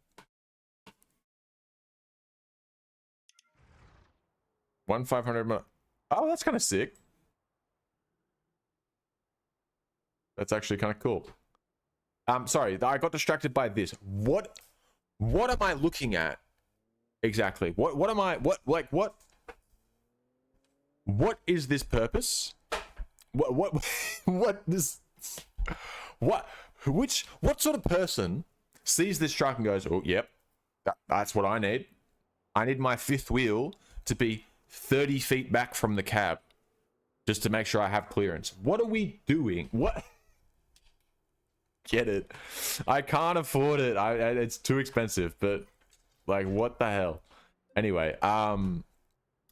1,500. Oh, that's kind of sick. That's actually kind of cool. Sorry, I got distracted by this. What am I looking at? Exactly. What am I? What is this purpose? What sort of person sees this truck and goes, oh, yep, that's what I need. I need my fifth wheel to be 30 feet back from the cab just to make sure I have clearance. What are we doing? What? Get it. I can't afford it. It's too expensive, but like, what the hell? Anyway,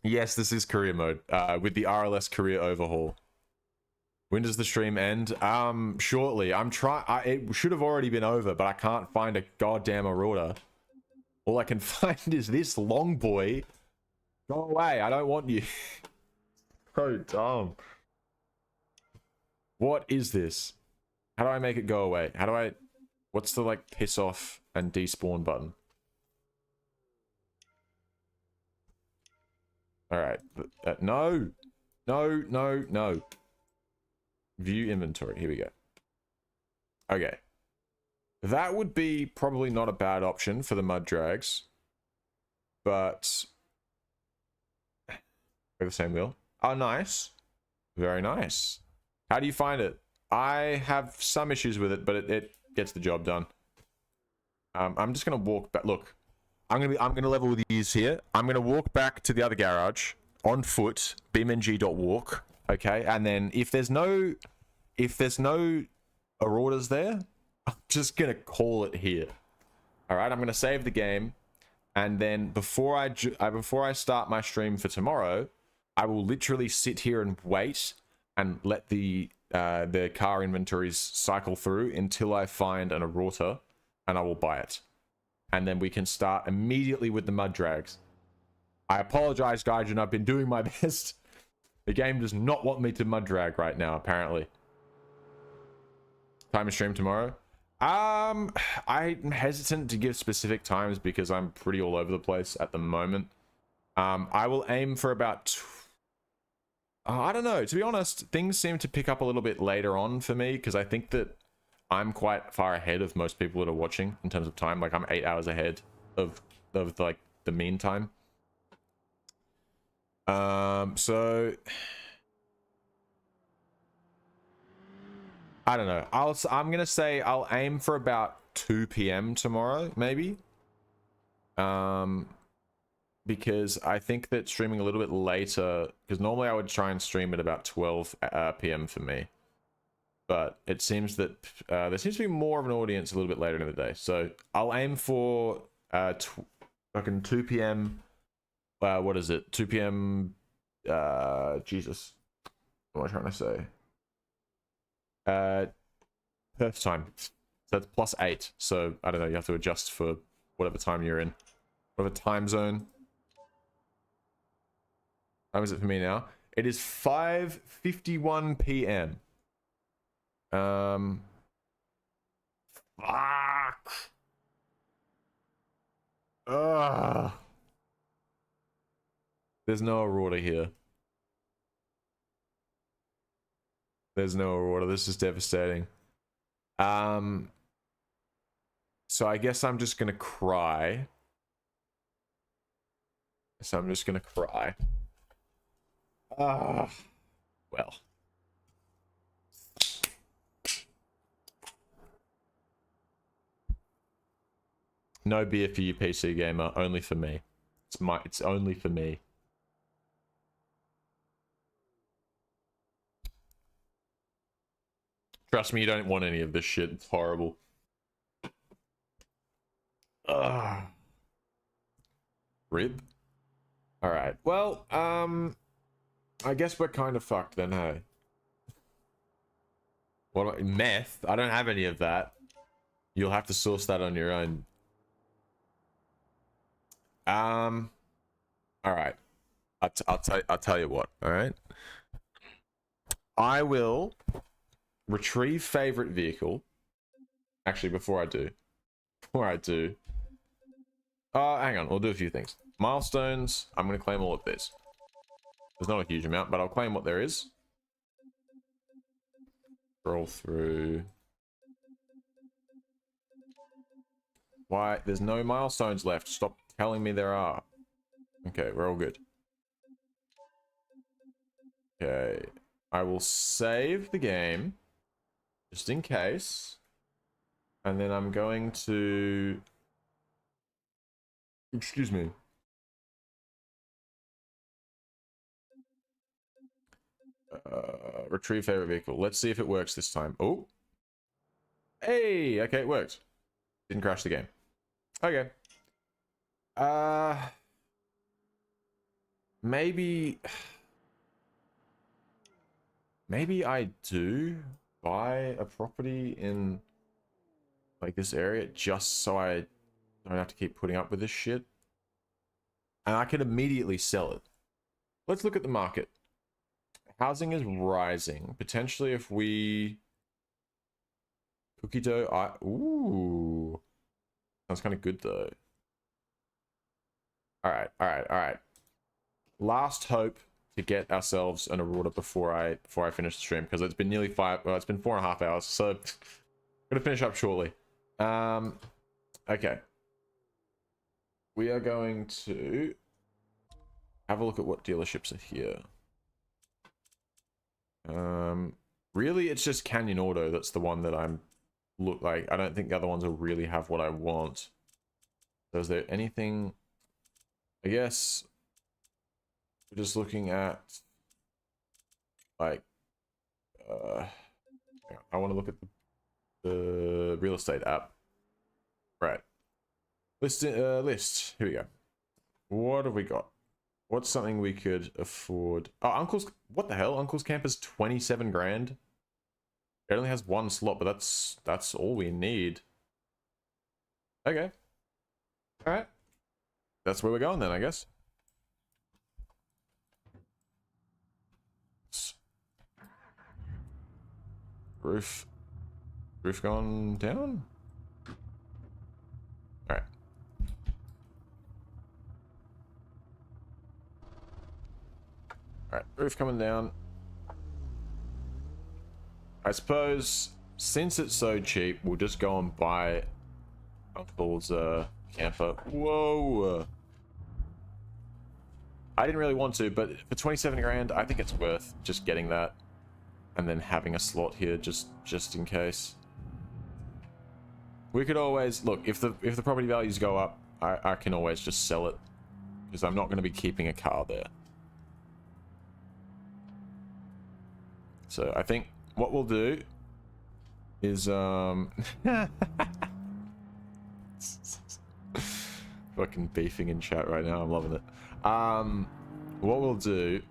yes, this is career mode with the RLS career overhaul. When does the stream end? Shortly. It should have already been over, but I can't find a goddamn Aurora. All I can find is this long boy. Go away. I don't want you. So dumb. What is this? How do I make it go away? What's the like piss off and despawn button? All right. No. View inventory. Here we go. Okay. That would be probably not a bad option for the mud drags. But with the same wheel. Oh, nice. Very nice. How do you find it? I have some issues with it, but it gets the job done. I'm just gonna walk back. Look, I'm gonna level with these here. I'm gonna walk back to the other garage on foot. BeamNG.walk. Okay, and then if there's no Auroras there, I'm just gonna call it here. All right, I'm gonna save the game, and then before I start my stream for tomorrow, I will literally sit here and wait and let the car inventories cycle through until I find an Aurora, and I will buy it. and then we can start immediately with the mud drags. I apologize, guys, and I've been doing my best. The game does not want me to mud drag right now, apparently. Time to stream tomorrow. I'm hesitant to give specific times because I'm pretty all over the place at the moment. I will aim for about... I don't know. To be honest, things seem to pick up a little bit later on for me because I think that I'm quite far ahead of most people that are watching in terms of time. Like, I'm 8 hours ahead of like, the mean time. So... I don't know. I'm gonna say I'll aim for about 2 p.m. tomorrow, maybe. Because I think that streaming a little bit later, because normally I would try and stream at about 12 p.m. for me, but it seems that there seems to be more of an audience a little bit later in the day. So I'll aim for fucking 2 p.m. What is it? 2 p.m. Jesus, what am I trying to say? Perth time. So that's +8. So I don't know, you have to adjust for whatever time you're in. Whatever time zone. How is it for me now? It is 5:51 p.m. Fuck. Ugh. There's no Aurora here. There's no Aurora. This is devastating. So I guess I'm just gonna cry. So I'm just gonna cry. Well. No beer for you, PC gamer. Only for me. It's only for me. Trust me, you don't want any of this shit. It's horrible. Ugh. Rib. All right. Well, I guess we're kind of fucked then, hey. What meth? I don't have any of that. You'll have to source that on your own. All right. I'll tell you what. All right. I will retrieve favorite vehicle. Actually, before I do, hang on. We'll do a few things. Milestones. I'm going to claim all of this. There's not a huge amount, but I'll claim what there is. Scroll through. Why? There's no milestones left. Stop telling me there are. Okay, we're all good. Okay. I will save the game. Just in case. And then I'm going to... Excuse me. Retrieve favorite vehicle. Let's see if it works this time. Oh. Hey! Okay, it worked. Didn't crash the game. Okay. Maybe I do buy a property in like this area just so I don't have to keep putting up with this shit. And I can immediately sell it. Let's look at the market. Housing is rising. Potentially if we... Cookie dough... Ooh. Sounds kind of good though. Alright. Last hope to get ourselves an Aurora before I finish the stream, because it's been nearly it's been 4.5 hours, so I'm gonna finish up shortly. Okay. We are going to have a look at what dealerships are here. Really, it's just Canyon Auto that's the one that I'm look like. I don't think the other ones will really have what I want. So is there anything? I guess we're just looking at like I want to look at the real estate app. Right. List. Here we go. What have we got? What's something we could afford? Oh, Uncle's... What the hell? Uncle's Camp is 27 grand. It only has one slot, but that's all we need. Okay. All right. That's where we're going then, I guess. Roof gone down? Alright. Alright, roof coming down. I suppose, since it's so cheap, we'll just go and buy Uncle's camper. Whoa! I didn't really want to, but for 27 grand, I think it's worth just getting that. And then having a slot here just in case. We could always look if the property values go up, I can always just sell it because I'm not going to be keeping a car there. So I think what we'll do is fucking beefing in chat right now. I'm loving it. What we'll do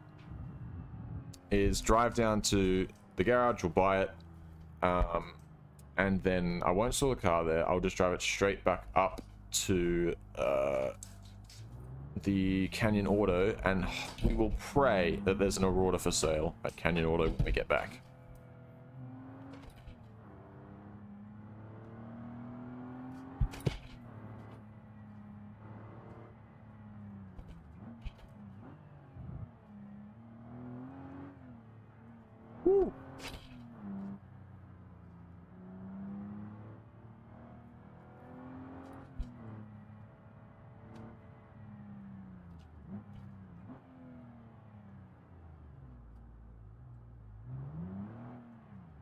is drive down to the garage, we'll buy it, and then I won't store the car there. I'll just drive it straight back up to the Canyon Auto, and we will pray that there's an Aurora for sale at Canyon Auto when we get back. Woo.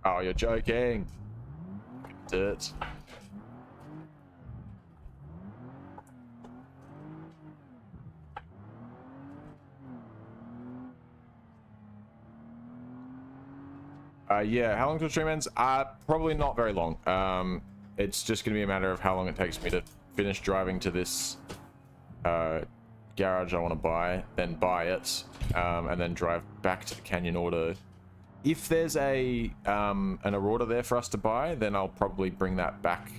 Oh, you're joking. Dirt. Yeah, how long till the stream ends? Probably not very long. It's just going to be a matter of how long it takes me to finish driving to this garage I want to buy, then buy it, and then drive back to the Canyon Auto. If there's an Aurora there for us to buy, then I'll probably bring that back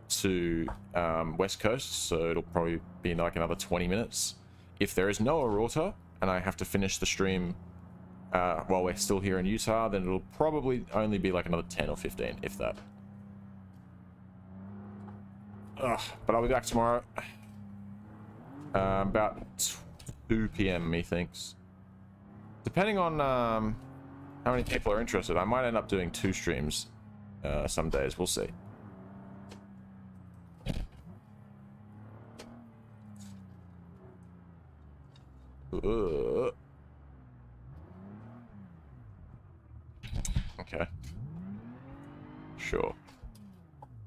to West Coast, so it'll probably be like another 20 minutes. If there is no Aurora, and I have to finish the stream while we're still here in Utah, then it'll probably only be like another 10 or 15, if that. Ugh, but I'll be back tomorrow. About 2 p.m, methinks. Depending on how many people are interested, I might end up doing 2 streams some days. We'll see. Okay. Sure.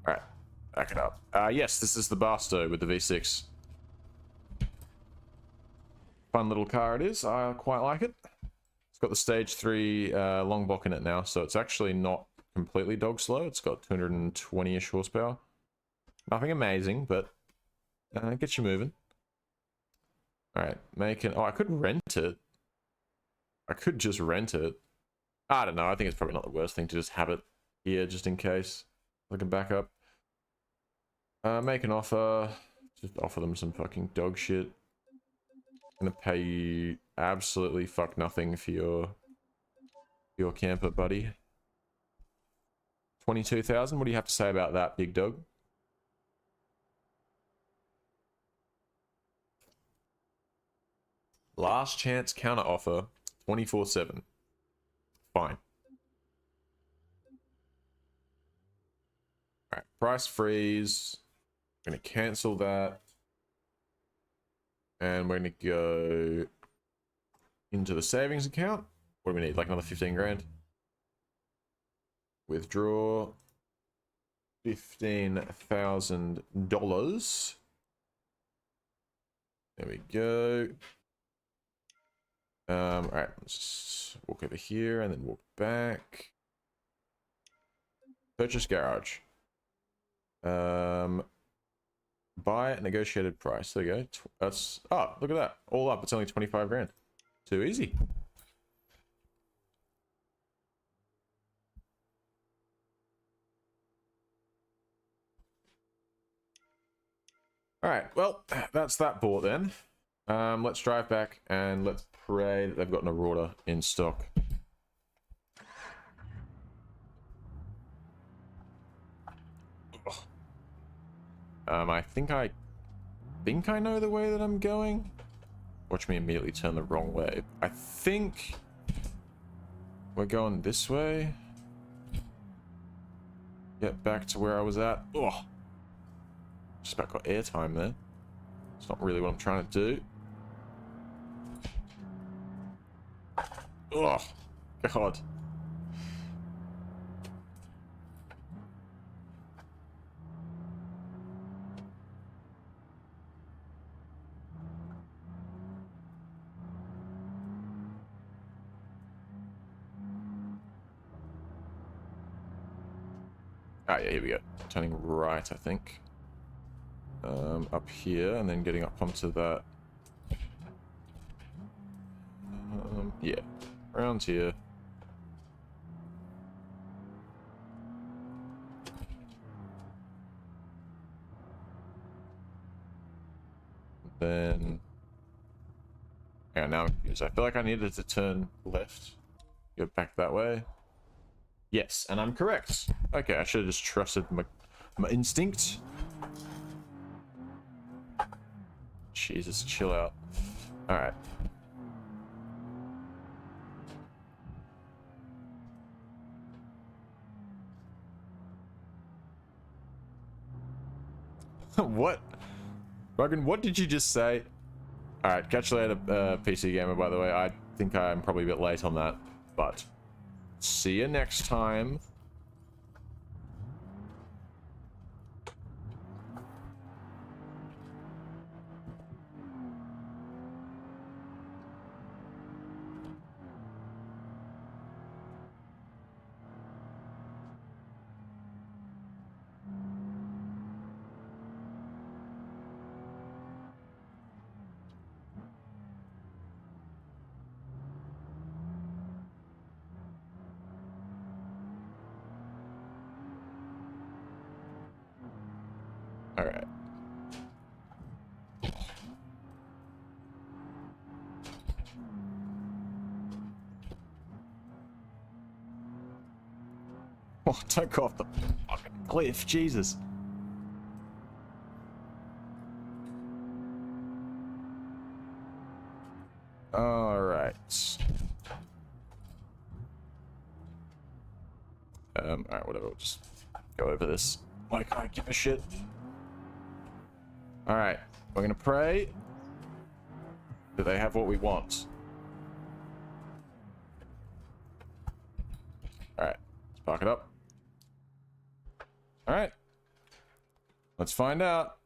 Alright. Back it up. Yes, this is the Barstow with the V6. Fun little car it is. I quite like it. It's got the stage 3 long block in it now, so it's actually not completely dog slow. It's got 220-ish horsepower. Nothing amazing, but gets you moving. Alright, oh, I could rent it. I could just rent it. I don't know, I think it's probably not the worst thing to just have it here just in case. Like a backup. Make an offer. Just offer them some fucking dog shit. Gonna pay you absolutely fuck nothing for your camper, buddy. 22,000. What do you have to say about that, big dog? Last chance counter offer, 24/7. Fine. Alright, price freeze. I'm gonna cancel that. And we're gonna go into the savings account. What do we need? Like another 15 grand? Withdraw $15,000. There we go. All right, let's just walk over here and then walk back. Purchase garage. Buy at negotiated price. There you go. That's, oh, look at that. All up, it's only 25 grand. Too easy. All right, well, that's that bought then. Let's drive back and let's pray that they've got an Aurora in stock. I think I know the way that I'm going. Watch me immediately turn the wrong way. I think we're going this way. Get back to where I was at. Oh, just about got airtime there. It's not really what I'm trying to do. Oh, God. Ah, yeah, here we go. Turning right, I think. Up here, and then getting up onto that. Yeah, around here. Then... yeah, now I'm confused. I feel like I needed to turn left. Go back that way. Yes, and I'm correct. Okay, I should have just trusted my instinct. Jesus, chill out. Alright. What? Rogan, what did you just say? Alright, catch you later, PC Gamer, by the way. I think I'm probably a bit late on that, but see you next time. Alright. Oh, don't go off the fucking cliff, Jesus. Alright. Alright, whatever, we'll just go over this. Like, I give a shit. Alright, we're gonna pray that they have what we want. Alright, let's park it up. Alright. Let's find out.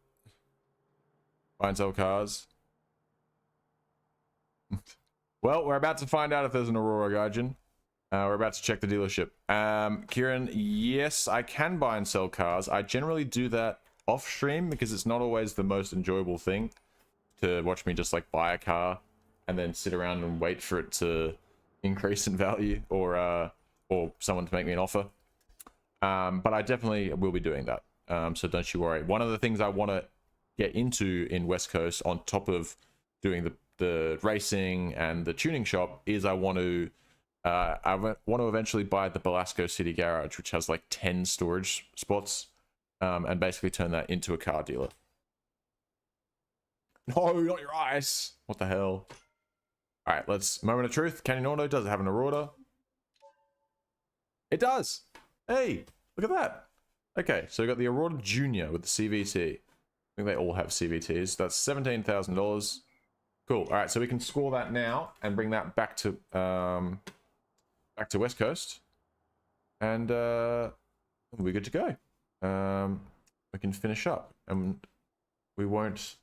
Buy and sell cars. Well, we're about to find out if there's an Aurora Guardian. We're about to check the dealership. Kieran, yes, I can buy and sell cars. I generally do that off stream because it's not always the most enjoyable thing to watch me just like buy a car and then sit around and wait for it to increase in value or someone to make me an offer. But I definitely will be doing that. So don't you worry. One of the things I want to get into in West Coast on top of doing the racing and the tuning shop is I want to eventually buy the Belasco City Garage, which has like 10 storage spots, and basically turn that into a car dealer. No, not your eyes. What the hell? All right, let's moment of truth. Canyon Auto, does it have an Aurora? It does. Hey, look at that. Okay, so we got the Aurora Junior with the CVT. I think they all have CVTs. That's $17,000. Cool. All right, so we can score that now and bring that back to West Coast, and we're good to go. We can finish up, and we won't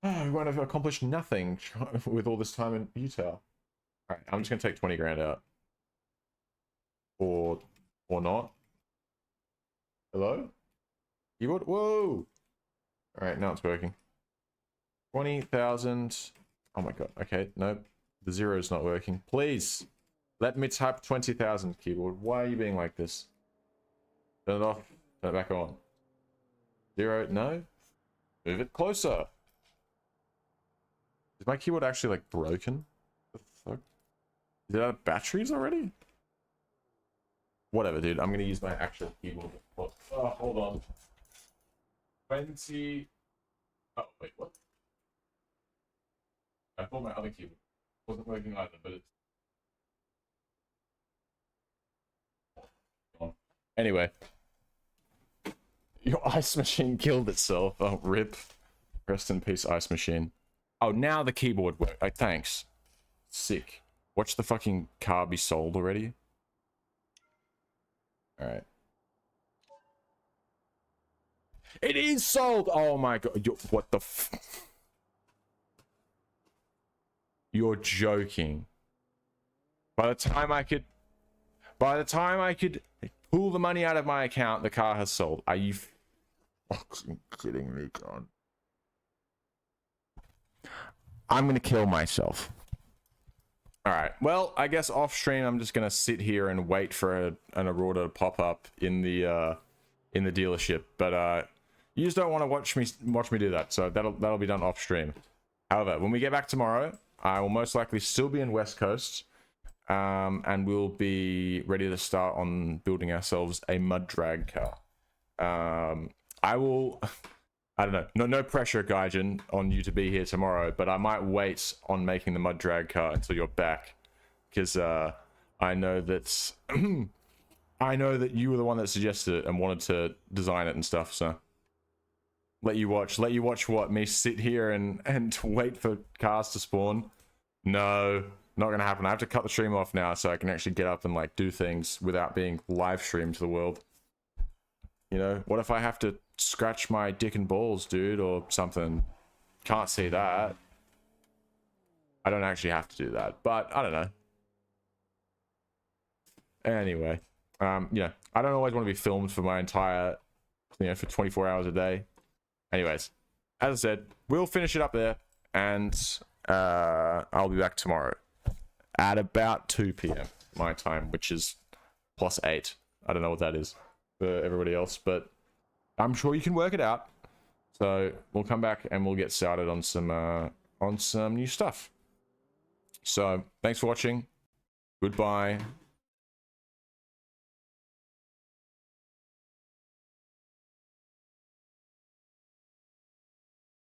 have accomplished nothing with all this time in Utah. All right, I'm just gonna take 20 grand out, or not. Hello, keyboard. Whoa! All right, now it's working. 20,000. Oh my god. Okay, nope. The zero's not working. Please let me type 20,000, keyboard. Why are you being like this? Turn it off. Turn it back on. Zero. No. Move it closer. Is my keyboard actually like broken? The fuck? Is it out of batteries already? Whatever, dude. I'm gonna use my actual keyboard. Oh, hold on. 20. Oh, wait, what? I thought my other keyboard wasn't working either, but it's. Anyway. Your ice machine killed itself. Oh, rip. Rest in peace, ice machine. Oh, now the keyboard worked. Oh, thanks. Sick. Watch the fucking car be sold already. Alright. It is sold! Oh my god. What the f... You're joking. By the time I could pull the money out of my account, the car has sold. Are you fucking kidding me, God? I'm gonna kill myself. Alright, well, I guess off stream I'm just gonna sit here and wait for an Aurora to pop up in the dealership. But you just don't want to watch me do that, so that'll be done off stream. However, when we get back tomorrow, I will most likely still be in West Coast. And we'll be ready to start on building ourselves a mud drag car. I don't know, no pressure, Gaijin, on you to be here tomorrow, but I might wait on making the mud drag car until you're back, because I know that I know that you were the one that suggested it and wanted to design it and stuff. So let you watch what, me sit here and wait for cars to spawn? No. Not gonna happen. I have to cut the stream off now so I can actually get up and like do things without being live streamed to the world. You know, what if I have to scratch my dick and balls, dude, or something? Can't see that. I don't actually have to do that, but I don't know. Anyway, yeah, I don't always want to be filmed for my entire, for 24 hours a day. Anyways, as I said, we'll finish it up there, and I'll be back tomorrow at about 2 p.m. my time, which is +8. I don't know what that is for everybody else, but I'm sure you can work it out. So we'll come back and we'll get started on some new stuff. So thanks for watching. Goodbye.